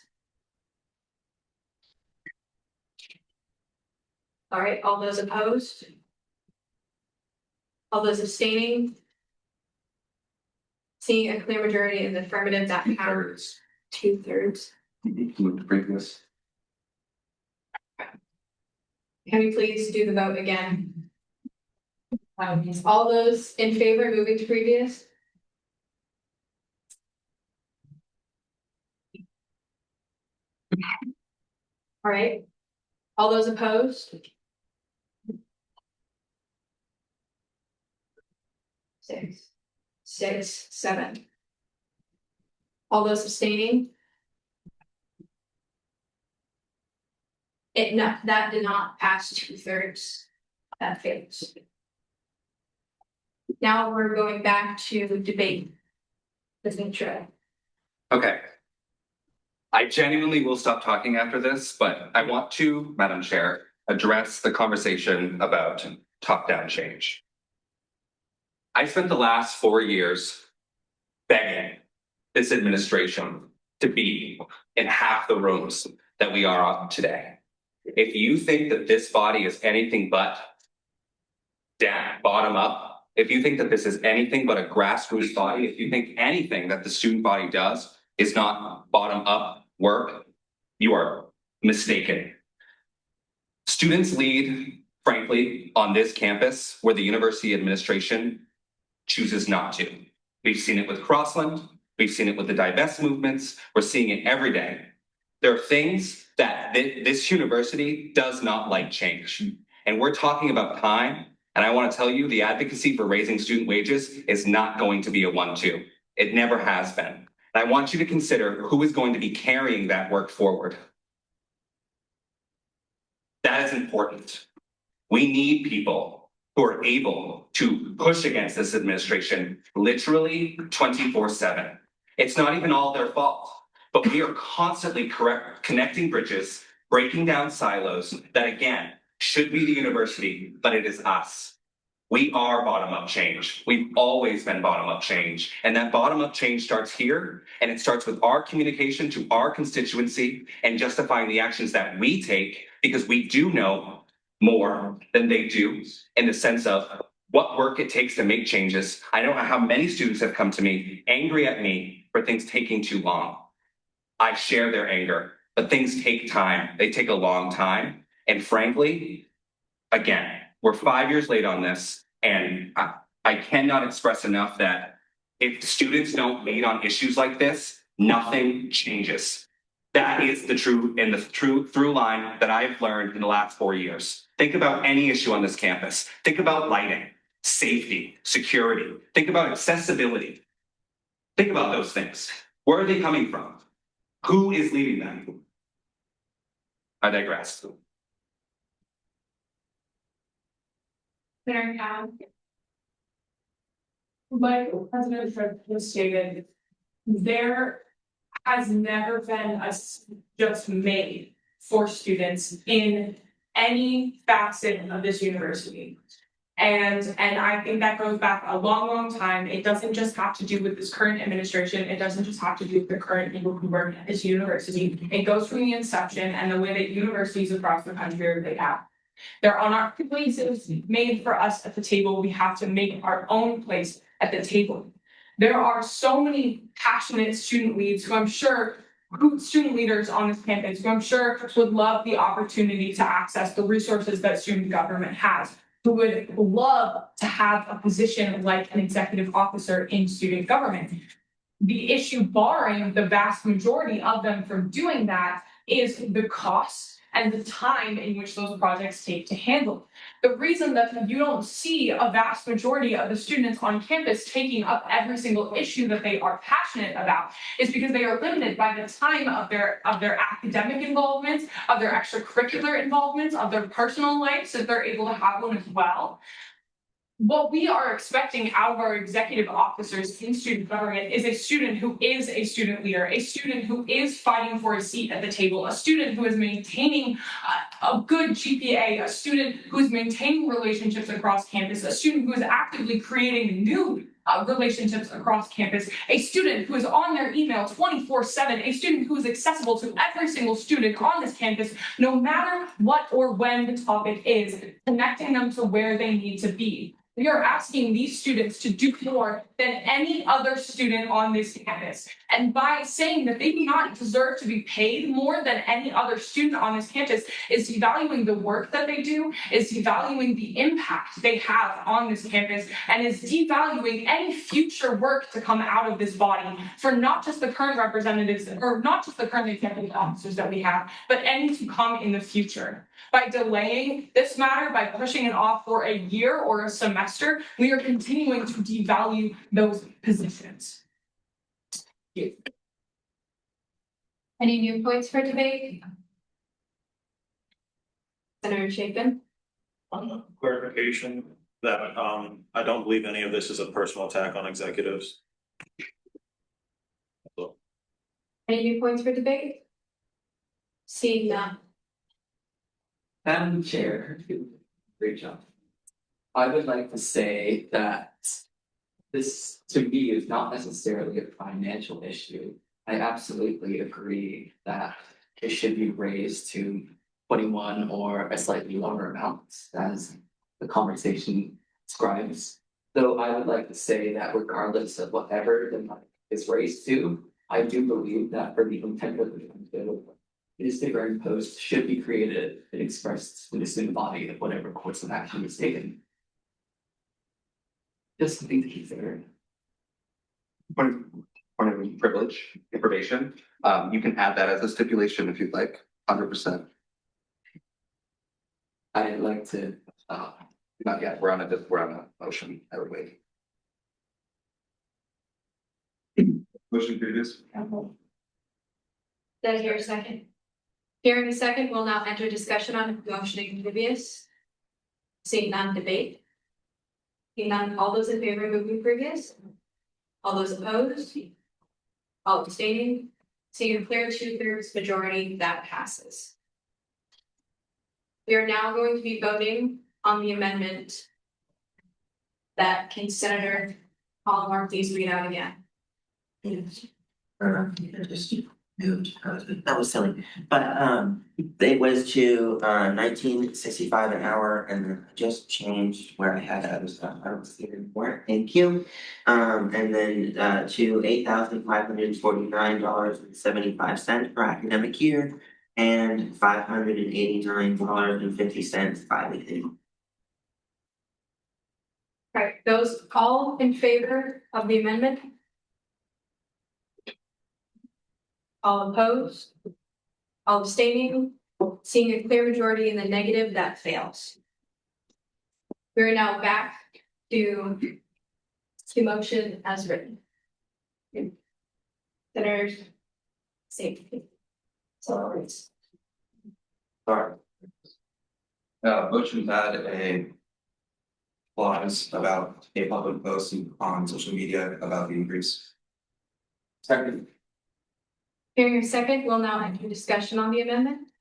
All right, all those opposed? All those abstaining? Seeing a clear majority in the affirmative, that passes 2/3. Move to previous. Can we please do the vote again? All those in favor of moving to previous? All right. All those opposed? 6, 6, 7. All those abstaining? That did not pass 2/3. That fails. Now we're going back to debate. President Tripp. Okay. I genuinely will stop talking after this, but I want to, Madam Chair, address the conversation about top-down change. I spent the last 4 years begging this administration to be in half the rooms that we are on today. If you think that this body is anything but down, bottom up, if you think that this is anything but a grassroots body, if you think anything that the student body does is not bottom up work, you are mistaken. Students lead, frankly, on this campus where the university administration chooses not to. We've seen it with Crossland, we've seen it with the divest movements, we're seeing it every day. There are things that this university does not like change. And we're talking about time, and I want to tell you the advocacy for raising student wages is not going to be a 1-2. It never has been. And I want you to consider who is going to be carrying that work forward. That is important. We need people who are able to push against this administration literally 24/7. It's not even all their fault, but we are constantly connecting bridges, breaking down silos that again should be the university, but it is us. We are bottom-up change. We've always been bottom-up change. And that bottom-up change starts here, and it starts with our communication to our constituency and justifying the actions that we take because we do know more than they do in the sense of what work it takes to make changes. I don't know how many students have come to me angry at me for things taking too long. I share their anger, but things take time. They take a long time. And frankly, again, we're 5 years late on this, and I cannot express enough that if students don't lead on issues like this, nothing changes. That is the true through line that I've learned in the last 4 years. Think about any issue on this campus. Think about lighting, safety, security. Think about accessibility. Think about those things. Where are they coming from? Who is leading them? I digress. Senator Cowan. Like President Trump has stated, there has never been a just made for students in any facet of this university. And I think that goes back a long, long time. It doesn't just have to do with this current administration. It doesn't just have to do with the current people who work at this university. It goes from the inception and the way that universities across the country are laid out. There are not places made for us at the table. We have to make our own place at the table. There are so many passionate student leaders student leaders on this campus who I'm sure would love the opportunity to access the resources that student government has, who would love to have a position like an executive officer in student government. The issue barring the vast majority of them from doing that is the cost and the time in which those projects take to handle. The reason that you don't see a vast majority of the students on campus taking up every single issue that they are passionate about is because they are limited by the time of their academic involvements, of their extracurricular involvements, of their personal lives, if they're able to have one as well. What we are expecting out of our executive officers in student government is a student who is a student leader, a student who is fighting for a seat at the table, a student who is maintaining a good GPA, a student who is maintaining relationships across campus, a student who is actively creating new relationships across campus, a student who is on their email 24/7, a student who is accessible to every single student on this campus, no matter what or when the topic is, connecting them to where they need to be. We are asking these students to do more than any other student on this campus. And by saying that they do not deserve to be paid more than any other student on this campus is devaluing the work that they do, is devaluing the impact they have on this campus, and is devaluing any future work to come out of this body for not just the current representatives, or not just the current executive officers that we have, but any to come in the future. By delaying this matter, by pushing it off for a year or a semester, we are continuing to devalue those positions. Any new points for debate? Senator Chapin? Clarification that I don't believe any of this is a personal attack on executives. Any new points for debate? Seeing none. Madam Chair, great job. I would like to say that this, to me, is not necessarily a financial issue. I absolutely agree that it should be raised to 21 or a slightly lower amount as the conversation describes. Though I would like to say that regardless of whatever the money is raised to, I do believe that for the intent of the bill, Instagram post should be created and expressed in the student body of whatever course of action is taken. Just something to consider. Point of privilege information, you can add that as a stipulation if you'd like, 100%. I'd like to, Not yet, we're on a motion, I would wait. Motion previous. Did I hear a second? Hearing a second, we'll now enter discussion on motion previous. Seeing none, debate. Seeing none, all those in favor of moving previous? All those opposed? All abstaining? Seeing a clear 2/3 majority, that passes. We are now going to be voting on the amendment that can Senator Palmer please read out again. That was silly, but it was to 1965 an hour, and then I just changed where I had other stuff. I don't see it anymore. Thank you. And then to $8,549.75 per academic year, and $589.50 bi-weekly. Right, those all in favor of the amendment? All opposed? All abstaining? Seeing a clear majority in the negative, that fails. We're now back to the motion as written. Senators, safety. Sorry. Motion to add a clause about a public post on social media about the increase. second, Hearing a second, we'll now enter discussion on the amendment.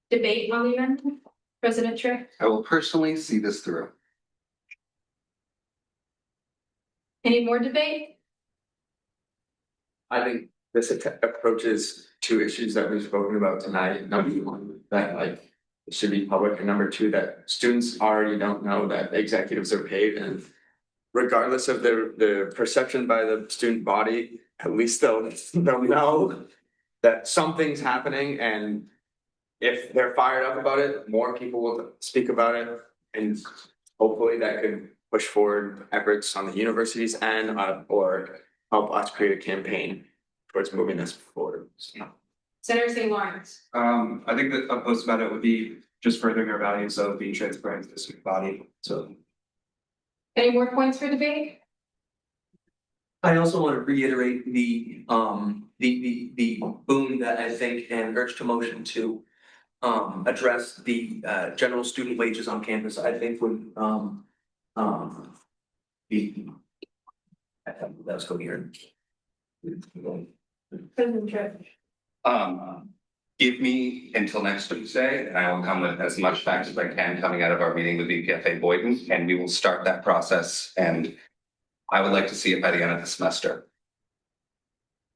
Debate on the amendment. President Trick, I will personally see this through. any more debate? I think this approaches two issues that we've spoken about tonight. Number one, that like it should be public, and number two, that students already don't know that executives are paid, and regardless of the perception by the student body, at least they'll know that something's happening, and if they're fired up about it, more people will speak about it, and hopefully that could push forward efforts on the university's end, or help us create a campaign towards moving this forward. So. Senator St. Lawrence. I think that a post about it would be just furthering our values of being transparent to the student body, so. Any more points for debate? I also want to reiterate the boom that I think and urge to motion to address the general student wages on campus. I think would be that's coherent. President Tripp. Give me until next Tuesday, and I will come with as much facts as I can coming out of our meeting with BPFA Boyden, and we will start that process. And I would like to see it by the end of the semester.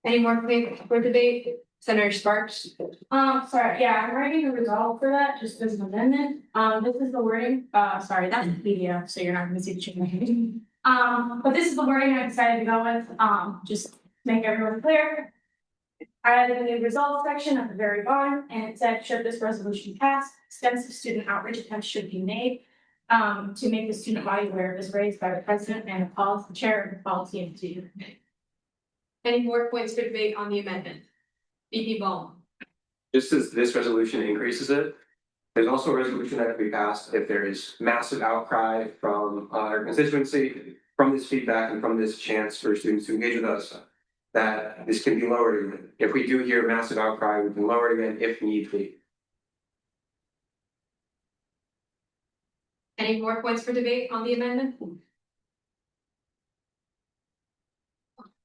Any more for debate? Senator Sparks. Sorry, yeah, I'm writing a resolve for that, just as an amendment. This is the wording, sorry, that's PDF, so you're not gonna see the change. But this is the wording I decided to go with, just to make everyone clear. I added a new resolve section at the very bottom, and it said, should this resolution pass, extensive student outreach attempts should be made to make the student body aware of this raised by the president and the policy chair of the policy and procedure committee. Any more points for debate on the amendment? VP Ball. Just as this resolution increases it, there's also a resolution that can be passed if there is massive outcry from our constituency, from this feedback and from this chance for students to engage with us, that this can be lowered again. If we do hear massive outcry, we can lower it again if need be. Any more points for debate on the amendment?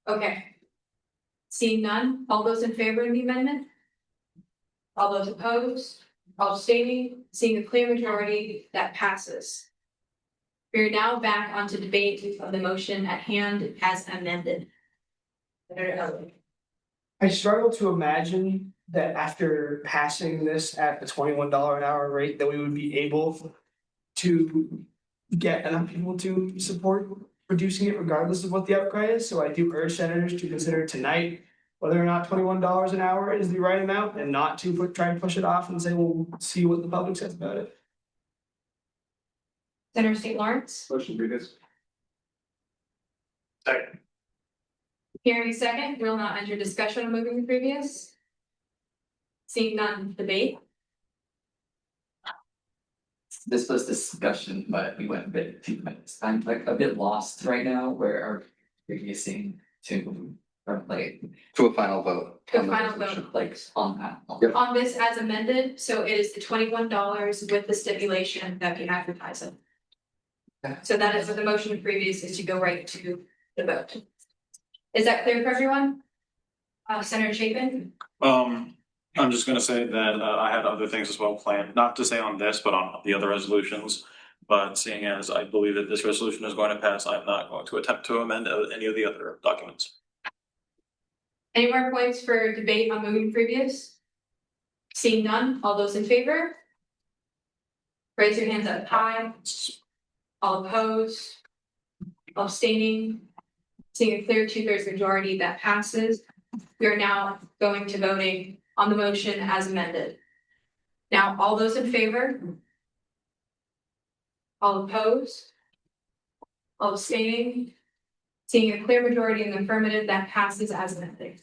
Okay. Seeing none, all those in favor of the amendment? All those opposed? All abstaining? Seeing a clear majority, that passes. We are now back onto debate of the motion at hand as amended. Senator Elliott. I struggle to imagine that after passing this at the $21 an hour rate, that we would be able to get enough people to support reducing it regardless of what the outcry is. So I do urge senators to consider tonight whether or not $21 an hour is the right amount, and not to try and push it off and say, well, we'll see what the public says about it. Senator St. Lawrence. Motion previous. Second. Hearing a second, we'll now enter discussion on moving the previous. Seeing none, debate. This was discussion, but we went a bit too minutes. I'm like a bit lost right now where our previously to or like To a final vote. To a final vote. like on that. Yep. On this as amended, so it is the $21 with the stipulation that we advertise it. So that is what the motion of previous is, to go right to the vote. Is that clear for everyone? Senator Chapin? I'm just gonna say that I had other things as well planned, not to say on this, but on the other resolutions. But seeing as I believe that this resolution is going to pass, I'm not going to attempt to amend any of the other documents. Any more points for debate on moving previous? Seeing none, all those in favor? Raise your hands up high. All opposed? All abstaining? Seeing a clear 2/3 majority, that passes. We are now going to voting on the motion as amended. Now, all those in favor? All opposed? All abstaining? Seeing a clear majority in the affirmative, that passes as amended.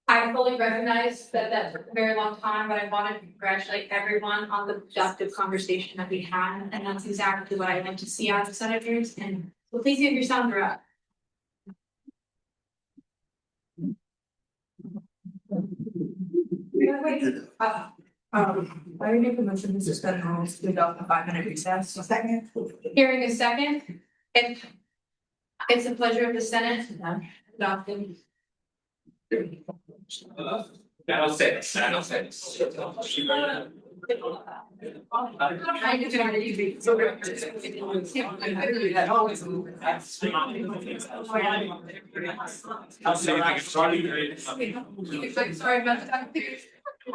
I fully recognize that that's a very long time, but I want to congratulate everyone on the productive conversation that we had, and that's exactly what I like to see out of senators. And so please give your sound up. I make a motion to suspend rules to adopt a 5-minute recess. Second. Hearing a second. If it's a pleasure of the Senate adopting. I'll say this. Sorry about that. The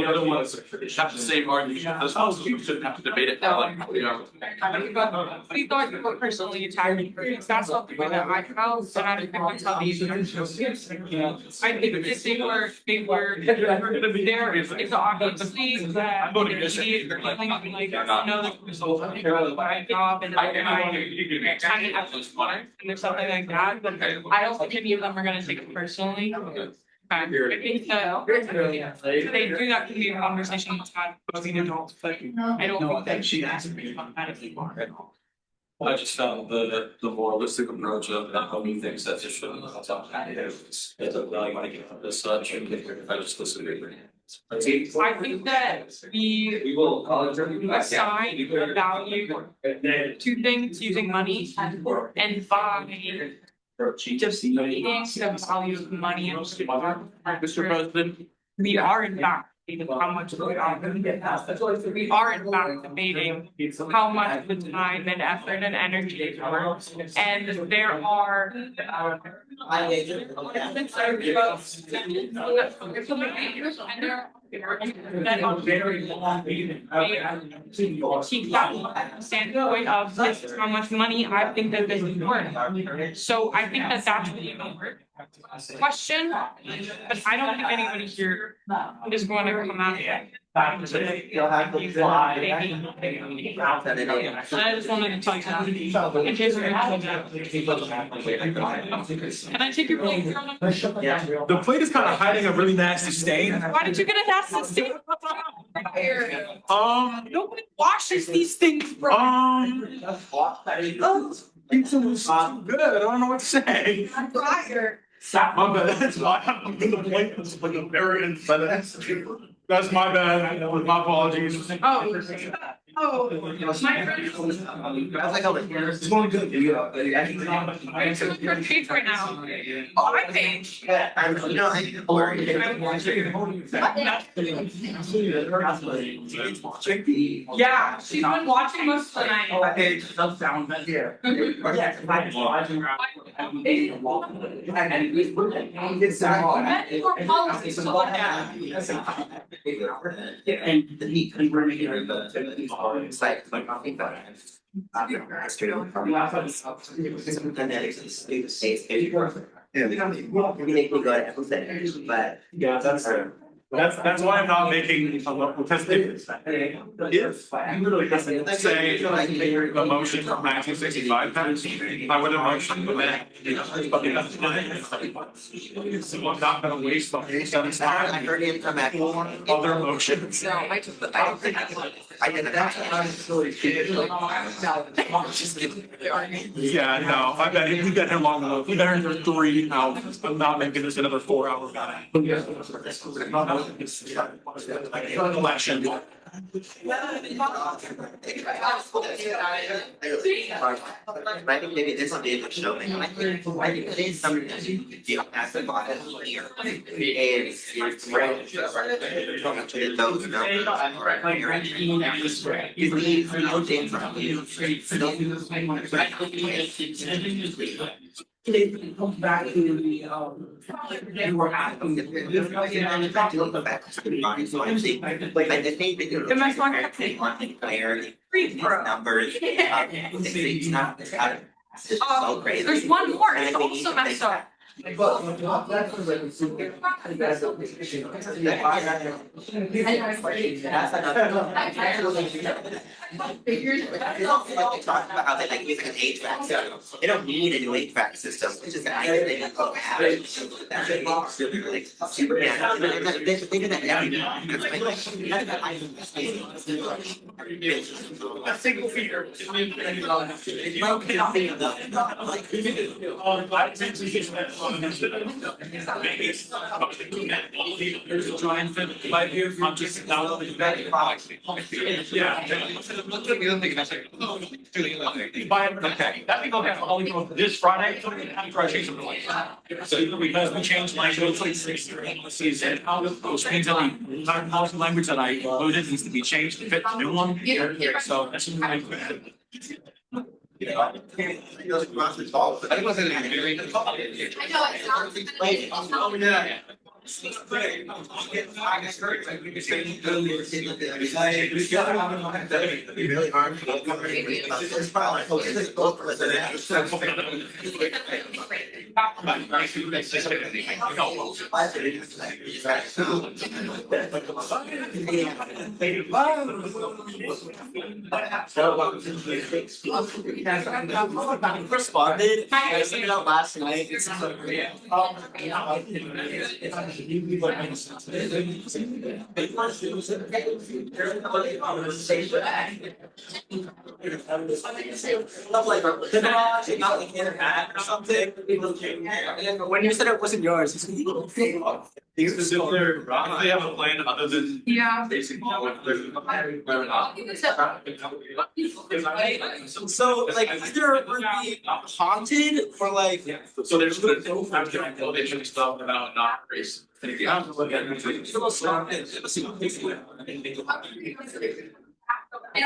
other ones have the same argument, this one, you shouldn't have to debate it now, like, we are. We thought you were personally attacking, because that's not the way that I felt, and I think that's how these are. I think that they were there, it's obviously that. Like, know the result of my job and I kind of have those marks, and there's something like that, but I don't think any of them are gonna take it personally. I think that they do that to be a conversation that's had between adults, but I don't think that she has to be automatically more at all. I just found the more holistic approach of owning things that just shouldn't. It's a value I give as such, and I just listen to it. I think that we will assign a value to things using money and by defeating the value of money and Mr. President, we are in fact debating how much we are in fact debating how much of the time and effort and energy is worth. And there are that are very long. Keep that standpoint of this is how much money I think that this is worth. So I think that that's really important question, but I don't think anybody here is going to come out of it. I just wanted to tell you that. In case you're Can I take your plate? The plate is kind of hiding a really nasty stain. Why did you get a nasty stain? Nobody washes these things, bro. Pizza was too good. I don't know what to say. I'm tired. My bad. That's why I'm gonna plate. It's like a very That's my bad. My apologies. Oh, my friend. It's going good. I'm so your page right now. Oh, my page. Yeah, she's been watching most of the night. And the meat couldn't bring it. It's like nothing but. And then it's the states. Yeah, we make me go to everything, but. Yeah, that's why I'm not making a local because if you literally just say a motion from 1965, I would have motioned, but then so I'm not gonna waste the whole sentence time. I heard him come back. Other motions. No, I don't think I did that. Yeah, no, I bet we've been here long enough. We've been here for 3 hours. I'm not making this another 4 hour election. I think maybe this will be a good show. I think it is something that you have to buy it here. And it's right. Those numbers are right here. You need no things from you. It comes back to the and we're asking if to look back to the body. So I think they clarity, numbers, it's not it's so crazy. There's one more, it's also messed up. How they like use an HVAC system. They don't need a new HVAC system, it's just a nice thing to go have it. They do that A single feeder. I'm just now. Yeah. Okay, that we go have only go this Friday, after I change the lights. So because we changed language like six season, those things that our policy language that I included needs to be changed to fit the new one. So that's what I. I think it was in very. Really hard. Responded. I sent it out last night. It's when you said it wasn't yours. Is there, I have a plan other than. Yeah. Basic. So like either we're being haunted or like. So there's no elevation stuff about not race. And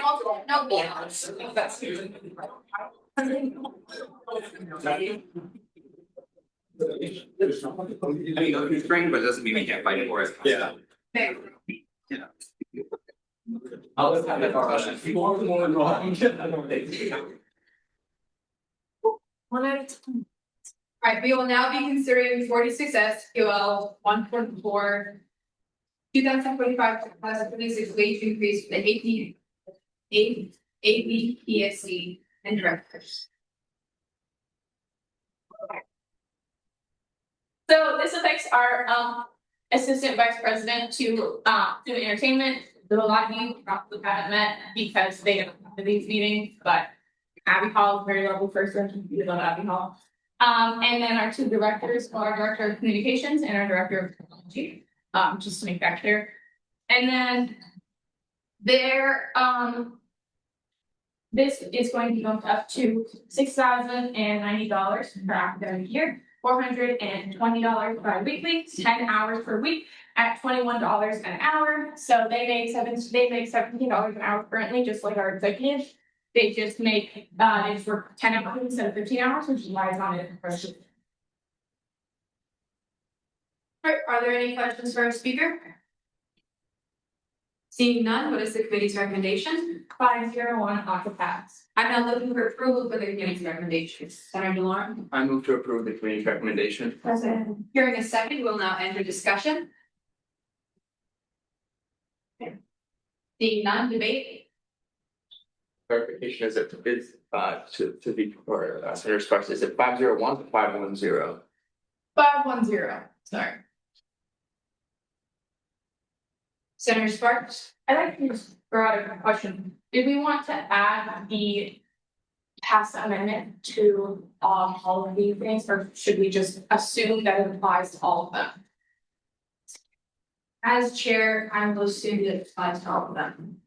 also, no balance. I mean, it's spring, but it doesn't mean we can't fight for it. Yeah. I'll have that question. One at a time. Alright, we will now be considering 46S QL 144. 2025-2026 wage increase for the ABPSC and directors. So this affects our assistant vice president to do entertainment. There's a lot of you probably haven't met because they don't come to these meetings, but Abby Hall is a very level person. We love Abby Hall. And then our two directors are our director of communications and our director of technology. Just to make that clear. And then there this is going to be bumped up to $6,090 per academic year. $420 bi-weekly, 10 hours per week at $21 an hour. So they make $17 an hour currently, just like our executives. They just make they just work 10 hours instead of 15 hours, which is why it's on it. Alright, are there any questions for our speaker? Seeing none, what is the committee's recommendation? 501 off the pass. I'm now looking for approval for the committee's recommendations. Senator DeLorme. I move to approve the committee's recommendation. Hearing a second, we'll now enter discussion. Seeing none, debate. Clarification is it is to be for Senator Sparks, is it 501 or 510? 510, sorry. Senator Sparks. I'd like to just throw out a question. Did we want to add the pass amendment to all of these things, or should we just assume that it applies to all of them? As chair, I will assume that it applies to all of them.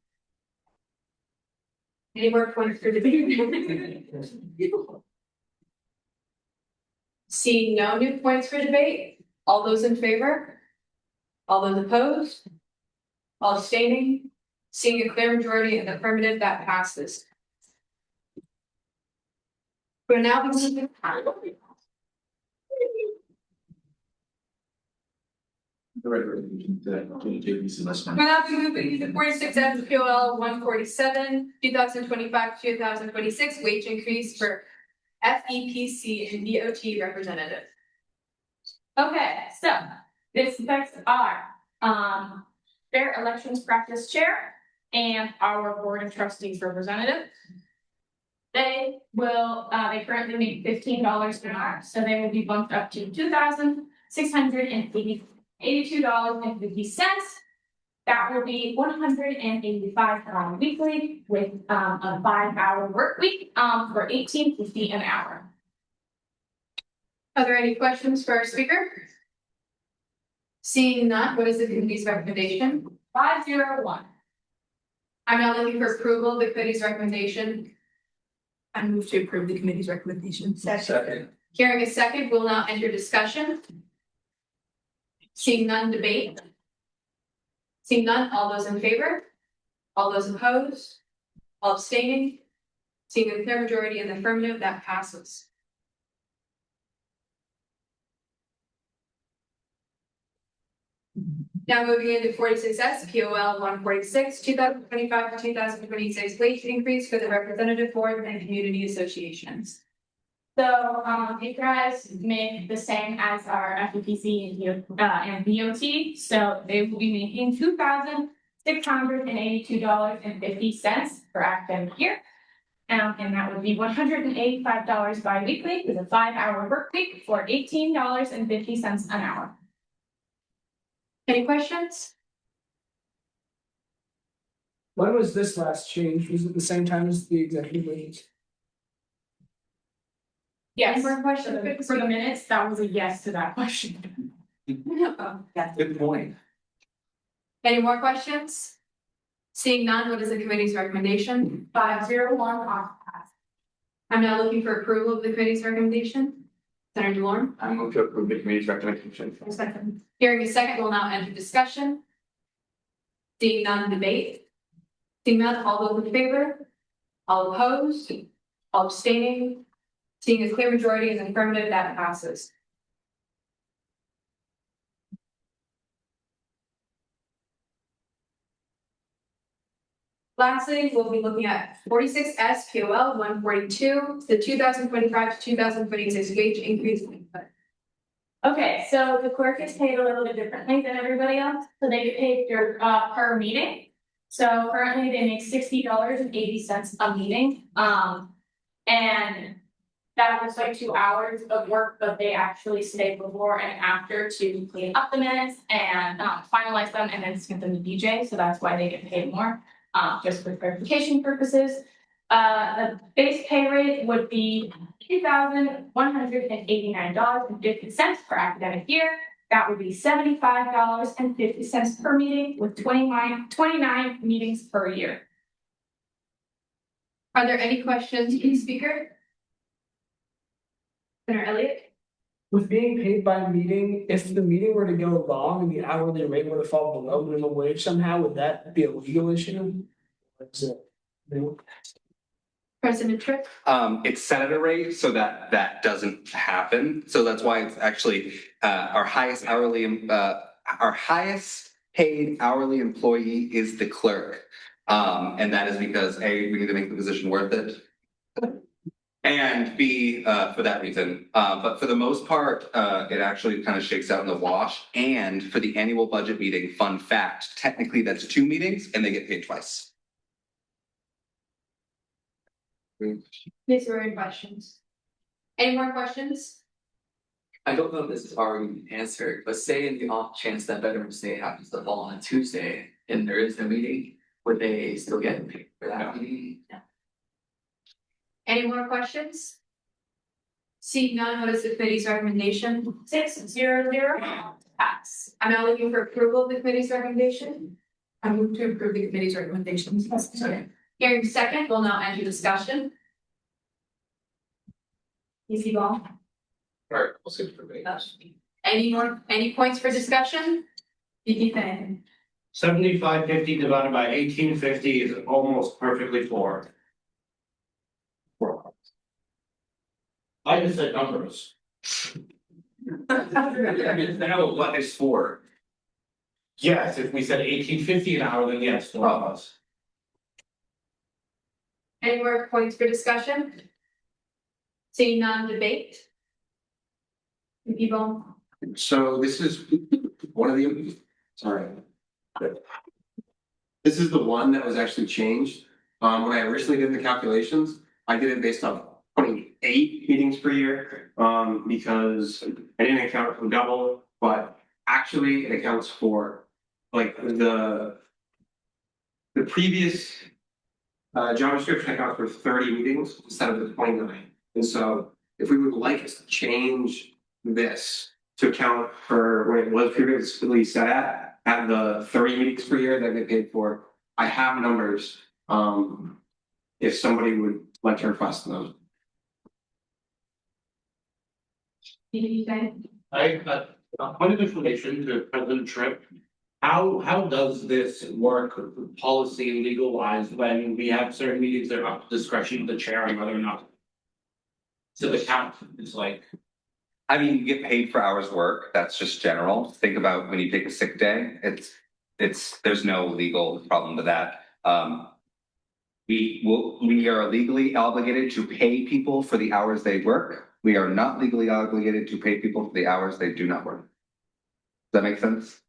Any more points for debate? Seeing no new points for debate, all those in favor? All those opposed? All abstaining? Seeing a clear majority in the affirmative, that passes. We're now moving. We're now moving to 46 FQL 147, 2025-2026 wage increase for FEPC and DOT representative. Okay, so this affects our fair elections practice chair and our board of trustees representative. They will they currently make $15 an hour, so they will be bumped up to $2,682.50. That will be $185 weekly with a 5-hour work week for $18.50 an hour. Are there any questions for our speaker? Seeing none, what is the committee's recommendation? 501. I'm now looking for approval of the committee's recommendation. I move to approve the committee's recommendation. Second. Hearing a second, we'll now enter discussion. Seeing none, debate. Seeing none, all those in favor? All those opposed? All abstaining? Seeing a clear majority in the affirmative, that passes. Now moving into 46S, POL 146, 2025 to 2026 wage increase for the representative board and community associations. So, you guys make the same as our FEPC and VOT, so they will be making $2,682.50 per academic year. And that would be $185 bi-weekly with a 5-hour work week for $18.50 an hour. Any questions? When was this last change? Was it the same time as the executive wage? Yes, Any more questions? for the minutes, that was a yes to that question. Good point. Any more questions? Seeing none, what is the committee's recommendation? 501 off pass. I'm now looking for approval of the committee's recommendation. Senator DeLorme. I move to approve the committee's recommendation. Hearing a second, we'll now enter discussion. Seeing none, debate. Seeing none, all those in favor? All opposed? All abstaining? Seeing a clear majority in the affirmative, that passes. Lastly, we'll be looking at 46S POL 142, the 2025 to 2026 wage increase. Okay, so the clerk is paid a little bit differently than everybody else, so they get paid per meeting. So currently they make $60.80 a meeting, and that was like 2 hours of work, but they actually stay before and after to clean up the minutes and finalize them and then send them to DJ, so that's why they get paid more, just for clarification purposes. The base pay rate would be $2,189.50 per academic year. That would be $75.50 per meeting with 29 meetings per year. Are there any questions for the speaker? Senator Elliott? With being paid by meeting, if the meeting were to go long and the hourly rate were to fall below minimum wage somehow, would that be a legal issue? President Tripp? It's Senator rate, so that doesn't happen. So that's why it's actually our highest paid hourly employee is the clerk. And that is because A, we need to make the position worth it. And B, for that reason. But for the most part, it actually kind of shakes out in the wash. And for the annual budget meeting, fun fact, technically that's 2 meetings and they get paid twice. These were any questions. Any more questions? I don't know if this is already answered, but say in the off chance that Veterans Day happens to fall on a Tuesday and there is a meeting, would they still get paid for that meeting? Any more questions? Seeing none, what is the committee's recommendation? 600 pass. I'm now looking for approval of the committee's recommendation. I move to approve the committee's recommendations. Hearing second, we'll now enter discussion. Easy ball. Alright, we'll skip for me. Any points for discussion? Ethan? 7550 divided by 1850 is almost perfectly 4. I just said numbers. Now what is 4? Yes, if we said 1850 an hour, then yes, 4 of us. Any more points for discussion? Seeing none, debate. People? So this is one of the, sorry. This is the one that was actually changed. When I originally did the calculations, I did it based on 28 meetings per year. Because I didn't account for double, but actually it accounts for like the previous job description accounts for 30 meetings instead of the 29. And so if we would like to change this to account for what it was previously set at the 30 meetings per year that they paid for. I have numbers, if somebody would like to request them. I got a point of information to President Tripp. How does this work policy legal wise when we have certain meetings that are up to discretion of the chair and whether or not? So the count is like. I mean, you get paid for hours work. That's just general. Think about when you take a sick day. There's no legal problem to that. We are legally obligated to pay people for the hours they work. We are not legally obligated to pay people for the hours they do not work. Does that make sense?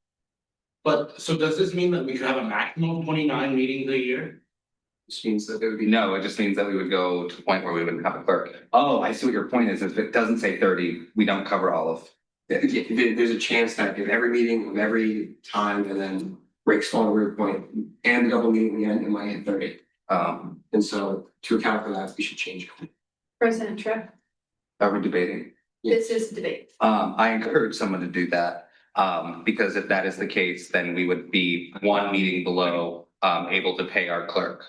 But so does this mean that we could have a maximum of 29 meetings a year? Which means that there would be no, it just means that we would go to a point where we wouldn't have a clerk. Oh, I see what your point is. If it doesn't say 30, we don't cover all of it. There's a chance that in every meeting of every time and then breaks fall to weird point and the double meeting at the end, it might hit 30. And so to account for that, we should change it. President Tripp, Are we debating? this is debate. I encourage someone to do that. Because if that is the case, then we would be one meeting below, able to pay our clerk.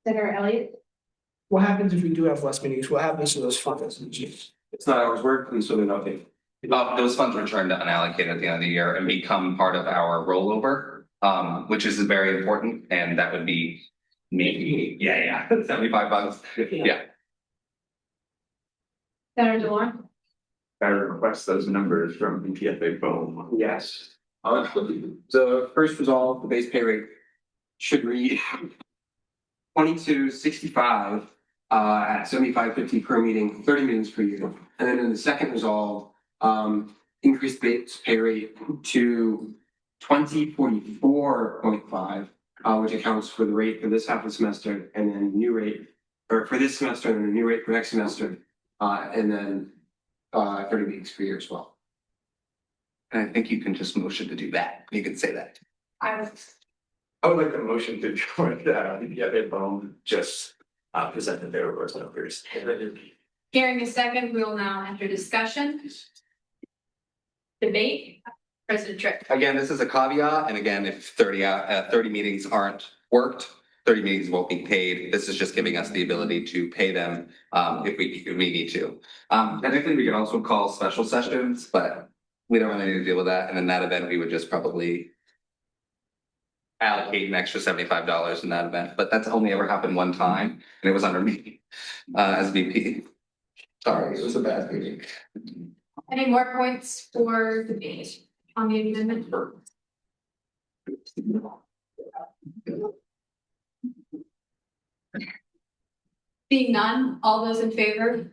Senator Elliott? What happens if we do have less meetings? What happens to those funds? It's not hours worked, and so they're not paid. Those funds return to unallocated at the end of the year and become part of our rollover, which is very important, and that would be maybe, $75. Yeah. Senator DeLore? I request those numbers from BPFA phone. Yes. The first resolve, the base pay rate should read 22.65 at 75.50 per meeting, 30 meetings per year. And then in the second resolve, increase base pay rate to 20.44.5, which accounts for the rate for this half of the semester, and then new rate, or for this semester and the new rate for next semester, and then 30 meetings per year as well. And I think you can just motion to do that. You can say that. I would like the motion to join BPFA phone, just presented their reverse numbers. Hearing a second, we will now enter discussion. Debate, President Tripp. Again, this is a caveat, and again, if 30 meetings aren't worked, 30 meetings won't be paid. This is just giving us the ability to pay them if we need to. Technically, we can also call special sessions, but we don't really need to deal with that. And in that event, we would just probably allocate an extra $75 in that event. But that's only ever happened one time, and it was under me as VP. Sorry, it was a bad meeting. Any more points for debate on the amendment? Being none, all those in favor?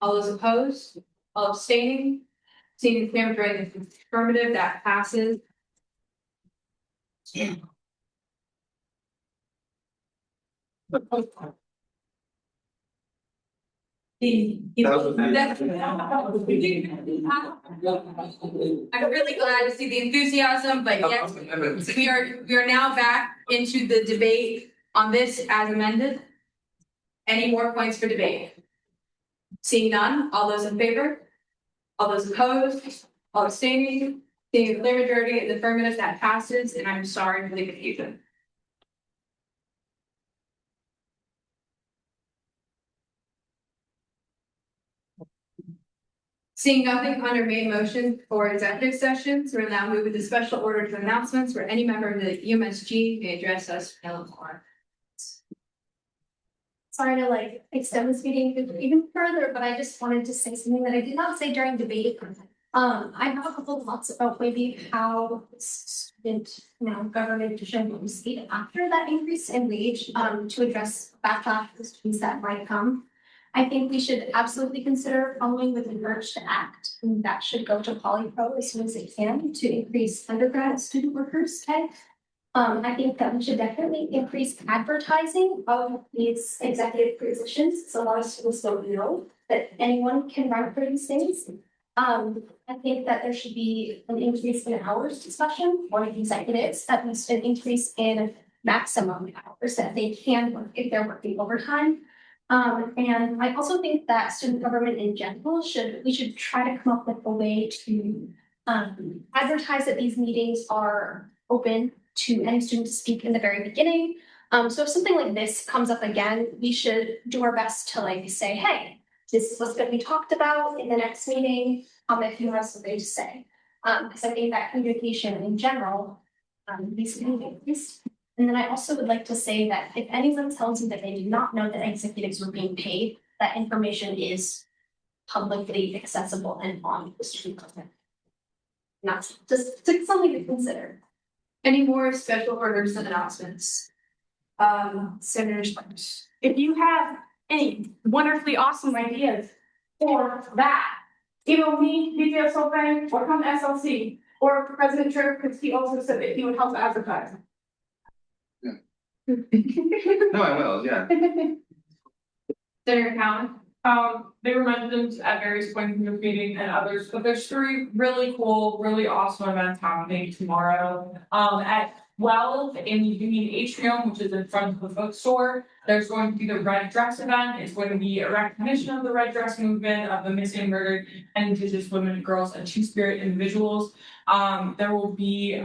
All those opposed? All abstaining? Seeing the majority of the affirmative, that passes. I'm really glad to see the enthusiasm, but yes, we are now back into the debate on this as amended. Any more points for debate? Seeing none, all those in favor? All those opposed? All abstaining? Seeing a clear majority of the affirmative, that passes, and I'm sorry for the confusion. Seeing nothing under main motion for executive sessions, we'll now move into special order to announcements where any member of the UMSG may address us. Sorry to extend this meeting even further, but I just wanted to say something that I did not say during debate. I have a couple of thoughts about maybe how student, government should proceed after that increase in wage to address backlash to the students that might come. I think we should absolutely consider following with the Merge to Act, and that should go to PolyPro as soon as it can to increase undergrad student workers' pay. I think that we should definitely increase advertising of these executive positions, so a lot of students don't know that anyone can run for these things. I think that there should be an increase in hours discussion for executives, at least an increase in maximum hours that they can work if they're working overtime. And I also think that student government in general we should try to come up with a way to advertise that these meetings are open to any student to speak in the very beginning. So if something like this comes up again, we should do our best to like say, hey, this is what's going to be talked about in the next meeting, if you have something to say. Because I think that communication in general needs to be increased. And then I also would like to say that if anyone tells you that they do not know that executives were being paid, that information is publicly accessible and on the student government. And that's just something to consider. Any more special orders and announcements? Senator Sparks. If you have any wonderfully awesome ideas for that, email me, DJ Sofan, or come to SLC, or President Tripp, because he also said that he would help advertise. No, I will, yeah. Senator Cowan. They were mentioned at various points in the meeting and others, but there's 3 really cool, really awesome events happening tomorrow. At 12 in the Union Atrium, which is in front of the bookstore, there's going to be the Red Dress event. It's going to be a recognition of the Red Dress movement, of the missing, murdered, and Indigenous women, girls, and Two-Spirit individuals. There will be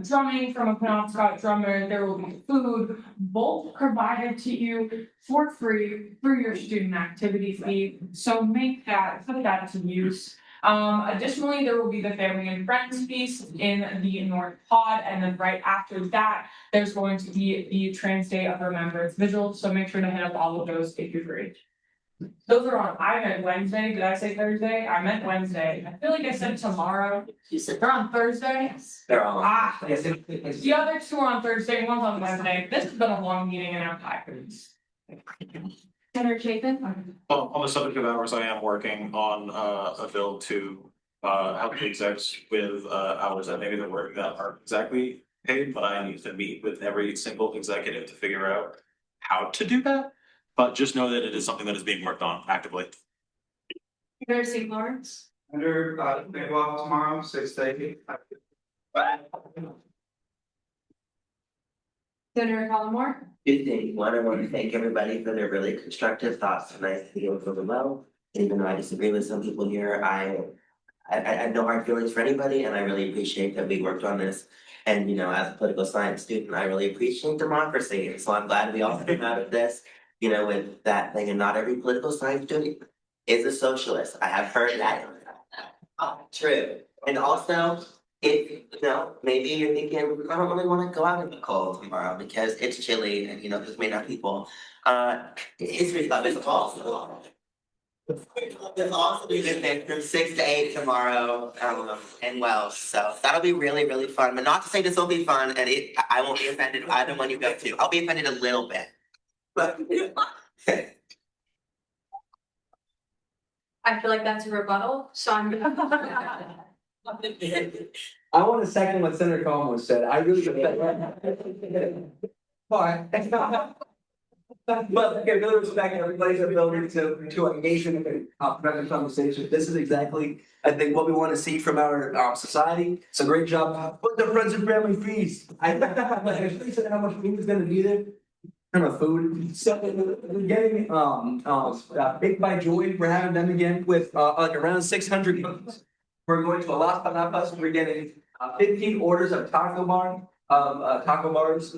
drumming from a Penobscot drummer. There will be food, both provided to you for free through your student activity fee. So put that to use. Additionally, there will be the family and friends feast in the North Pod, and then right after that, there's going to be the Trans Day of Remembrance Vigil. So make sure to hit up all of those if you're free. Those are on. I meant Wednesday. Did I say Thursday? I meant Wednesday. I feel like I said tomorrow. You said They're on Thursday. they're all. The other 2 are on Thursday. One's on Wednesday. This has been a long meeting, and I'm tired. Senator Chapin. On the subject of hours, I am working on a bill to help the execs with hours that maybe they're working that aren't exactly paid, but I need to meet with every single executive to figure out how to do that. But just know that it is something that is being worked on actively. Senator St. Lawrence. Under, tomorrow, 6:30. Senator Collmore. Good thing. One, I want to thank everybody for their really constructive thoughts tonight. I think it was really well. Even though I disagree with some people here, I have no hard feelings for anybody, and I really appreciate that we worked on this. And as a political science student, I really appreciate democracy. And so I'm glad we all came out of this, with that thing. And not every political science student is a socialist. I have heard that. True. And also, if maybe you're thinking, I don't really want to go out in the cold tomorrow because it's chilly and there's made up people. History Club is also even from 6 to 8 tomorrow in Wells. So that'll be really, really fun. But not to say this will be fun and I won't be offended either one you go to. I'll be offended a little bit. But I feel like that's a rebuttal, so I'm gonna. I want to second what Senator Como said. I really. But I really respect everybody's ability to engage in a productive conversation. This is exactly, I think, what we want to see from our society. It's a great job. Put the friends and family feast. I said how much food is going to be there. Food. So we're getting Baked by Joy. We're having them again with like around 600 cookies. We're going to Alaska Napas. We're getting 15 orders of taco bars.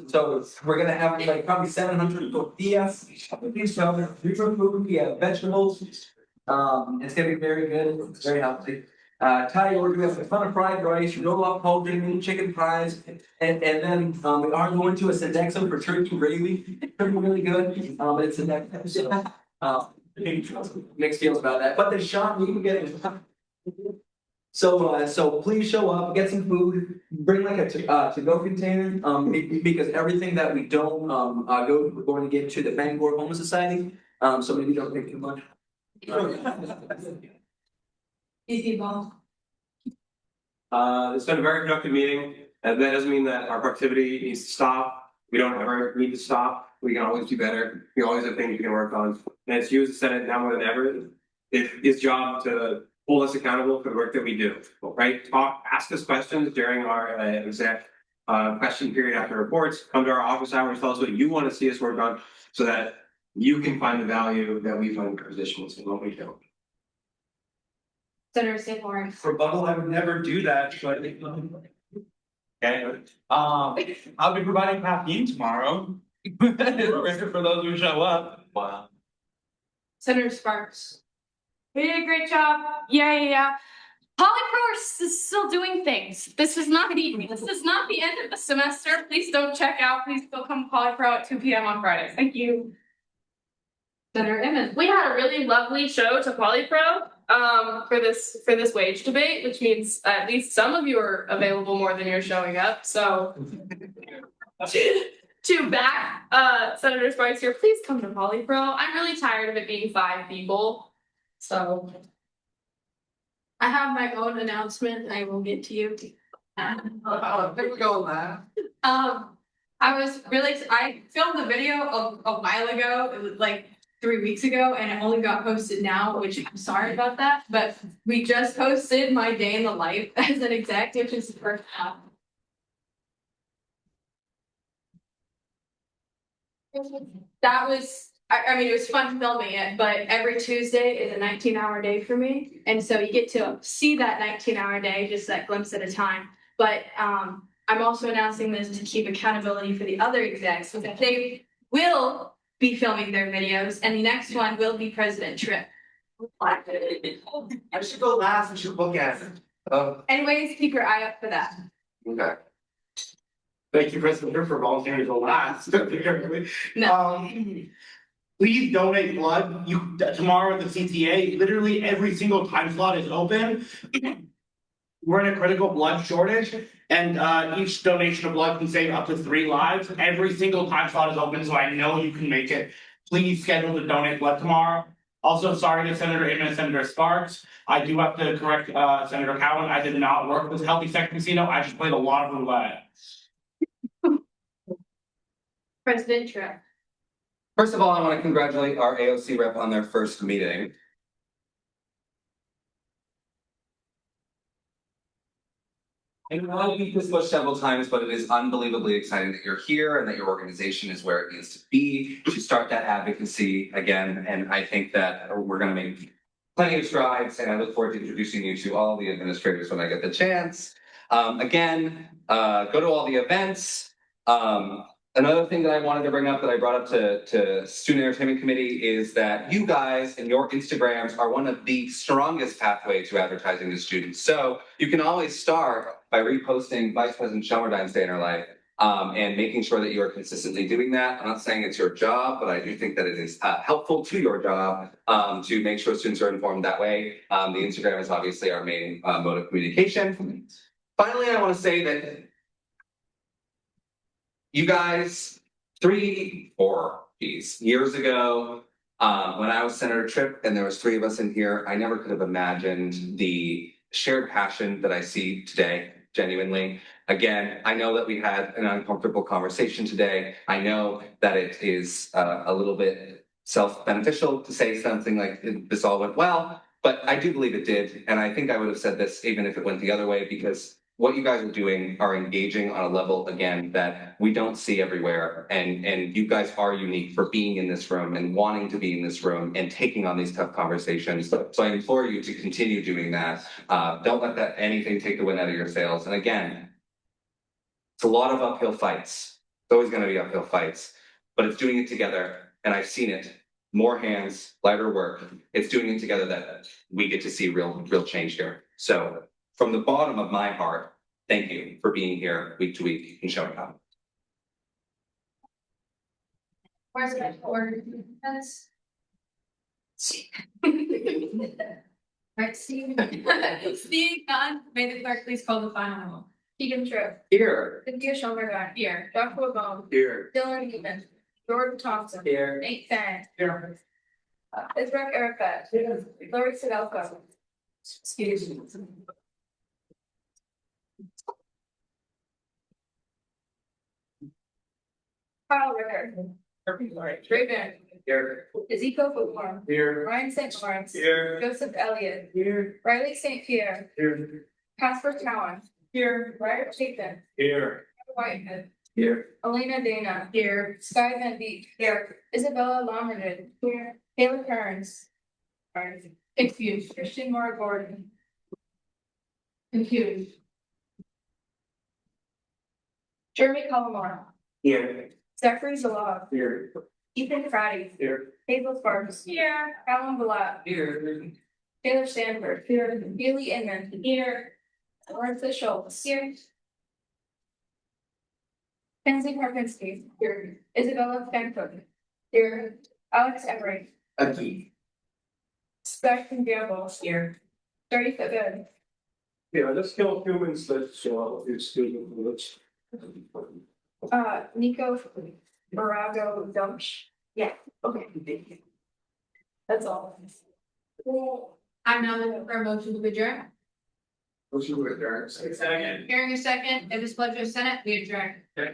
So we're gonna have like probably 700 tortillas. These different food. We have vegetables. It's gonna be very good. It's very healthy. Thai order. We have a ton of fried rice, roll up cauldron, chicken pies, and then we are going to a Sodexo for turkey gravy. Turkey really good. But it's Sodexo. So mixed feels about that. But the shop you can get it. So please show up, get some food, bring like a to-go container, because everything that we don't go, we're going to give to the Bangor Homeless Society. So maybe don't take too much. Easy ball. It's been a very productive meeting, and that doesn't mean that our productivity needs to stop. We don't ever need to stop. We can always do better. We always have things we can work on. And it's you as the Senate now more than ever. It's his job to hold us accountable for the work that we do, right? Ask us questions during our exec question period after reports. Come to our office hours, tell us what you want to see us work on, so that you can find the value that we find in positions and what we don't. Senator St. Lawrence. Rebuttal, I would never do that, but. Okay, I'll be providing caffeine tomorrow. For those who show up. Wow. Senator Sparks. We did a great job. Yeah. Polypro is still doing things. This is not the end of the semester. Please don't check out. Please still come to Polypro at 2 p.m. on Fridays. Thank you. Senator Emmons. We had a really lovely show to Polypro for this wage debate, which means at least some of you are available more than you're showing up. So to back Senator Sparks here, please come to Polypro. I'm really tired of it being 5 people. So I have my own announcement. I will get to you. There we go, man. I filmed the video a while ago. It was like 3 weeks ago, and it only got posted now, which I'm sorry about that. But we just posted my day in the life as an exec, which is the first half. That was, I mean, it was fun filming it, but every Tuesday is a 19-hour day for me. And so you get to see that 19-hour day, just that glimpse at a time. But I'm also announcing this to keep accountability for the other execs, so that they will be filming their videos, and the next one will be President Tripp. I should go last, we should look at it. Anyways, keep your eye out for that. Okay. Thank you, President, for volunteering to last. Please donate blood. Tomorrow at the CTA, literally every single time slot is open. We're in a critical blood shortage, and each donation of blood can save up to 3 lives. Every single time slot is open, so I know you can make it. Please schedule to donate blood tomorrow. Also, sorry to Senator Inman and Senator Sparks. I do have to correct Senator Cowan. I did not work with Healthy Sex Casino. I just played a lot of roulette. President Tripp. First of all, I want to congratulate our AOC rep on their first meeting. And I'll beat this bush several times, but it is unbelievably exciting that you're here and that your organization is where it needs to be to start that advocacy again. And I think that we're going to make plenty of strides, and I look forward to introducing you to all the administrators when I get the chance. Go to all the events. Another thing that I wanted to bring up that I brought up to Student Entertainment Committee is that you guys and your Instagrams are one of the strongest pathways to advertising to students. So you can always start by reposting Vice President Shelmerdine's Day in Her Life and making sure that you are consistently doing that. I'm not saying it's your job, but I do think that it is helpful to your job to make sure students are informed that way. The Instagram is obviously our main mode of communication. Finally, I want to say that you guys, 3 or 4 years ago, when I was Senator Tripp and there was 3 of us in here, I never could have imagined the shared passion that I see today, genuinely. Again, I know that we had an uncomfortable conversation today. I know that it is a little bit self-beneficial to say something like this all went well, but I do believe it did. And I think I would have said this even if it went the other way, because what you guys are doing are engaging on a level, again, that we don't see everywhere. And you guys are unique for being in this room and wanting to be in this room and taking on these tough conversations. So I implore you to continue doing that. Don't let anything take the wind out of your sails. And again, it's a lot of uphill fights. It's always going to be uphill fights, but it's doing it together. And I've seen it. More hands, lighter work. It's doing it together that we get to see real change here. So from the bottom of my heart, thank you for being here week to week and showing up. Where's my order? Right, Steve. Steve, Gunn, may the clerk please call the final roll. Keegan Tripp. Here. Cynthia Schoenberg. Here. Joshua Bone. Here. Dylan Newman. Jordan Thompson. Here. Nate Fan. Here. Israel Erica. Lori Sidelko. Excuse me. Kyle Ricker. Trey Van. Here. Ezekiel Football. Here. Ryan St. Lawrence. Here. Joseph Elliott. Here. Riley St. Pierre. Here. Casper Cowan. Here. Ryder Chapin. Here. Whitehead. Here. Elena Dana. Here. Sky Van Beek. Here. Isabella Lomerden. Here. Taylor Kearns. Excused. Christian Moore Gordon. Confused. Jeremy Collimore. Here. Zachary Zalov. Here. Ethan Frady. Here. Hazel Sparks. Here. Alan Balat. Here. Taylor Stanford. Here. Haley Inman. Here. Martha Schultz. Here. Kenzie Karpinski. Here. Isabella Stancook. Here. Alex Emery. Aquí. Sebastian Gamble. Here. Jerry Good. Yeah, let's kill humans that show your student village. Nico Barago Dumch. Yeah, okay, thank you. That's all. Well, I'm now looking for a motion to adjourn. Motion to adjourn. Second. Hearing a second, if it's pleasure of Senate, we adjourn. Yeah.